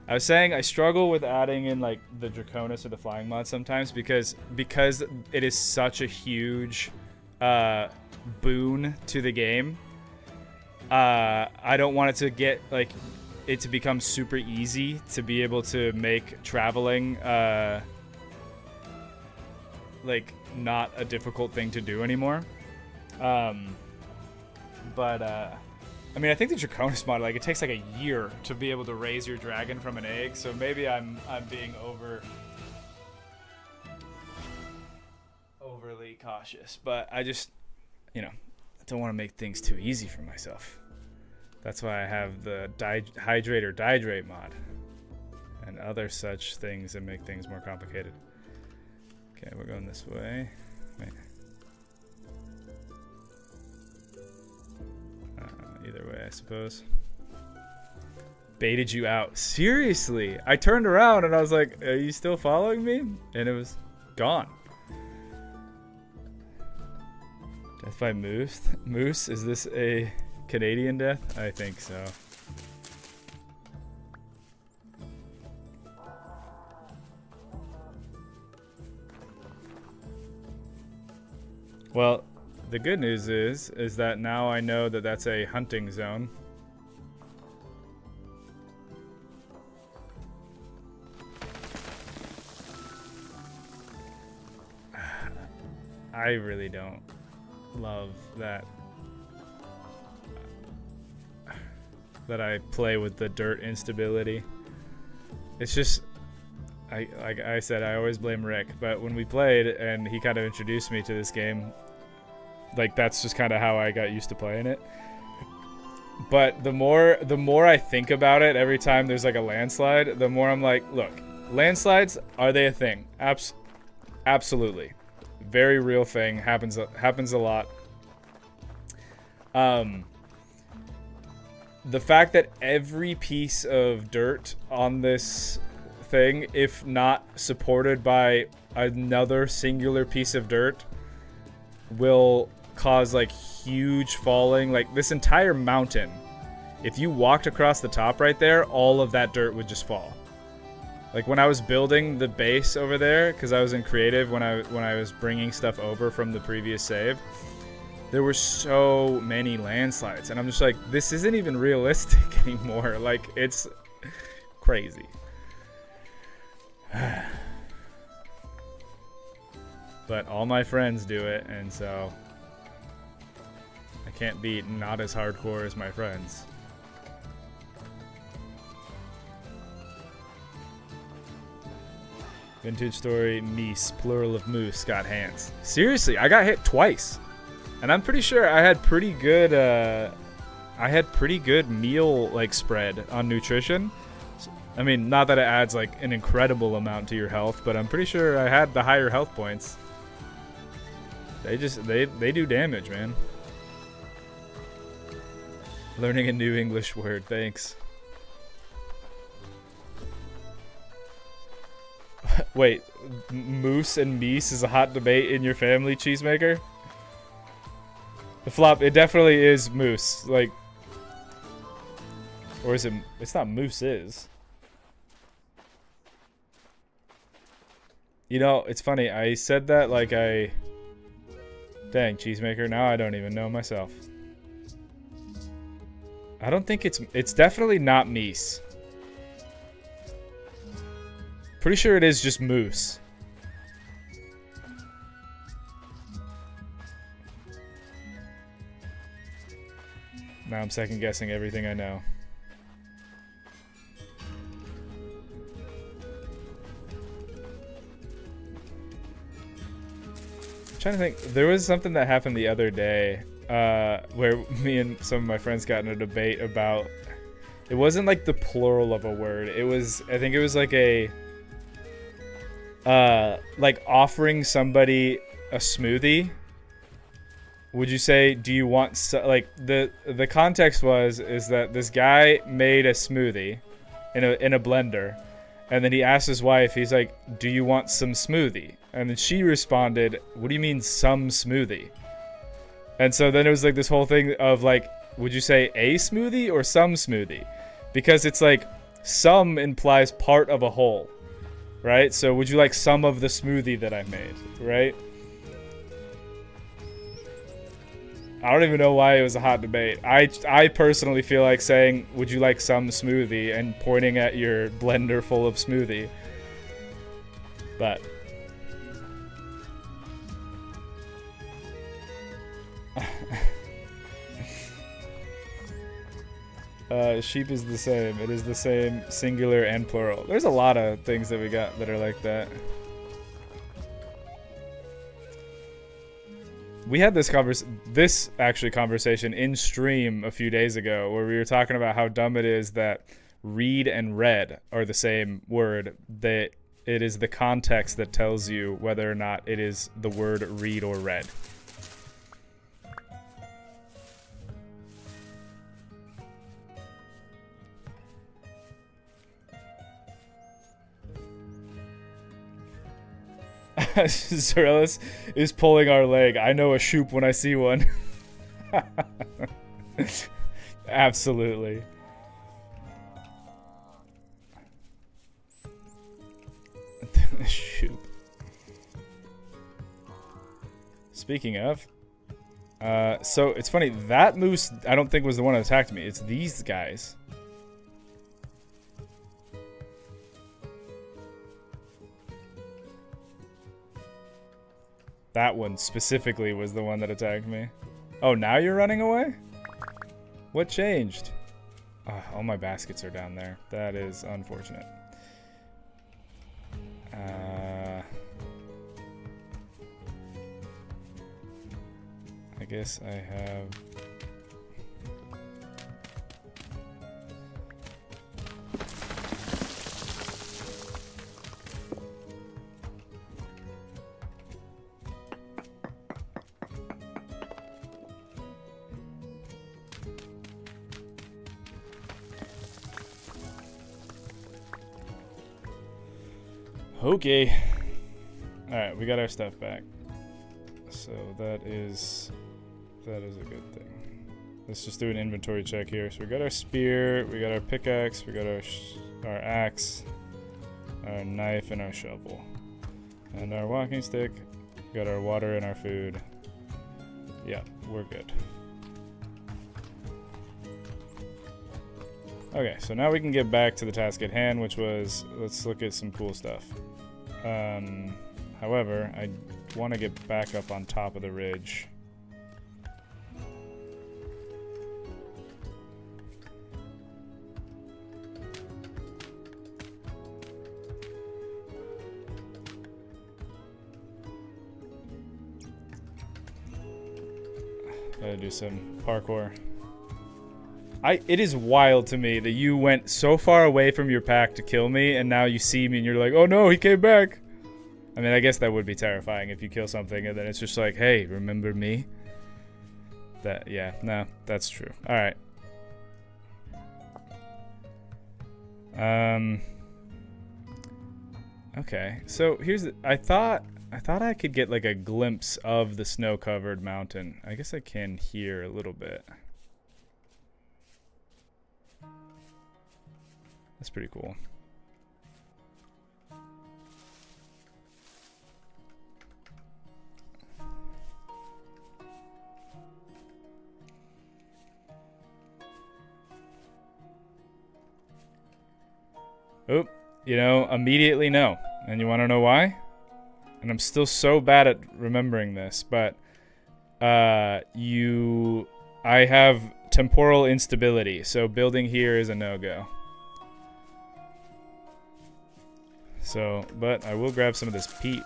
I was saying I struggle with adding in like the Draconis or the flying mod sometimes because it is such a huge boon to the game. I don't want it to get like it to become super easy to be able to make traveling like not a difficult thing to do anymore. But I mean, I think the Draconis mod, like, it takes like a year to be able to raise your dragon from an egg, so maybe I'm being overly cautious. But I just, you know, I don't want to make things too easy for myself. That's why I have the hydrate or dihydrate mod and other such things that make things more complicated. Okay, we're going this way. Wait. Either way, I suppose. Baited you out. Seriously? I turned around and I was like, are you still following me? And it was gone. Death by Moose? Moose? Is this a Canadian death? I think so. Well, the good news is that now I know that that's a hunting zone. I really don't love that I play with the dirt instability. It's just, like I said, I always blame Rick, but when we played and he kind of introduced me to this game, like that's just kind of how I got used to playing it. But the more I think about it every time there's like a landslide, the more I'm like, look, landslides, are they a thing? Absolutely. Very real thing. Happens a lot. The fact that every piece of dirt on this thing, if not supported by another singular piece of dirt, will cause like huge falling. Like this entire mountain, if you walked across the top right there, all of that dirt would just fall. Like when I was building the base over there, because I was in creative when I was bringing stuff over from the previous save, there were so many landslides, and I'm just like, this isn't even realistic anymore. Like it's crazy. But all my friends do it, and so I can't beat not as hardcore as my friends. Vintage story, Meese, plural of moose, got hands. Seriously, I got hit twice. And I'm pretty sure I had pretty good meal like spread on nutrition. I mean, not that it adds like an incredible amount to your health, but I'm pretty sure I had the higher health points. They do damage, man. Learning a new English word, thanks. Wait, moose and meese is a hot debate in your family, cheesemaker? The flop, it definitely is moose, like, or is it? It's not moose is. You know, it's funny. I said that like dang, cheesemaker. Now I don't even know myself. I don't think it's definitely not meese. Pretty sure it is just moose. Now I'm second guessing everything I know. I'm trying to think. There was something that happened the other day where me and some of my friends got in a debate about. It wasn't like the plural of a word. It was. I think it was like a. Like offering somebody a smoothie. Would you say, do you want like the context is that this guy made a smoothie in a blender, and then he asked his wife, he's like, do you want some smoothie? And then she responded, what do you mean some smoothie? And so then it was like this whole thing of like, would you say a smoothie or some smoothie? Because it's like some implies part of a whole, right? So would you like some of the smoothie that I made, right? I don't even know why it was a hot debate. I personally feel like saying, would you like some smoothie, and pointing at your blender full of smoothie. But Sheep is the same. It is the same singular and plural. There's a lot of things that we got that are like that. We had this conversation in stream a few days ago where we were talking about how dumb it is that read and read are the same word. That it is the context that tells you whether or not it is the word read or read. Zorellis is pulling our leg. I know a shoop when I see one. Absolutely. Shoop. Speaking of, so it's funny, that moose I don't think was the one that attacked me. It's these guys. That one specifically was the one that attacked me. Oh, now you're running away? What changed? Oh, all my baskets are down there. That is unfortunate. I guess I have... Okay. Alright, we got our stuff back. So that is a good thing. Let's just do an inventory check here. So we got our spear, we got our pickaxe, we got our axe, our knife, and our shovel. And our walking stick. We got our water and our food. Yeah, we're good. Okay, so now we can get back to the task at hand, which was, let's look at some cool stuff. However, I want to get back up on top of the ridge. Gotta do some parkour. It is wild to me that you went so far away from your pack to kill me, and now you see me and you're like, oh no, he came back. I mean, I guess that would be terrifying if you kill something and then it's just like, hey, remember me? Yeah, no, that's true. All right. Okay, so here's I thought I could get like a glimpse of the snow-covered mountain. I guess I can here a little bit. That's pretty cool. Oop, you know, immediately no. And you want to know why? And I'm still so bad at remembering this, but I have temporal instability, so building here is a no-go. So, but I will grab some of this peat,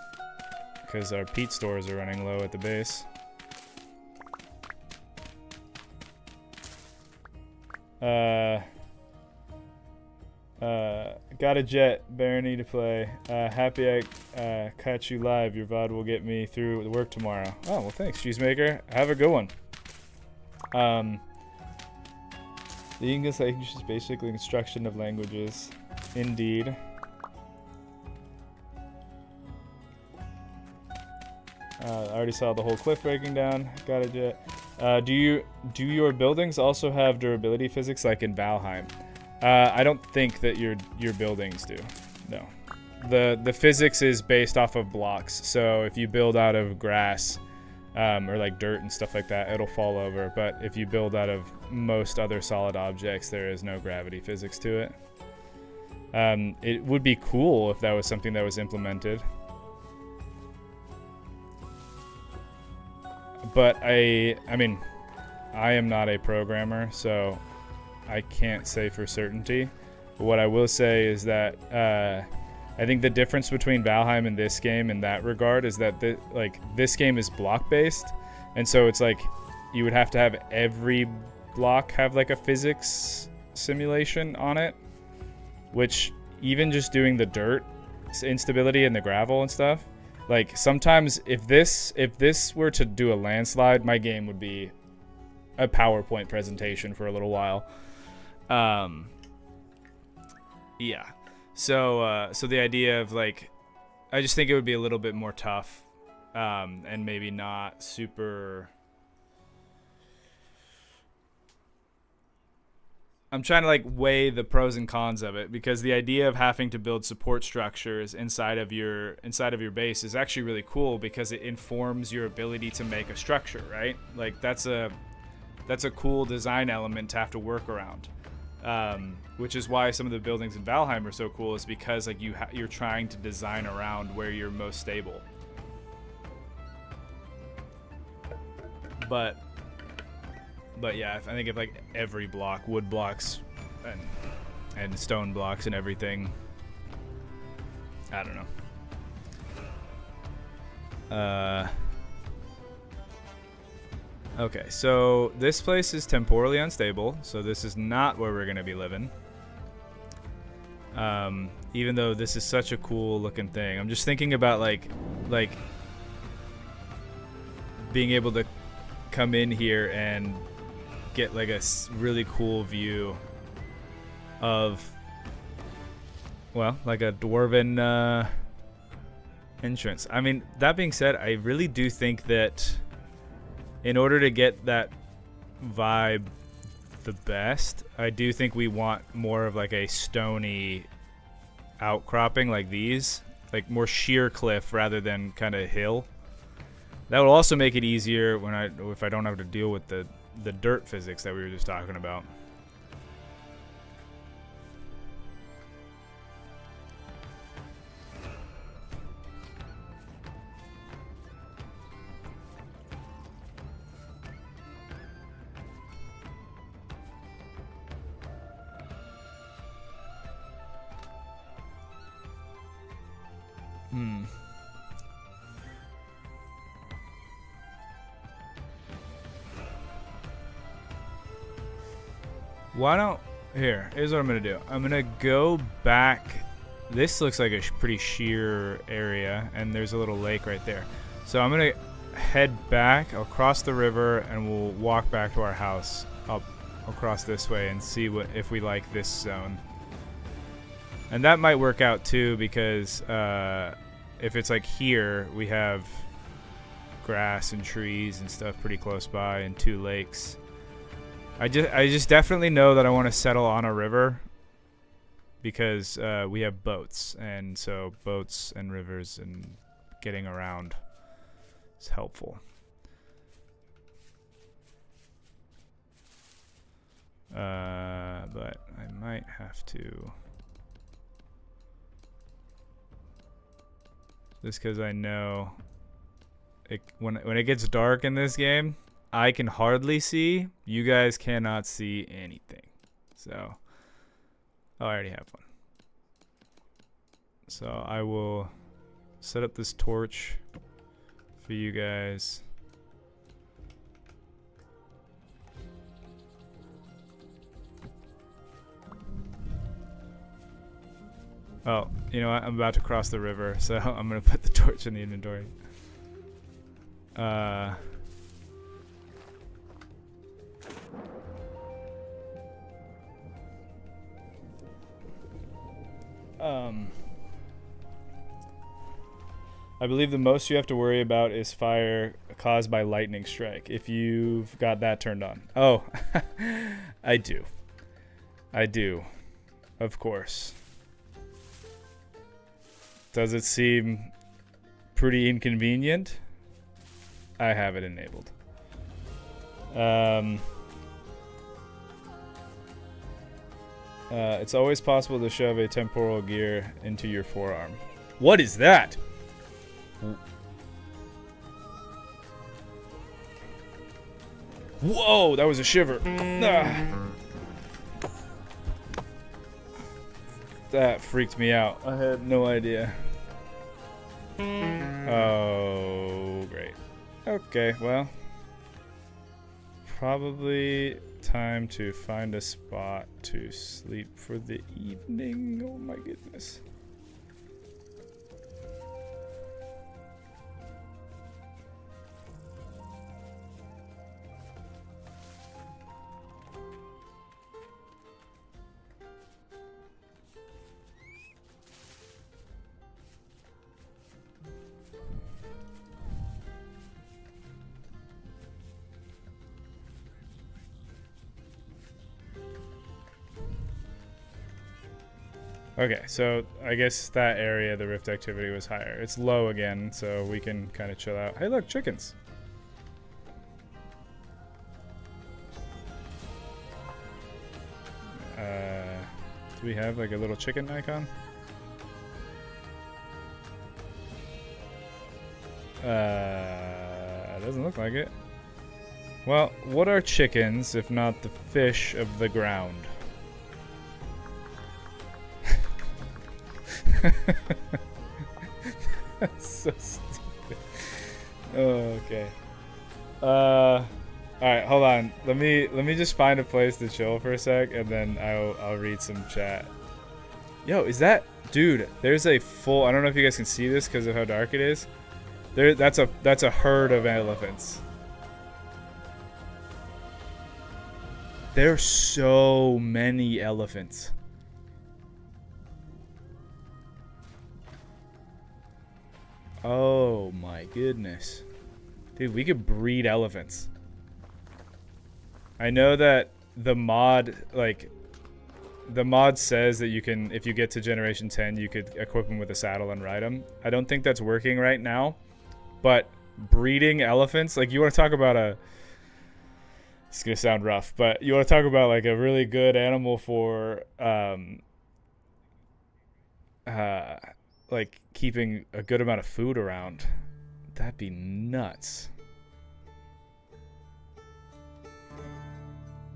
because our peat stores are running low at the base. Got a jet, Barony to play. Happy I catch you live. Your VOD will get me through the work tomorrow. Oh, well thanks, Cheesemaker. Have a good one. The English language is basically construction of languages. Indeed. I already saw the whole cliff breaking down. Got a jet. Do your buildings also have durability physics like in Valheim? I don't think that your buildings do. No. The physics is based off of blocks. So if you build out of grass or like dirt and stuff like that, it'll fall over. But if you build out of most other solid objects, there is no gravity physics to it. It would be cool if that was something that was implemented. But I mean, I am not a programmer, so I can't say for certainty. But what I will say is that I think the difference between Valheim and this game in that regard is that this game is block based, and so it's like you would have to have every block have like a physics simulation on it, which even just doing the dirt instability and the gravel and stuff, like sometimes if this were to do a landslide, my game would be a PowerPoint presentation for a little while. Yeah. So the idea of like, I just think it would be a little bit more tough, and maybe not super. I'm trying to like weigh the pros and cons of it, because the idea of having to build support structures inside of your base is actually really cool, because it informs your ability to make a structure, right? Like that's a cool design element to have to work around. Which is why some of the buildings in Valheim are so cool, is because like you're trying to design around where you're most stable. But yeah, I think if like every block, wood blocks and stone blocks and everything, I don't know. Okay, so this place is temporally unstable, so this is not where we're gonna be living. Even though this is such a cool looking thing, I'm just thinking about like being able to come in here and get like a really cool view of, well, like a dwarven entrance. I mean, that being said, I really do think that in order to get that vibe the best, I do think we want more of like a stony outcropping like these, like more sheer cliff rather than kind of hill. That will also make it easier if I don't have to deal with the dirt physics that we were just talking about. Why don't... Here's what I'm going to do. I'm going to go back. This looks like a pretty sheer area, and there's a little lake right there. So I'm going to head back. I'll cross the river, and we'll walk back to our house up across this way and see if we like this zone. And that might work out, too, because if it's like here, we have grass and trees and stuff pretty close by, and 2 lakes. I just definitely know that I want to settle on a river, because we have boats, and so boats and rivers and getting around is helpful. But I might have to, just because I know when it gets dark in this game, I can hardly see. You guys cannot see anything. So, I already have one. So I will set up this torch for you guys. Oh, you know what? I'm about to cross the river, so I'm going to put the torch in the inventory. I believe the most you have to worry about is fire caused by lightning strike, if you've got that turned on. Oh, I do. Of course. Does it seem pretty inconvenient? I have it enabled. It's always possible to shove a temporal gear into your forearm. What is that? Whoa, that was a shiver. Ah. That freaked me out. I had no idea. Oh, great. Okay, well. Probably time to find a spot to sleep for the evening. Oh my goodness. Okay, so I guess that area, the rift activity was higher. It's low again, so we can kind of chill out. Hey, look, chickens. Do we have like a little chicken icon? Doesn't look like it. Well, what are chickens if not the fish of the ground? That's so stupid. Oh, okay. Alright, hold on. Let me just find a place to chill for a sec, and then I'll read some chat. Yo, is that dude? There's a full. I don't know if you guys can see this because of how dark it is. That's a herd of elephants. There's so many elephants. Oh my goodness. Dude, we could breed elephants. I know that the mod, like, the mod says that you can, if you get to generation 10, you could equip them with a saddle and ride them. I don't think that's working right now, but breeding elephants, like, you want to talk about a, it's going to sound rough, but you want to talk about, like, a really good animal for, like, keeping a good amount of food around. That'd be nuts.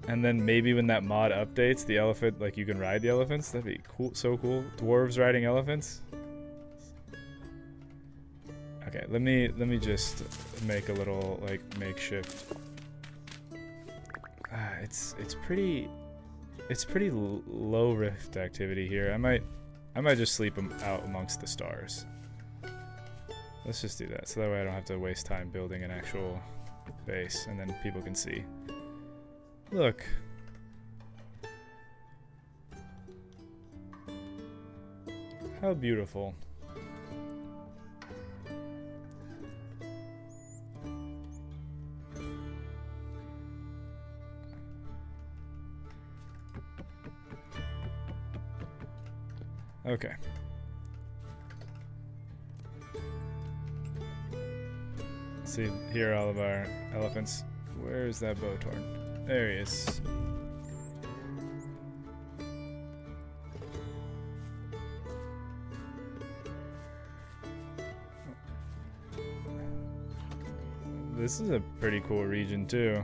And then maybe when that mod updates, the elephant, like, you can ride the elephants. That'd be cool. So cool. Dwarves riding elephants. Okay, let me just make a little, like, makeshift. It's pretty low rift activity here. I might just sleep out amongst the stars. Let's just do that, so that way I don't have to waste time building an actual base, and then people can see. Look. How beautiful. Okay. See, here are all of our elephants. Where's that Bowtorn? There he is. This is a pretty cool region too.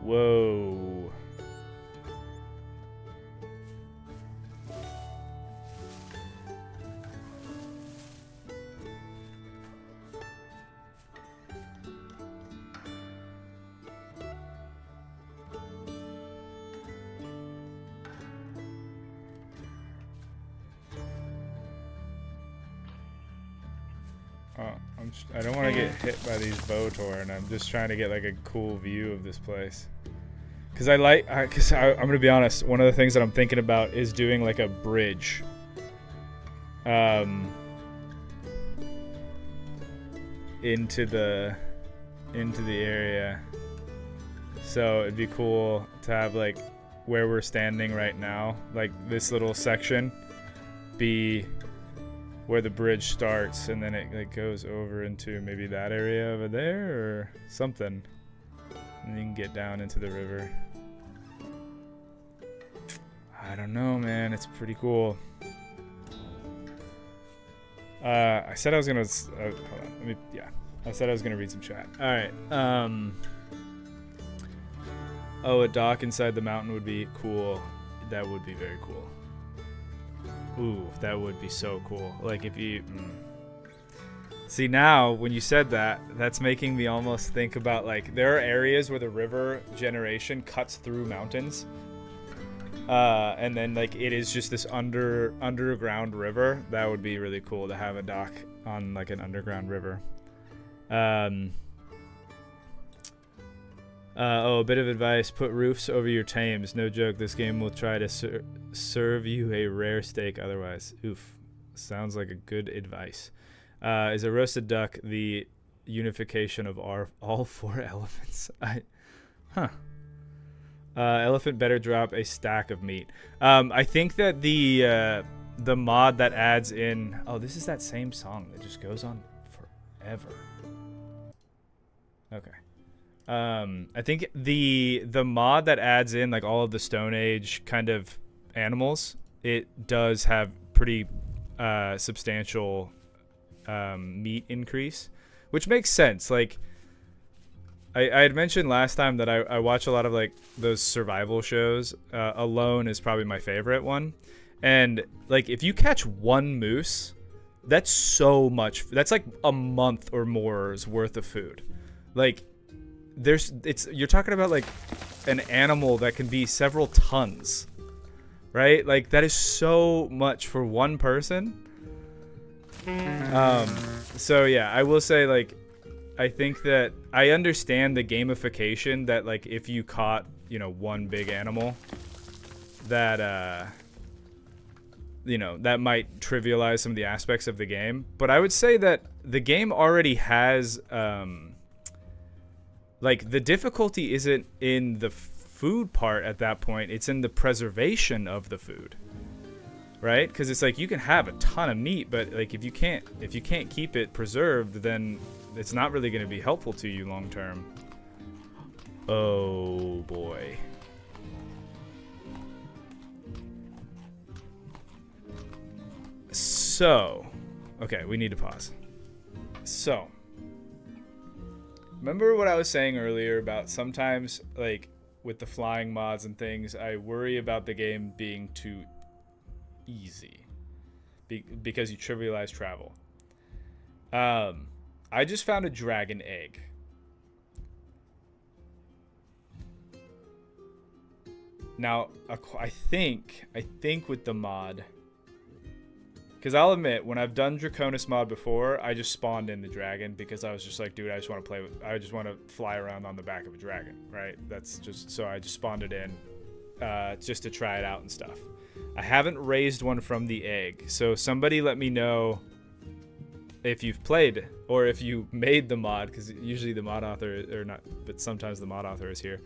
Whoa. I don't want to get hit by these Bowtorn. I'm just trying to get like a cool view of this place. Cause I'm gonna be honest. One of the things that I'm thinking about is doing like a bridge. Into the area. So it'd be cool to have like where we're standing right now, like this little section, be where the bridge starts, and then it goes over into maybe that area over there or something, and you can get down into the river. I don't know, man. It's pretty cool. I said I was gonna hold on. I said I was gonna read some chat. All right. Oh, a dock inside the mountain would be cool. That would be very cool. Ooh, that would be so cool. Like if you See, now when you said that, that's making me almost think about, like, there are areas where the river generation cuts through mountains, and then like it is just this underground river. That would be really cool to have a dock on like an underground river. Oh, a bit of advice: put roofs over your tames. No joke, this game will try to serve you a rare steak otherwise. Oof, sounds like a good advice. Is a roasted duck the unification of all four elements? Elephant better drop a stack of meat. I think that the mod that adds in... Oh, this is that same song that just goes on forever. Okay. I think the mod that adds in like all of the Stone Age kind of animals, it does have pretty substantial meat increase, which makes sense. Like I had mentioned last time that I watch a lot of like those survival shows. Alone is probably my favorite one, and like if you catch one moose, that's so much. That's like a month or more's worth of food. Like you're talking about like an animal that can be several tons, right? Like that is so much for one person. So yeah, I will say, like, I think that I understand the gamification that, like, if you caught, you know, one big animal, that you know, that might trivialize some of the aspects of the game. But I would say that the game already has like, the difficulty isn't in the food part at that point, it's in the preservation of the food. Right? Because it's like you can have a ton of meat, but like if you can't keep it preserved, then it's not really going to be helpful to you long term. Oh boy. So, okay, we need to pause. So, remember what I was saying earlier about sometimes, like with the flying mods and things, I worry about the game being too easy because you trivialize travel. I just found a dragon egg. Now, I think with the mod, because I'll admit, when I've done Draconis mod before, I just spawned in the dragon because I was just like, dude, I just want to fly around on the back of a dragon, right? That's just, so I just spawned it in just to try it out and stuff. I haven't raised one from the egg, so somebody let me know if you've played or if you made the mod, because usually the mod author, or not, but sometimes the mod author is here.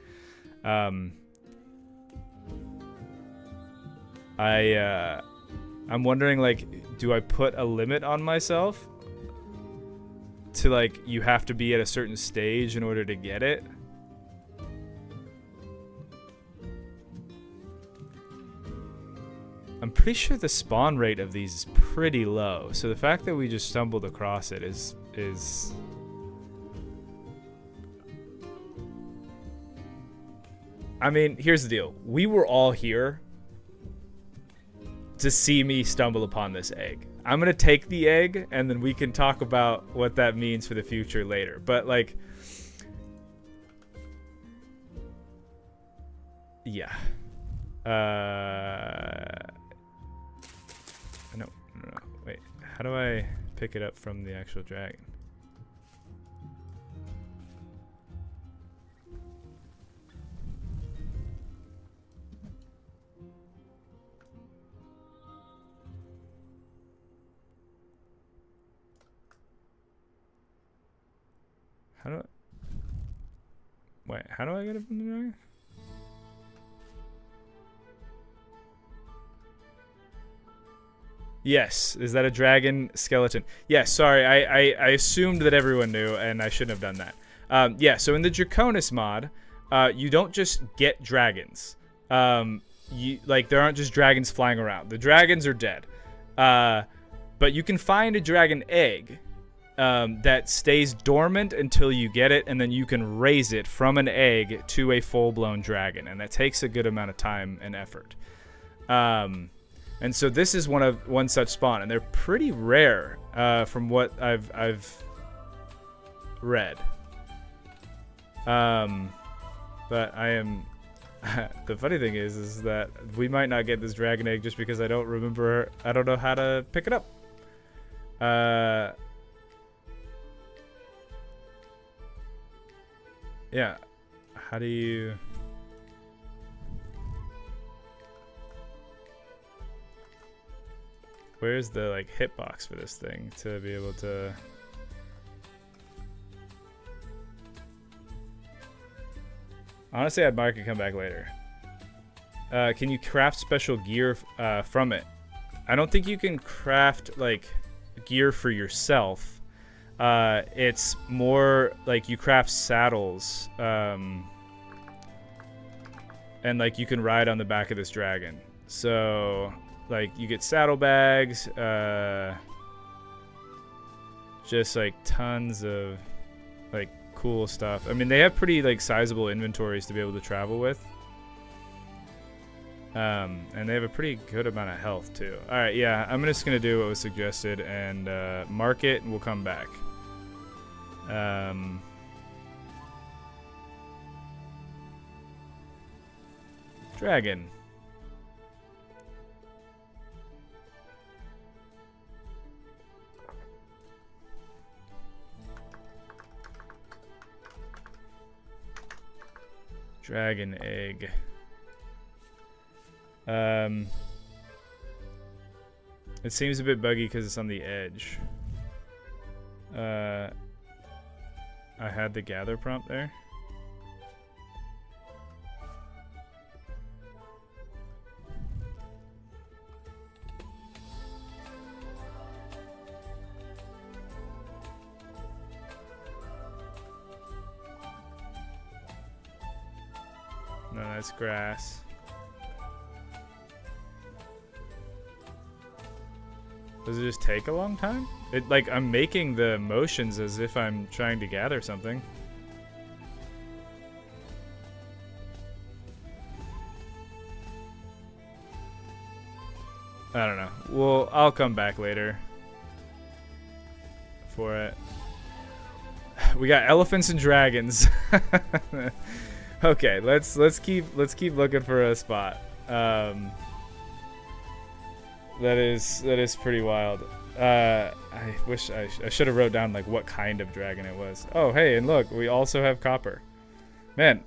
I'm wondering, like, do I put a limit on myself to, like, you have to be at a certain stage in order to get it? I'm pretty sure the spawn rate of these is pretty low, so the fact that we just stumbled across it is I mean, here's the deal. We were all here to see me stumble upon this egg. I'm gonna take the egg, and then we can talk about what that means for the future later. But, like, yeah. No. Wait, how do I pick it up from the actual dragon? How do I get it from the dragon? Yes. Is that a dragon skeleton? Yes, sorry. I assumed that everyone knew, and I shouldn't have done that. Yeah, so in the Draconis mod, you don't just get dragons. There aren't just dragons flying around. The dragons are dead. But you can find a dragon egg that stays dormant until you get it, and then you can raise it from an egg to a full-blown dragon, and that takes a good amount of time and effort. And so this is one such spawn, and they're pretty rare from what I've read. But I am. The funny thing is that we might not get this dragon egg just because I don't remember. I don't know how to pick it up. Yeah. How do you? Where's the like hitbox for this thing to be able to? Honestly, I'd mark and come back later. Can you craft special gear from it? I don't think you can craft like gear for yourself. It's more like you craft saddles, and like you can ride on the back of this dragon. So like you get saddlebags, just like tons of like cool stuff. I mean, they have pretty like sizable inventories to be able to travel with. And they have a pretty good amount of health too. All right, yeah, I'm just gonna do what was suggested and mark it, and we'll come back. Dragon. Dragon egg. It seems a bit buggy because it's on the edge. I had the gather prompt there. No, that's grass. Does it just take a long time? It like I'm making the motions as if I'm trying to gather something. I don't know. Well, I'll come back later for it. We got elephants and dragons. Okay, let's keep looking for a spot. That is pretty wild. I wish I should have wrote down like what kind of dragon it was. Oh, hey, and look, we also have copper. Man,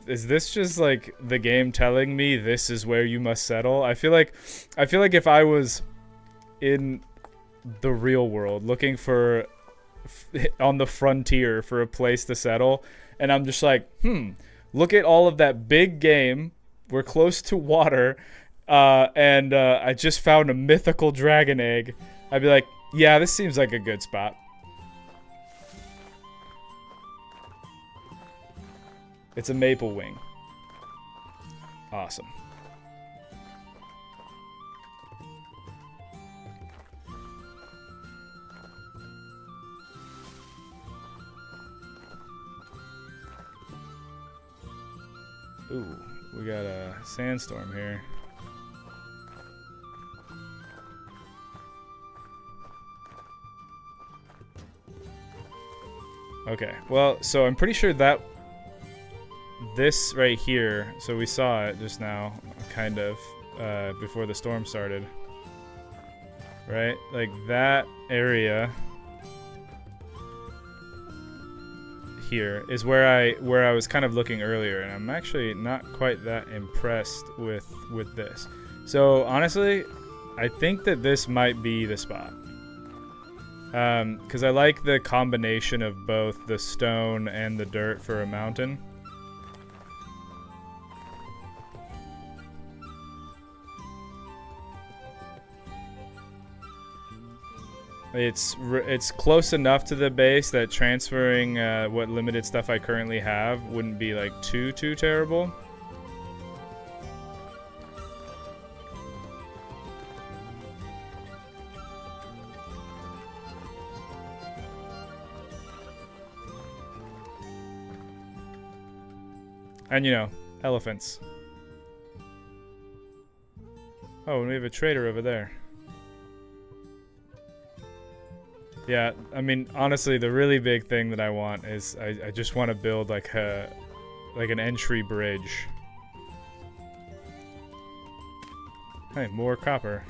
is this just like the game telling me this is where you must settle? I feel like if I was in the real world looking for on the frontier for a place to settle, and I'm just like, look at all of that big game. We're close to water. And I just found a mythical dragon egg. I'd be like, yeah, this seems like a good spot. It's a maple wing. Awesome. Ooh, we got a sandstorm here. Okay, well, so I'm pretty sure that this right here, so we saw it just now, kind of, before the storm started, right? Like that area here is where I was kind of looking earlier, and I'm actually not quite that impressed with this. So honestly, I think that this might be the spot. Because I like the combination of both the stone and the dirt for a mountain. It's close enough to the base that transferring what limited stuff I currently have wouldn't be like too terrible. And, you know, elephants. Oh, and we have a trader over there. Yeah, I mean, honestly, the really big thing that I want is I just want to build like an entry bridge. Hey, more copper.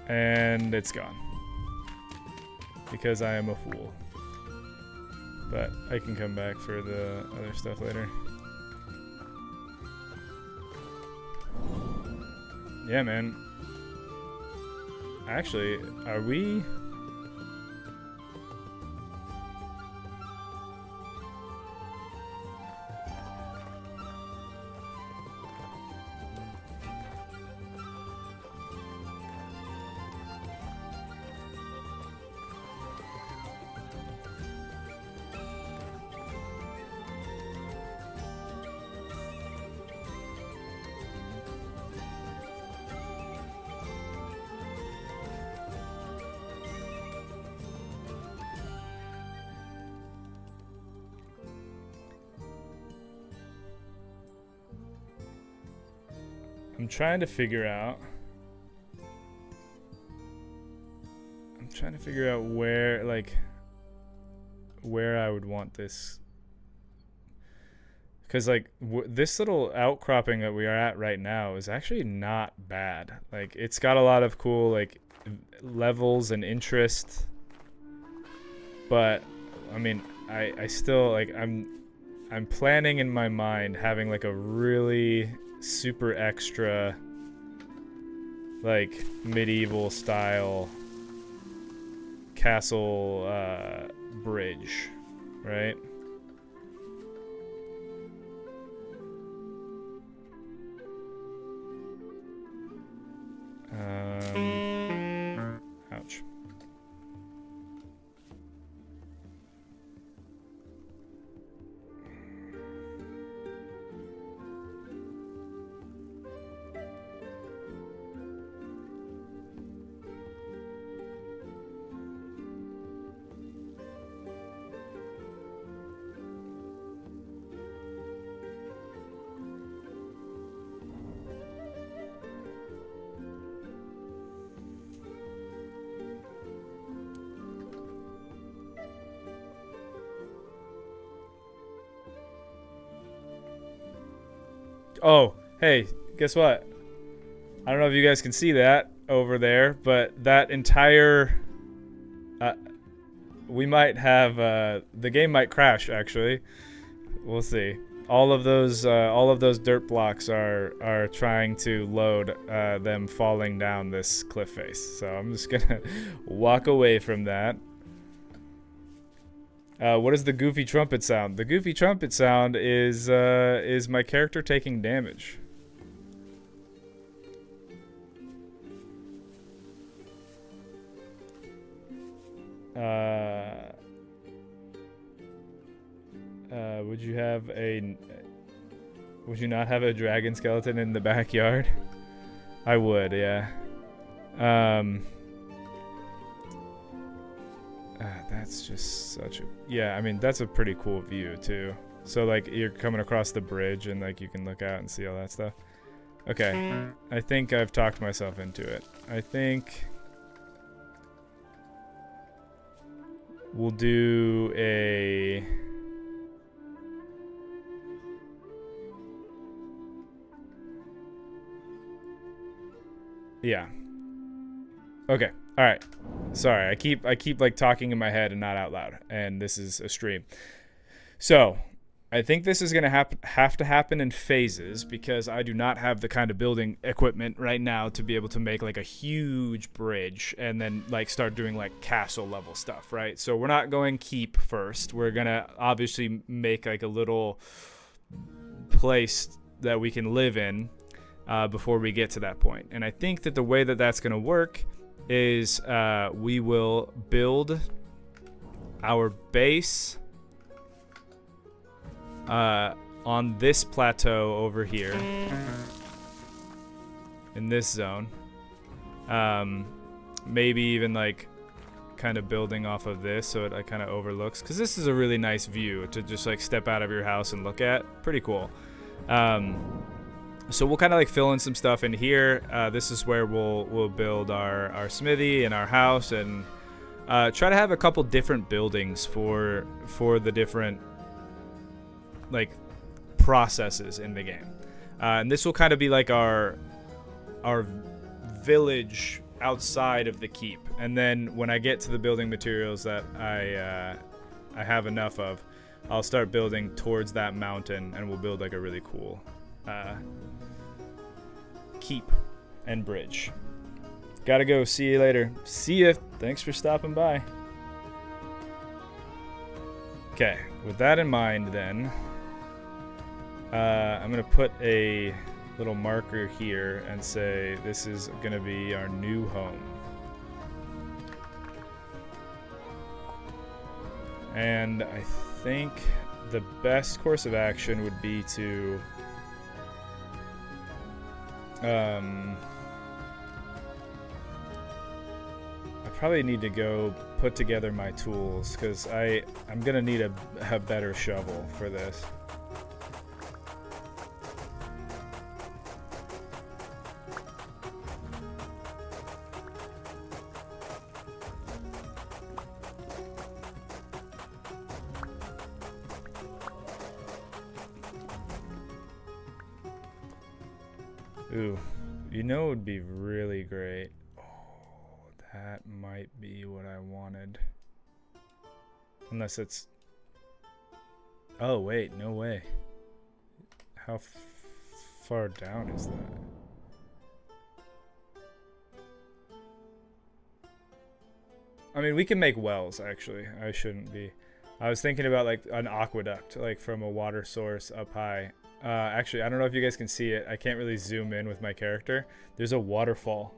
And it's gone. Because I am a fool. But I can come back for the other stuff later. Yeah, man. Actually, are we... I'm trying to figure out where, like, where I would want this, because like this little outcropping that we are at right now is actually not bad. Like, it's got a lot of cool like levels and interest, but I mean, I still like I'm planning in my mind having like a really super extra like medieval style castle bridge, right? Ouch. Oh, hey, guess what? I don't know if you guys can see that over there, but that entire... we might have... the game might crash, actually. We'll see. All of those dirt blocks are trying to load them falling down this cliff face. So I'm just gonna walk away from that. What is the goofy trumpet sound? The goofy trumpet sound is my character taking damage. Would you not have a dragon skeleton in the backyard? I would, yeah. That's just such a... Yeah, I mean, that's a pretty cool view, too. So, like, you're coming across the bridge, and, like, you can look out and see all that stuff. Okay. I think I've talked myself into it. I think... we'll do a... Yeah. Okay. All right. Sorry, I keep like talking in my head and not out loud, and this is a stream. So, I think this is gonna have to happen in phases, because I do not have the kind of building equipment right now to be able to make like a huge bridge and then like start doing like castle level stuff, right? So we're not going keep first. We're gonna obviously make like a little place that we can live in before we get to that point. And I think that the way that that's gonna work is we will build our base on this plateau over here in this zone. Maybe even like kind of building off of this so it kind of overlooks, because this is a really nice view to just like step out of your house and look at. Pretty cool. So we'll kind of like fill in some stuff in here. This is where we'll build our smithy and our house, and try to have a couple different buildings for the different like processes in the game. And this will kind of be like our village outside of the keep. And then when I get to the building materials that I have enough of, I'll start building towards that mountain, and we'll build like a really cool keep and bridge. Gotta go. See you later. See ya. Thanks for stopping by. Okay, with that in mind then, I'm gonna put a little marker here and say this is gonna be our new home. And I think the best course of action would be to I probably need to go put together my tools, because I'm gonna need a better shovel for this. Ooh, you know it would be really great. Oh, that might be what I wanted. Unless it's... Oh, wait, no way. How far down is that? I mean, we can make wells, actually. I shouldn't be. I was thinking about, like, an aqueduct, like, from a water source up high. Actually, I don't know if you guys can see it. I can't really zoom in with my character. There's a waterfall.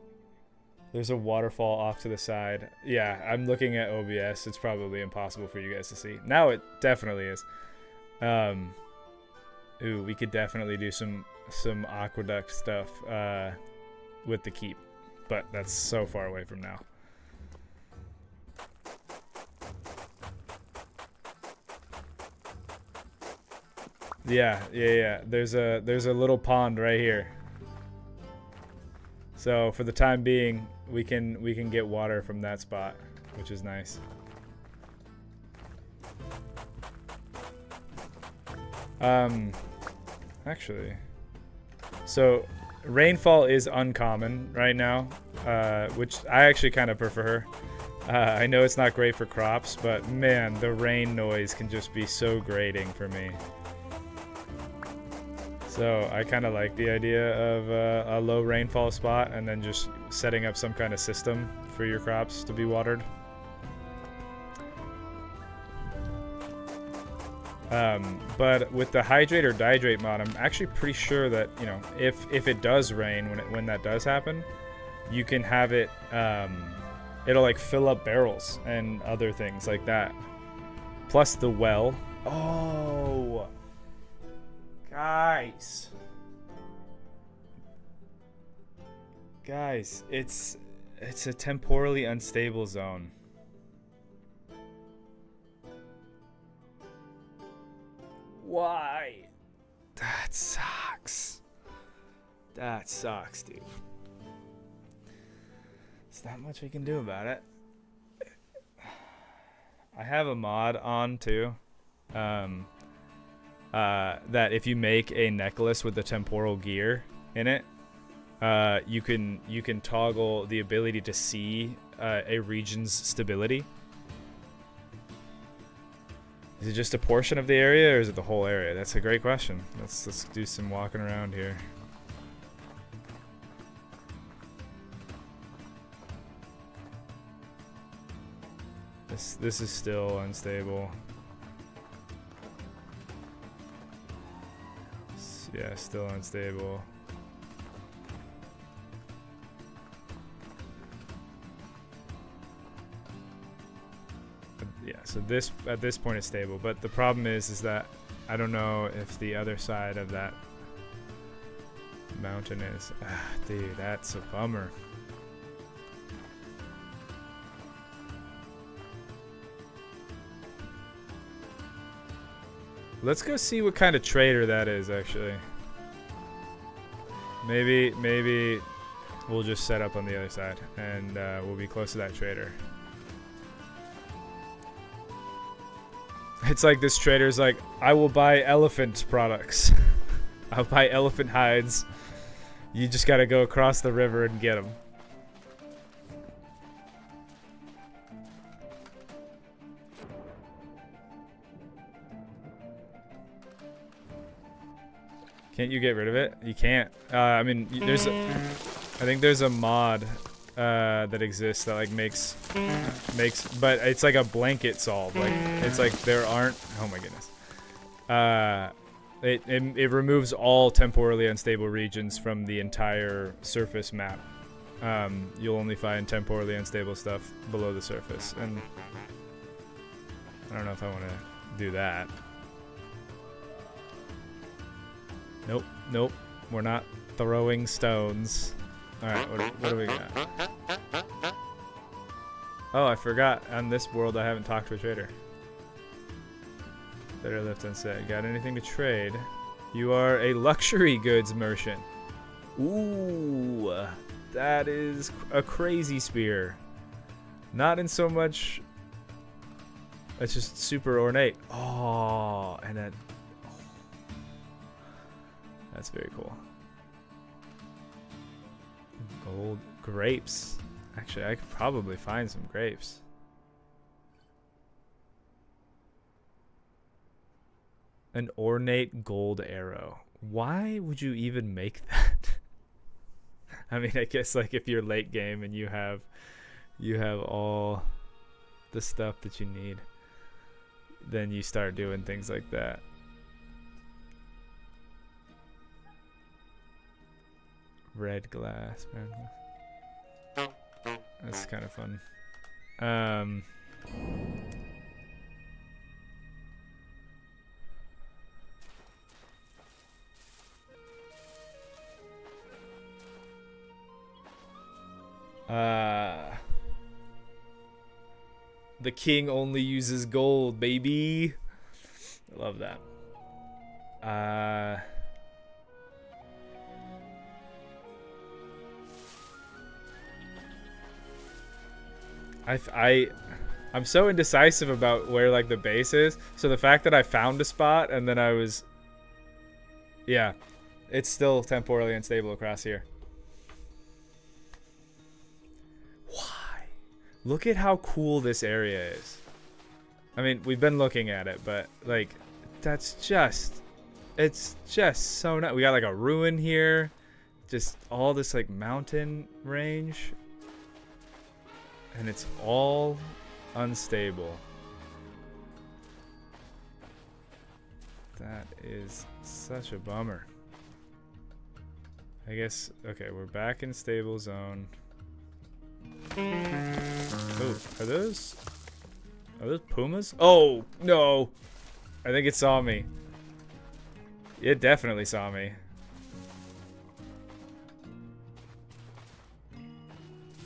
There's a waterfall off to the side. Yeah, I'm looking at OBS. It's probably impossible for you guys to see. Now it definitely is. Ooh, we could definitely do some aqueduct stuff with the keep. But that's so far away from now. Yeah. There's a little pond right here. So for the time being, we can get water from that spot, which is nice. Actually, so rainfall is uncommon right now, which I actually kind of prefer. I know it's not great for crops, but man, the rain noise can just be so grating for me. So I kind of like the idea of a low rainfall spot and then just setting up some kind of system for your crops to be watered. But with the hydrate or dihydrate mod, I'm actually pretty sure that, you know, if it does rain, when that does happen, you can have it, it'll like fill up barrels and other things like that. Plus the well. Oh, guys, it's a temporally unstable zone. Why? That sucks. That sucks, dude. There's not much we can do about it. I have a mod on too. That if you make a necklace with the temporal gear in it, you can toggle the ability to see a region's stability. Is it just a portion of the area, or is it the whole area? That's a great question. Let's do some walking around here. This is still unstable. Yeah, still unstable. Yeah, so this at this point is stable, but the problem is that I don't know if the other side of that mountain is. Dude, that's a bummer. Let's go see what kind of trader that is, actually. Maybe we'll just set up on the other side, and we'll be close to that trader. It's like this trader's like, I will buy elephant products. I'll buy elephant hides. You just gotta go across the river and get them. Can't you get rid of it? You can't. I mean, I think there's a mod that exists that like makes, but it's like a blanket solve. Like it's like there aren't. Oh my goodness. It removes all temporally unstable regions from the entire surface map. You'll only find temporally unstable stuff below the surface, and I don't know if I want to do that. Nope, nope. We're not throwing stones. Alright, what do we got? Oh, I forgot. On this world, I haven't talked to a trader. Better left unsaid. Got anything to trade? You are a luxury goods merchant. Ooh, that is a crazy spear. Not in so much... It's just super ornate. Oh, and that... That's very cool. Gold grapes. Actually, I could probably find some grapes. An ornate gold arrow. Why would you even make that? I mean, I guess like if you're late game and you have all the stuff that you need, then you start doing things like that. Red glass, brown glass. That's kind of fun. The king only uses gold, baby. I love that. I'm so indecisive about where like the base is. So the fact that I found a spot and then I was, yeah, it's still temporally unstable across here. Why? Look at how cool this area is. I mean, we've been looking at it, but like, that's just, it's just so nice. We got like a ruin here, just all this like mountain range. And it's all unstable. That is such a bummer. I guess, okay, we're back in stable zone. Oh, are those pumas? Oh, no. I think it saw me. It definitely saw me.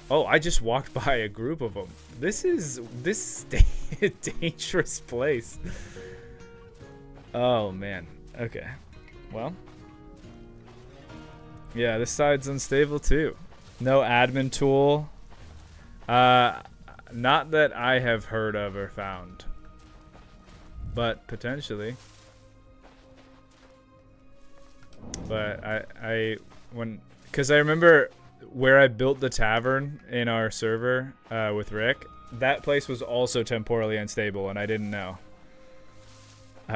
Oh, I just walked by a group of them. This is a dangerous place. Oh, man. Okay. Well. Yeah, this side's unstable, too. No admin tool. Not that I have heard of or found. But potentially. But because I remember where I built the tavern in our server with Rick, that place was also temporally unstable, and I didn't know.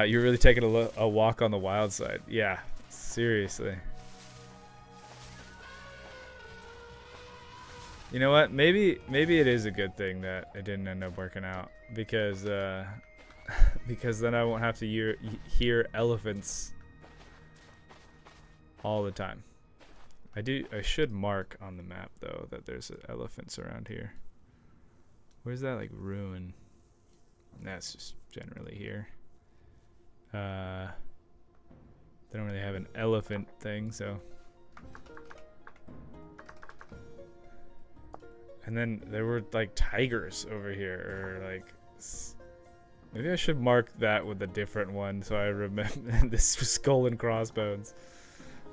You're really taking a walk on the wild side. Yeah, seriously. You know what? Maybe it is a good thing that it didn't end up working out, because because then I won't have to hear elephants all the time. I should mark on the map though that there's elephants around here. Where's that like ruin? That's just generally here. They don't really have an elephant thing, so. And then there were like tigers over here, or like, maybe I should mark that with a different one so I remember. This was skull and crossbones.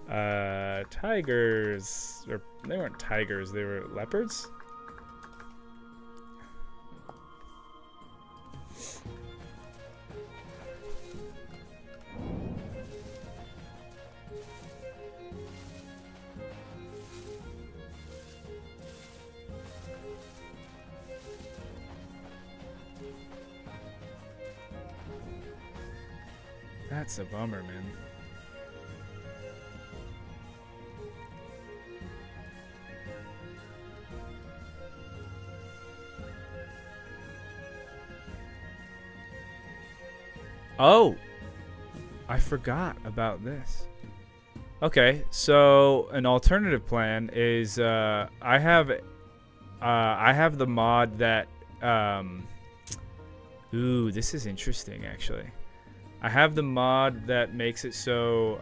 Tigers. Or they weren't tigers, they were leopards? That's a bummer, man. Oh, I forgot about this. Okay, so an alternative plan is I have the mod that ooh, this is interesting actually. I have the mod that makes it so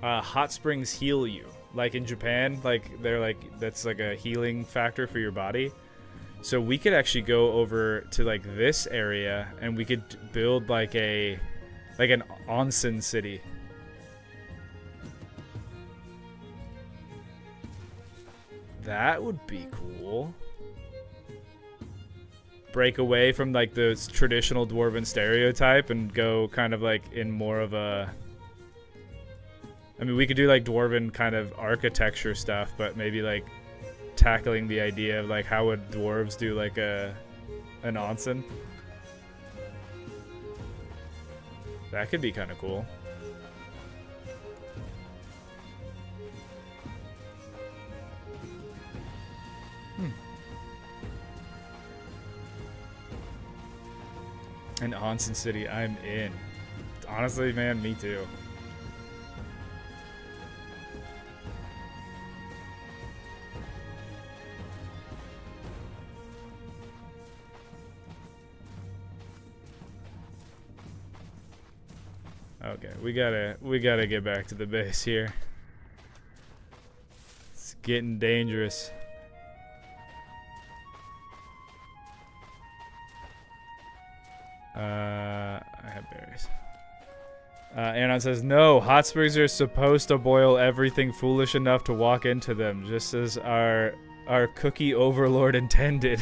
hot springs heal you. Like in Japan, like they're like that's like a healing factor for your body. So we could actually go over to like this area and we could build like an onsen city. That would be cool. Break away from like the traditional dwarven stereotype and go kind of like in more of a, I mean, we could do like dwarven kind of architecture stuff, but maybe like tackling the idea of like how would dwarves do like an onsen. That could be kind of cool. An onsen city, I'm in. Honestly, man, me too. Okay, we gotta get back to the base here. It's getting dangerous. I have berries. Anon says, no, hot springs are supposed to boil everything foolish enough to walk into them, just as our cookie overlord intended.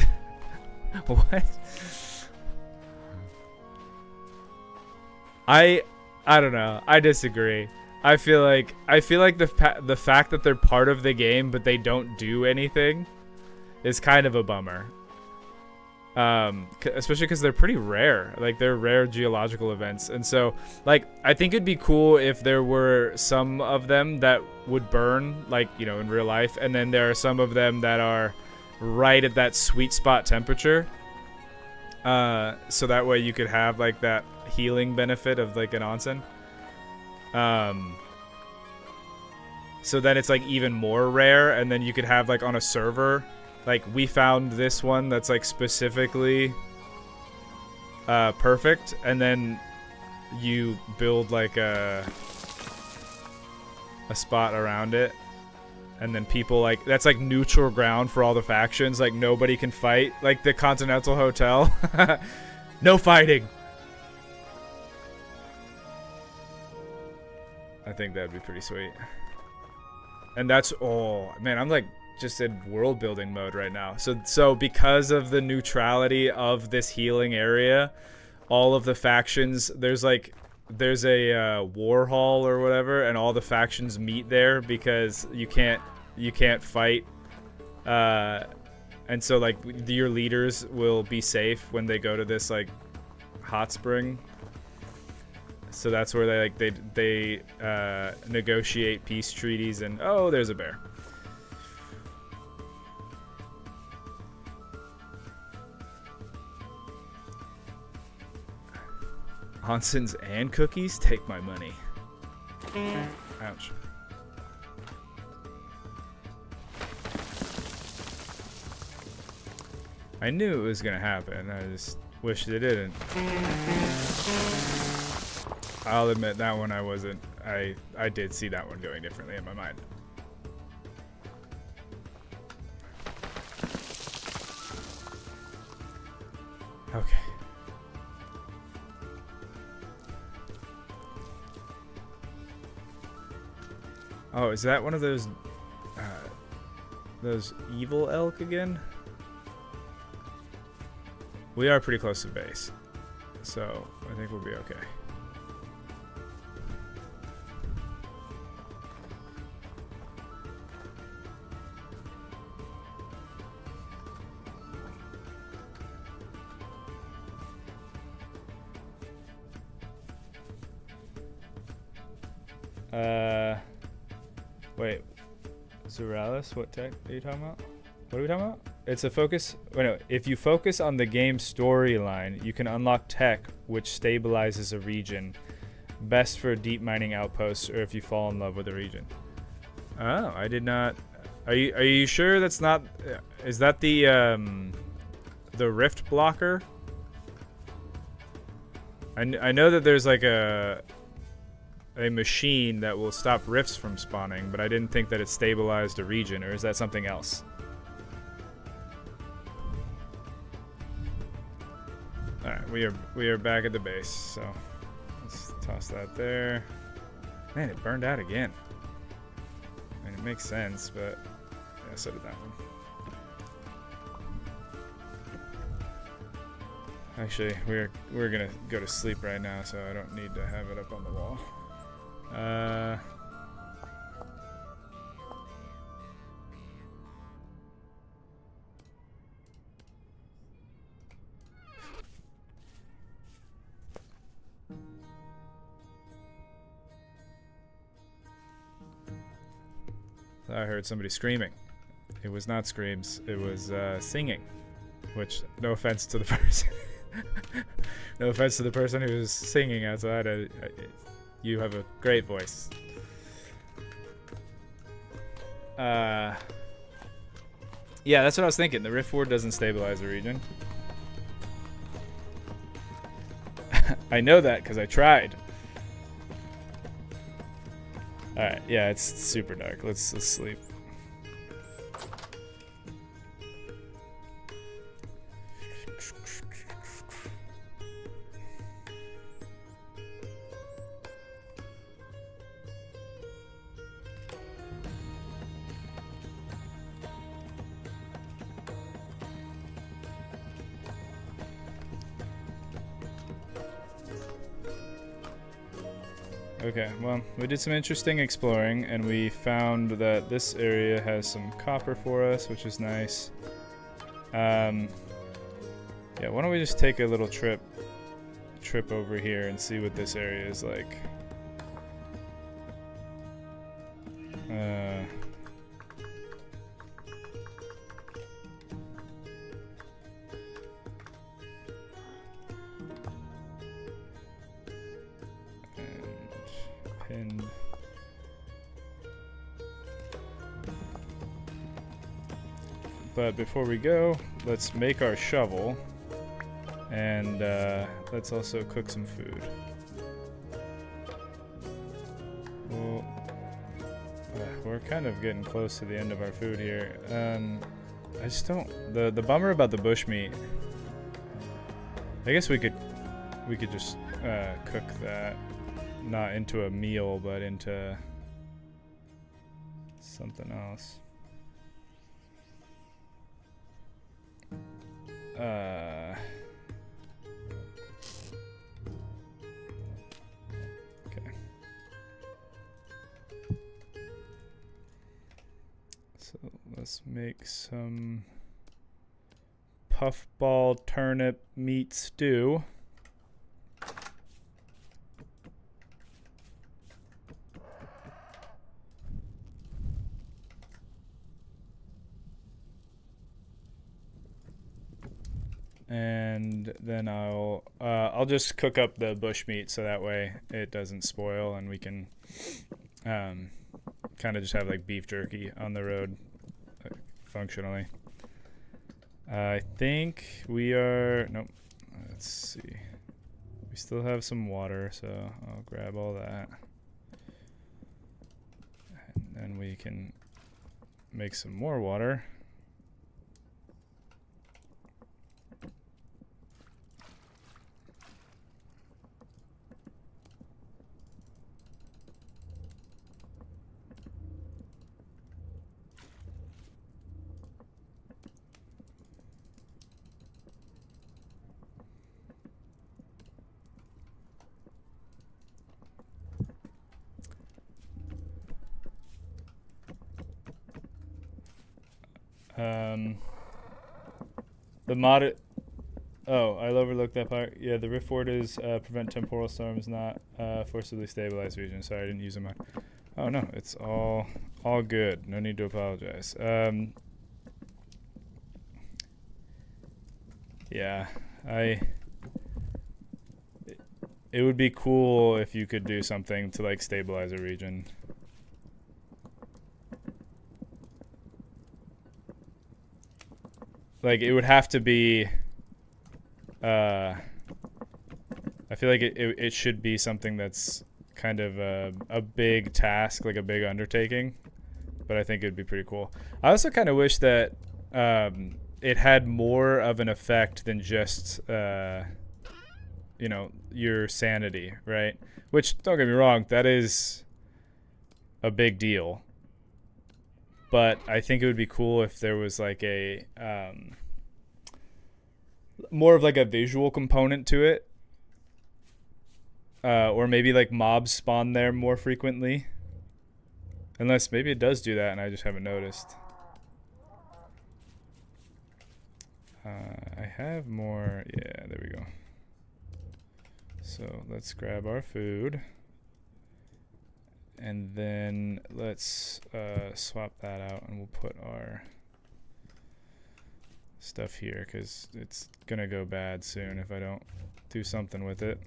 What? I don't know. I disagree. I feel like the fact that they're part of the game but they don't do anything is kind of a bummer. Especially because they're pretty rare. Like, they're rare geological events. And so, like, I think it'd be cool if there were some of them that would burn, like, you know, in real life. And then there are some of them that are right at that sweet spot temperature. So that way you could have, like, that healing benefit of, like, an onsen. So then it's, like, even more rare. And then you could have, like, on a server... Like, we found this one that's, like, specifically perfect, and then you build, like, a spot around it, and then people, like, that's, like, neutral ground for all the factions. Like, nobody can fight. Like, the Continental Hotel. No fighting! I think that'd be pretty sweet. And that's, oh, man, I'm, like... just in world building mode right now. So because of the neutrality of this healing area, all of the factions, there's a war hall or whatever, and all the factions meet there because you can't fight, and so like your leaders will be safe when they go to this like hot spring. So that's where they negotiate peace treaties. And oh, there's a bear. Onsens and cookies? Take my money. Ouch. I knew it was gonna happen. I just wished it didn't. I'll admit that one I wasn't. I did see that one going differently in my mind. Okay. Oh, is that one of those evil elk again? We are pretty close to base, so I think we'll be okay. Wait, Zoralis, what tech are you talking about? What are we talking about? It's a focus. Wait, no. If you focus on the game's storyline, you can unlock tech which stabilizes a region. Best for deep mining outposts or if you fall in love with a region. Oh, I did not. Are you sure that's not? Is that the rift blocker? I know that there's like a machine that will stop rifts from spawning, but I didn't think that it stabilized a region, or is that something else? Alright, we are back at the base, so let's toss that there. Man, it burned out again. I mean, it makes sense, but yeah, so did that one. Actually, we're gonna go to sleep right now, so I don't need to have it up on the wall. I heard somebody screaming. It was not screams, it was singing. Which, no offense to the person. No offense to the person who was singing outside. You have a great voice. Yeah, that's what I was thinking. The Rift Ward doesn't stabilize the region. I know that because I tried. Alright, yeah, it's super dark. Let's sleep. Okay, well, we did some interesting exploring, and we found that this area has some copper for us, which is nice. Yeah, why don't we just take a little trip over here and see what this area is like. Pinned. But before we go, let's make our shovel, and let's also cook some food. Well, we're kind of getting close to the end of our food here. I just don't. The bummer about the bushmeat. I guess we could just cook that. Not into a meal, but into something else. Okay. So let's make some puffball turnip meat stew. And then I'll just cook up the bushmeat so that way it doesn't spoil, and we can kind of just have like beef jerky on the road functionally. I think we are nope. Let's see. We still have some water, so I'll grab all that, and then we can make some more water. The mod. Oh, I overlooked that part. Yeah, the Rift Ward is prevent temporal storms, not forcibly stabilize region. Sorry, I didn't use them. Oh no, it's all good. No need to apologize. Yeah, it would be cool if you could do something to like stabilize a region. Like it would have to be I feel like it should be something that's kind of a big task, like a big undertaking, but I think it'd be pretty cool. I also kind of wish that it had more of an effect than just you know, your sanity, right? Which, don't get me wrong, that is a big deal. But I think it would be cool if there was like a more of like a visual component to it. Or maybe like mobs spawn there more frequently. Unless maybe it does do that and I just haven't noticed. I have more. Yeah, there we go. So let's grab our food. And then let's swap that out and we'll put our stuff here because it's going to go bad soon if I don't do something with it.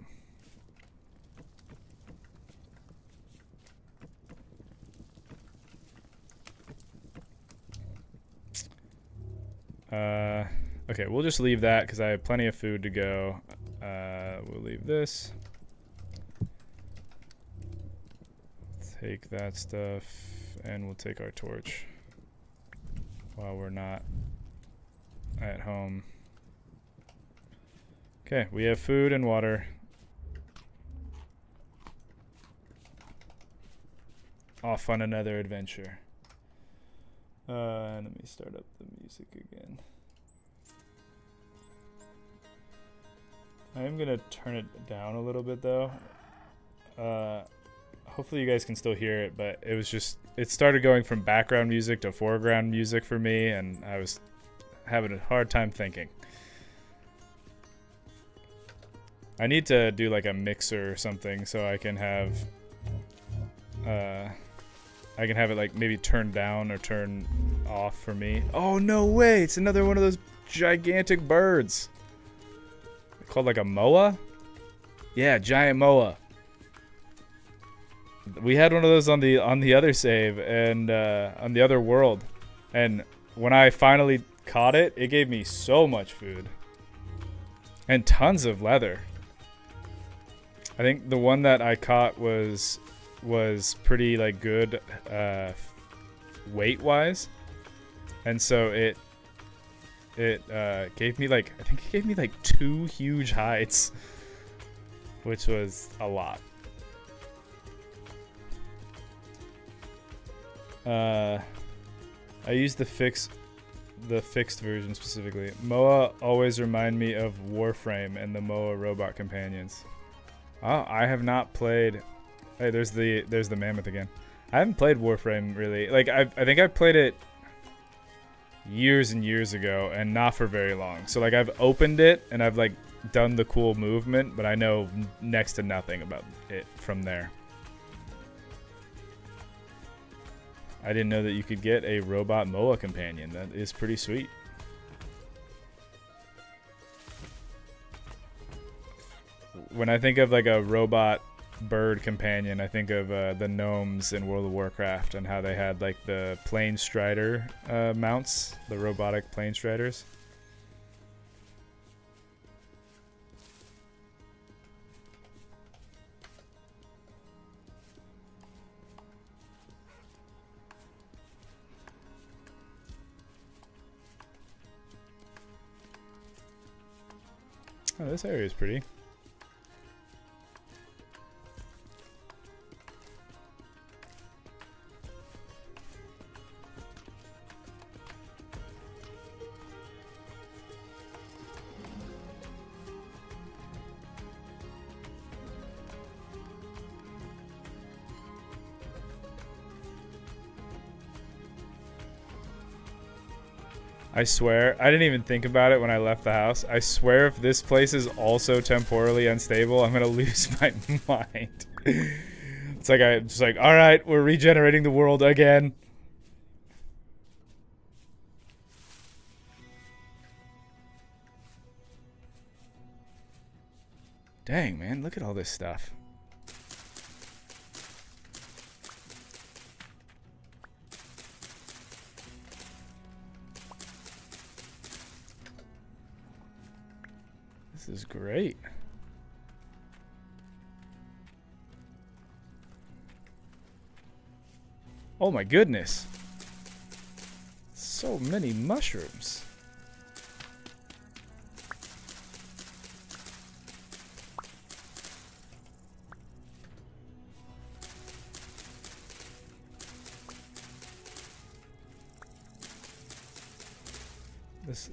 Okay, we'll just leave that because I have plenty of food to go. We'll leave this. Take that stuff, and we'll take our torch while we're not at home. Okay, we have food and water. Off on another adventure. Let me start up the music again. I am gonna turn it down a little bit though. Hopefully you guys can still hear it, but it started going from background music to foreground music for me, and I was having a hard time thinking. I need to do like a mixer or something so I can have it like maybe turn down or turn off for me. Oh no way, it's another one of those gigantic birds. They're called like a moa? Yeah, giant moa. We had one of those on the other save and on the other world. And when I finally caught it, it gave me so much food. And tons of leather. I think the one that I caught was pretty like good weight wise, and so it gave me like, I think it gave me like 2 huge hides, which was a lot. I used the fixed version specifically. Moa always remind me of Warframe and the Moa robot companions. Oh, I have not played. Hey, there's the mammoth again. I haven't played Warframe really. Like I think I played it years and years ago, and not for very long. So like I've opened it and I've like done the cool movement, but I know next to nothing about it from there. I didn't know that you could get a robot Moa companion. That is pretty sweet. When I think of like a robot bird companion, I think of the gnomes in World of Warcraft and how they had like the plane strider mounts, the robotic plane striders. Oh, this area is pretty. I swear, I didn't even think about it when I left the house. I swear if this place is also temporally unstable, I'm gonna lose my mind. It's like I'm just like, all right, we're regenerating the world again. Dang, man, look at all this stuff. This is great. Oh my goodness. So many mushrooms.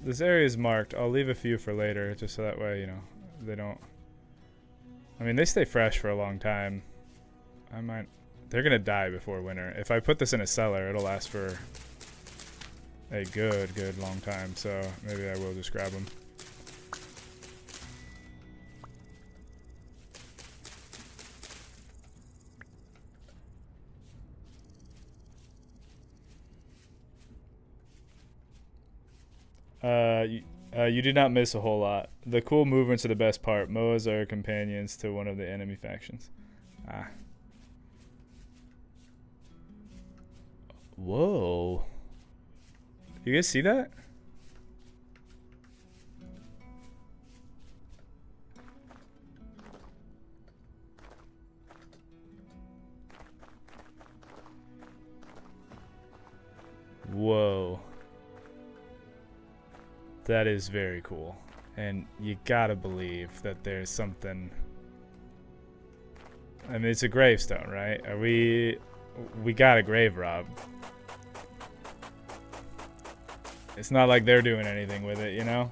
This area is marked. I'll leave a few for later, just so that way, you know, they don't... I mean, they stay fresh for a long time. I might... They're gonna die before winter. If I put this in a cellar, it'll last for a good long time, so maybe I will just grab them. You did not miss a whole lot. The cool movements are the best part. Moas are companions to one of the enemy factions. Ah. Whoa. You guys see that? Whoa. That is very cool. And you gotta believe that there's something... I mean, it's a gravestone, right? We got a grave rob. It's not like they're doing anything with it, you know?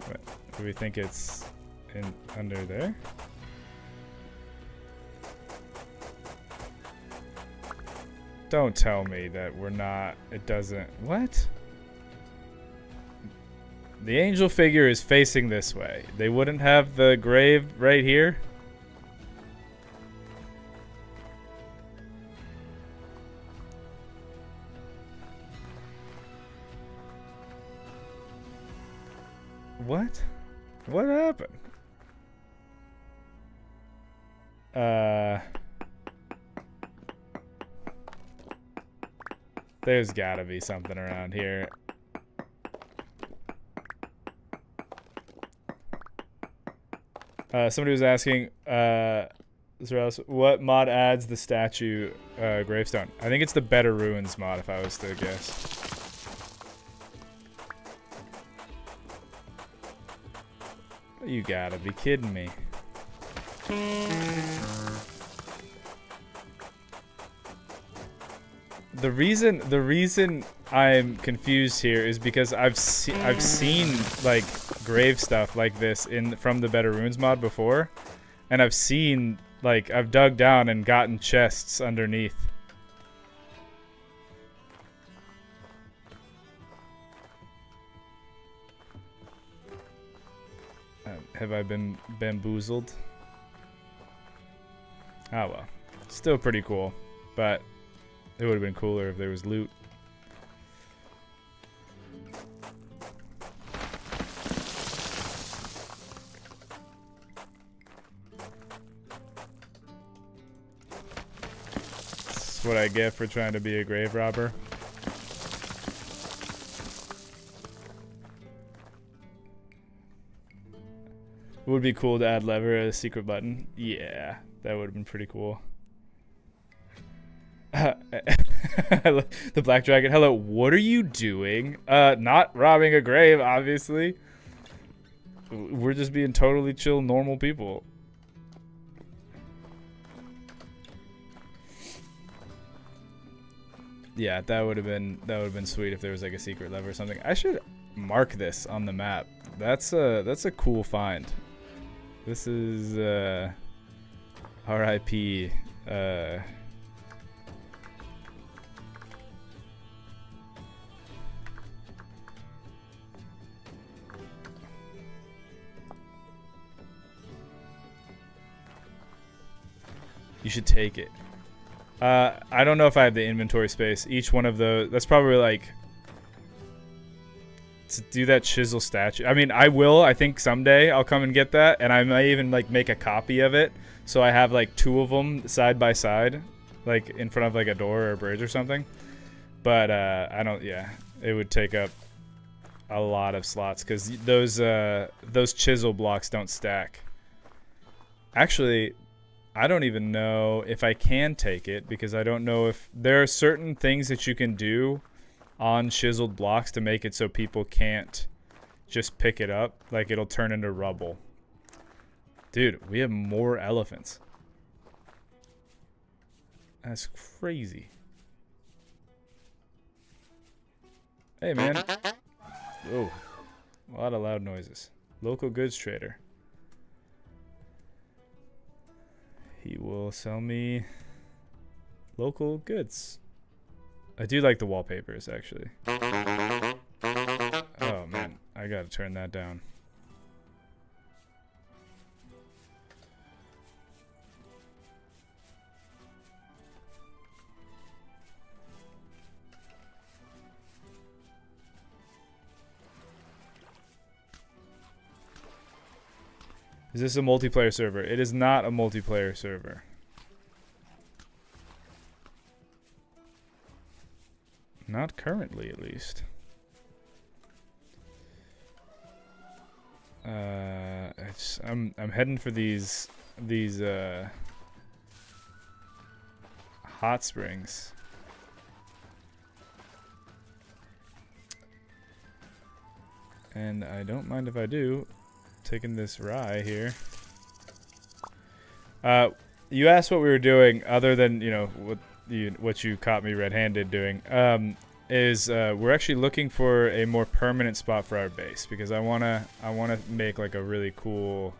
What, do we think it's in under there? Don't tell me that we're not... It doesn't... What? The angel figure is facing this way. They wouldn't have the grave right here? What? What happened? There's gotta be something around here. Somebody was asking, what mod adds the statue gravestone? I think it's the Better Ruins mod, if I was to guess. You gotta be kidding me. The reason I'm confused here is because I've seen like grave stuff like this from the Better Runes mod before, and I've seen like I've dug down and gotten chests underneath. Have I been bamboozled? Ah well, still pretty cool, but it would have been cooler if there was loot. That's what I get for trying to be a grave robber. It would be cool to add lever as a secret button. Yeah, that would have been pretty cool. The Black Dragon. Hello, what are you doing? Not robbing a grave, obviously. We're just being totally chill, normal people. Yeah, that would have been sweet if there was like a secret lever or something. I should mark this on the map. That's a cool find. This is RIP. You should take it. I don't know if I have the inventory space. Each one of those, that's probably like, to do that chisel statue. I mean, I will. I think someday I'll come and get that, and I might even like make a copy of it, so I have like 2 of them side by side, like in front of like a door or a bridge or something. But I don't. Yeah, it would take up a lot of slots because those chisel blocks don't stack. Actually, I don't even know if I can take it because I don't know if there are certain things that you can do on chiseled blocks to make it so people can't just pick it up. Like it'll turn into rubble. Dude, we have more elephants. That's crazy. Hey, man. Oh, a lot of loud noises. Local goods trader. He will sell me local goods. I do like the wallpapers, actually. Oh, man. I gotta turn that down. Is this a multiplayer server? It is not a multiplayer server. Not currently, at least. I'm heading for these hot springs. And I don't mind if I do. Taking this rye here. You asked what we were doing, other than what you caught me red-handed doing. Is we're actually looking for a more permanent spot for our base because I wanna make like a really cool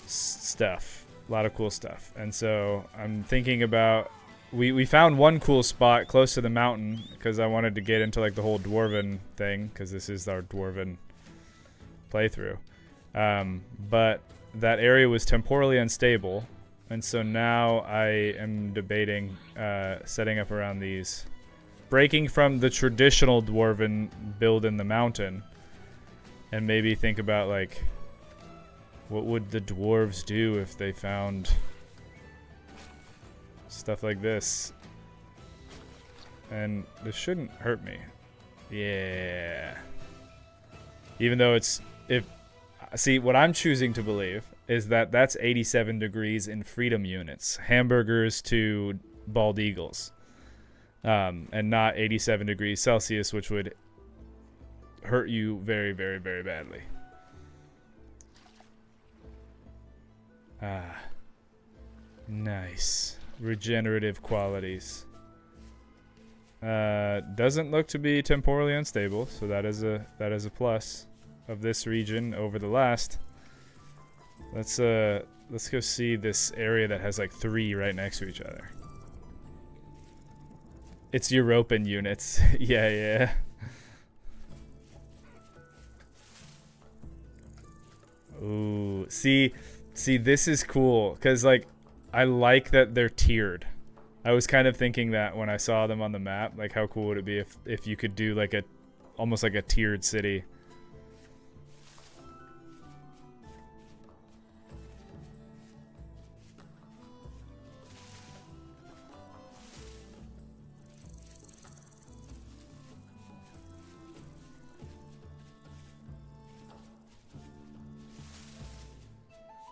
stuff, a lot of cool stuff, and so I'm thinking about. We found one cool spot close to the mountain because I wanted to get into like the whole dwarven thing because this is our dwarven playthrough, but that area was temporally unstable, and so now I am debating setting up around these, breaking from the traditional dwarven build in the mountain, and maybe think about like what would the dwarves do if they found stuff like this, and this shouldn't hurt me. Yeah, even though it's see, what I'm choosing to believe is that that's 87 degrees in freedom units, hamburgers to bald eagles, and not 87 degrees Celsius, which would hurt you very, very, very badly. Ah, nice regenerative qualities. Doesn't look to be temporally unstable, so that is a plus of this region over the last. Let's go see this area that has like 3 right next to each other. It's European units. yeah. Ooh, see, this is cool because like I like that they're tiered. I was kind of thinking that when I saw them on the map, like how cool would it be if you could do like almost like a tiered city.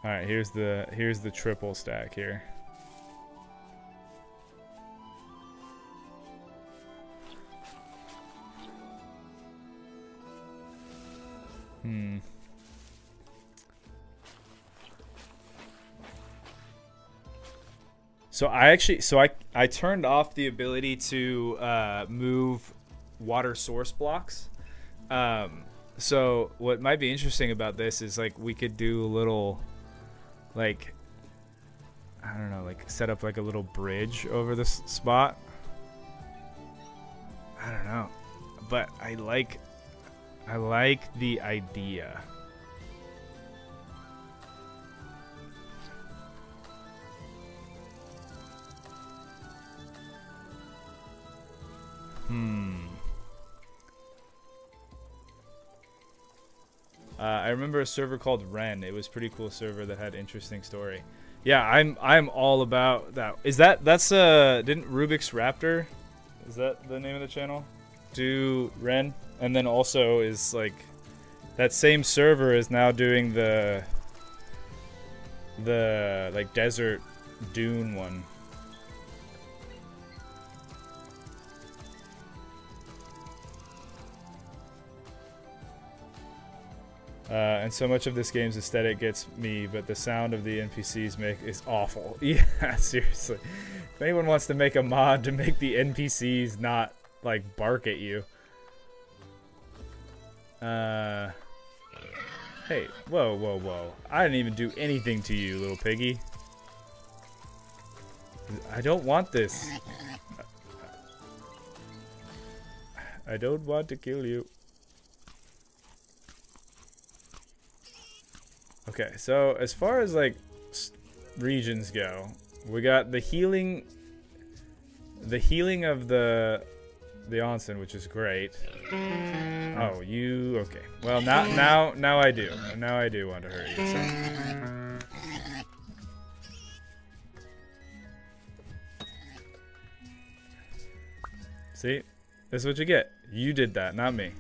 All right, here's the triple stack here. So I turned off the ability to move water source blocks So what might be interesting about this is like we could do a little, like, I don't know, like set up like a little bridge over this spot. I don't know, but I like the idea. I remember a server called Ren. It was a pretty cool server that had interesting story. Yeah, I'm all about that. That's didn't Rubik's Raptor? Is that the name of the channel? Do Ren, and then also is like that same server is now doing the like desert dune one. And so much of this game's aesthetic gets me, but the sound of the NPCs make is awful. Yeah, seriously. If anyone wants to make a mod to make the NPCs not, like, bark at you. Hey, whoa, whoa, whoa. I didn't even do anything to you, little piggy. I don't want this. I don't want to kill you. Okay, so as far as like regions go, we got the healing of the onsen, which is great. Oh, you okay? Well, now I do. Now I do want to hurt you. So. See, this is what you get. You did that, not me.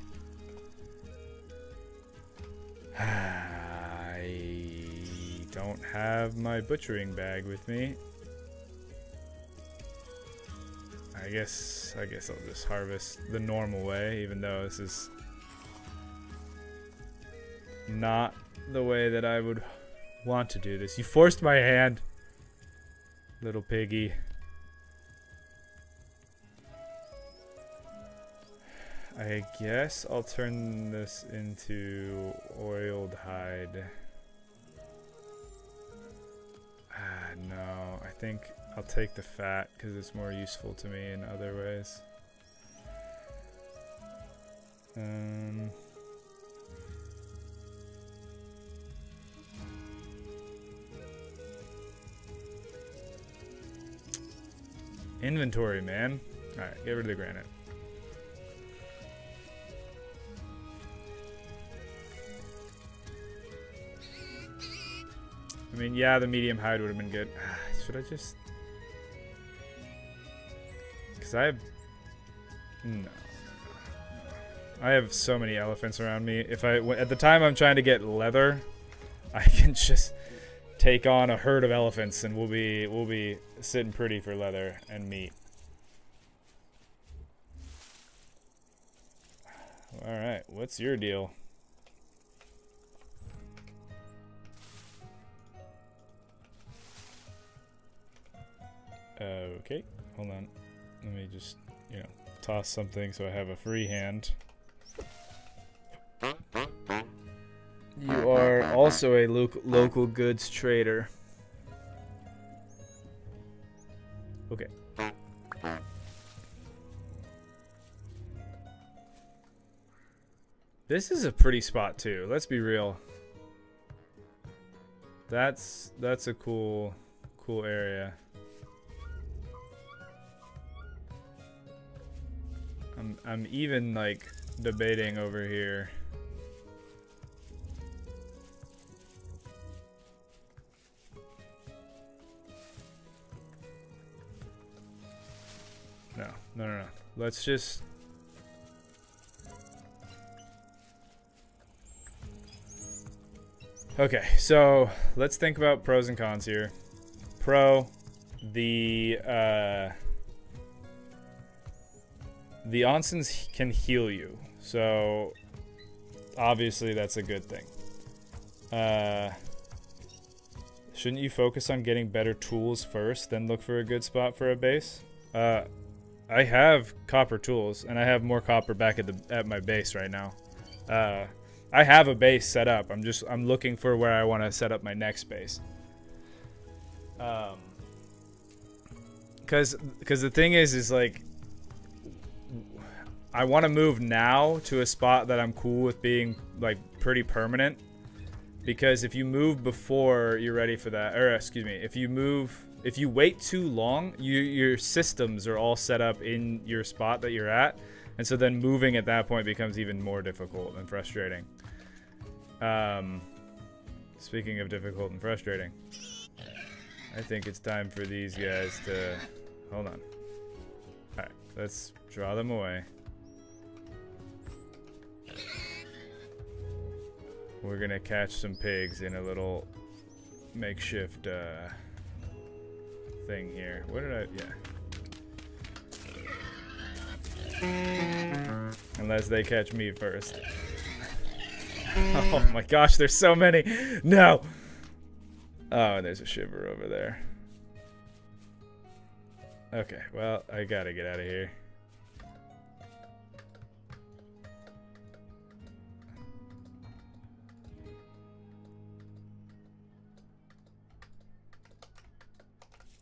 Don't have my butchering bag with me. I guess I'll just harvest the normal way, even though this is not the way that I would want to do this. You forced my hand, little piggy. I guess I'll turn this into oiled hide. No, I think I'll take the fat because it's more useful to me in other ways. Inventory, man. Alright, get rid of the granite. I mean, yeah, the medium hide would have been good. Should I just... Because I have... No. I have so many elephants around me. If at the time I'm trying to get leather, I can just take on a herd of elephants and we'll be sitting pretty for leather and meat. Alright, what's your deal? Okay, hold on. Let me just, toss something so I have a free hand. You are also a local goods trader. Okay. This is a pretty spot too. Let's be real. That's a cool area. I'm even like debating over here. No. Let's just... Okay, so let's think about pros and cons here. Pro, the onsens can heal you, so obviously that's a good thing. Shouldn't you focus on getting better tools first, then look for a good spot for a base? I have copper tools, and I have more copper back at my base right now. I have a base set up. I'm looking for where I want to set up my next base. Because the thing is like, I want to move now to a spot that I'm cool with being like pretty permanent. Because if you move before you're ready for that, or excuse me, if you wait too long, your systems are all set up in your spot that you're at, and so then moving at that point becomes even more difficult and frustrating. Speaking of difficult and frustrating, I think it's time for these guys to hold on. All right, let's draw them away. We're gonna catch some pigs in a little makeshift thing here. What did I? Yeah. Unless they catch me first. Oh my gosh, there's so many. No. Oh, and there's a shiver over there. Okay, well, I gotta get out of here.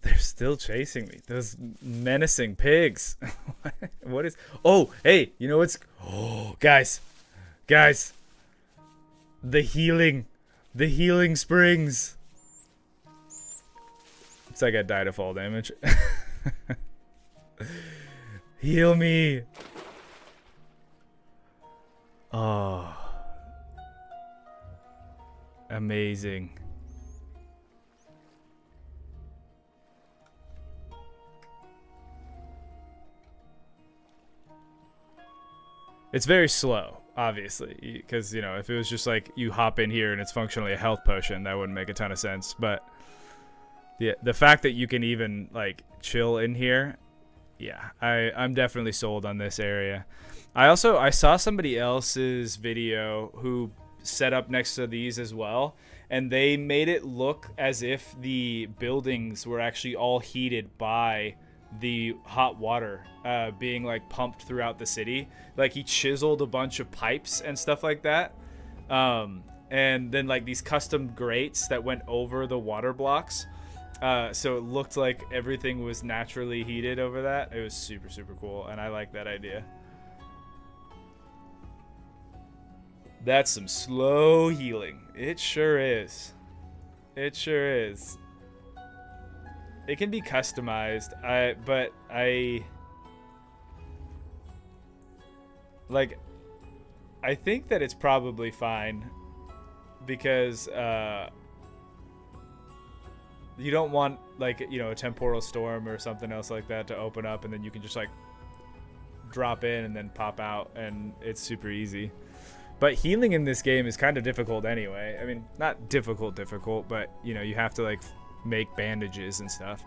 They're still chasing me. Those menacing pigs. What is... Oh, hey, you know what's... Oh, guys. Guys. The healing springs. It's like I died of fall damage. Heal me. Oh. Amazing. It's very slow, obviously, because, you know, if it was just like you hop in here and it's functionally a health potion, that wouldn't make a ton of sense. But the fact that you can even like chill in here, yeah, I'm definitely sold on this area. I saw somebody else's video who set up next to these as well, and they made it look as if the buildings were actually all heated by the hot water being like pumped throughout the city. Like he chiseled a bunch of pipes and stuff like that, and then like these custom grates that went over the water blocks, so it looked like everything was naturally heated over that. It was super cool, and I like that idea. That's some slow healing. It sure is. It sure is. It can be customized, but I think that it's probably fine, because you don't want, like, you know, a temporal storm or something else like that to open up, and then you can just like drop in and then pop out, and it's super easy. But healing in this game is kind of difficult anyway. I mean, not difficult, but you know, you have to like make bandages and stuff.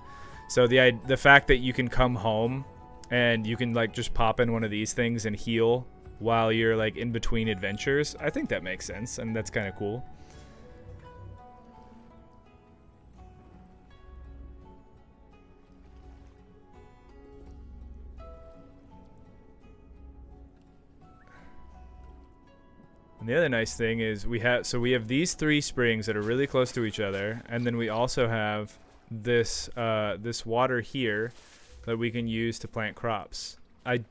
So the fact that you can come home and you can like just pop in one of these things and heal while you're like in between adventures, I think that makes sense, and that's kind of cool. And the other nice thing is we have these 3 springs that are really close to each other, and then we also have this this water here that we can use to plant crops. I'm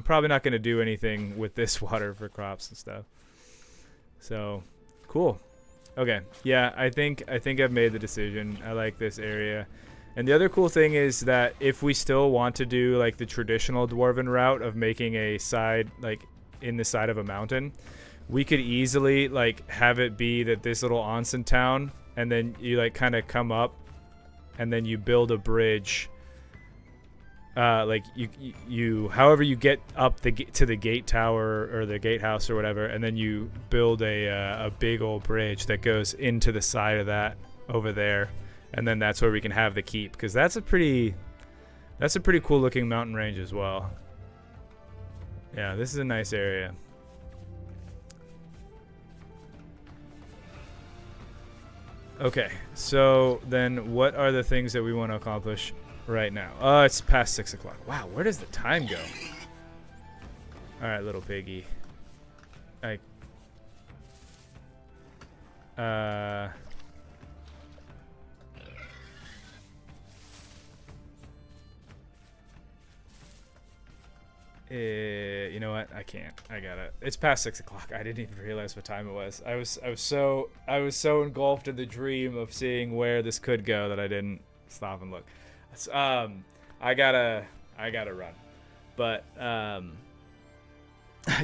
probably not going to do anything with this water for crops and stuff. So, cool. Okay, yeah, I think I've made the decision. I like this area. And the other cool thing is that if we still want to do like the traditional dwarven route of making a side like in the side of a mountain, we could easily like have it be that this little onsen town, and then you like kind of come up and then you build a bridge, like you however you get up to the gate tower or the gatehouse or whatever, and then you build a big old bridge that goes into the side of that over there, and then that's where we can have the keep, because that's a pretty cool looking mountain range as well. Yeah, this is a nice area. Okay, so then what are the things that we want to accomplish right now? Oh, it's past 6 o'clock. Wow, where does the time go? All right, little piggy. You know what? I can't. I gotta. It's past 6 o'clock. I didn't even realize what time it was. I was so engulfed in the dream of seeing where this could go that I didn't stop and look. I gotta run. But I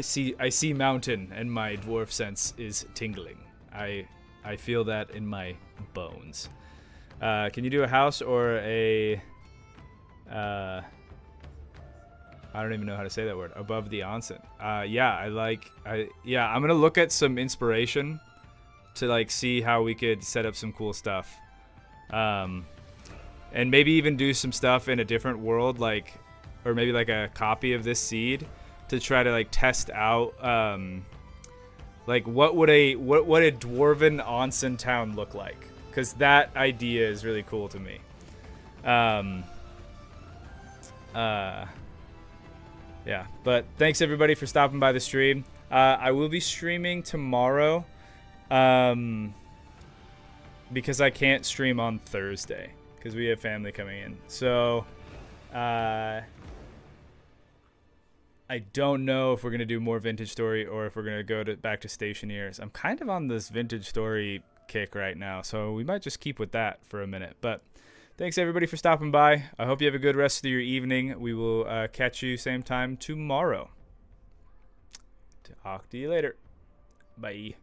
see mountain, and my dwarf sense is tingling. I feel that in my bones. Can you do a house or a I don't even know how to say that word. Above the onsen. Yeah, I'm gonna look at some inspiration to like see how we could set up some cool stuff. And maybe even do some stuff in a different world, like, or maybe like a copy of this seed to try to like test out like what would a dwarven onsen town look like? Because that idea is really cool to me. Yeah, but thanks everybody for stopping by the stream. I will be streaming tomorrow because I can't stream on Thursday because we have family coming in. So I don't know if we're going to do more Vintage Story or if we're going to go back to Stationeers. I'm kind of on this Vintage Story kick right now, so we might just keep with that for a minute. But thanks everybody for stopping by. I hope you have a good rest of your evening. We will catch you same time tomorrow. Talk to you later. Bye.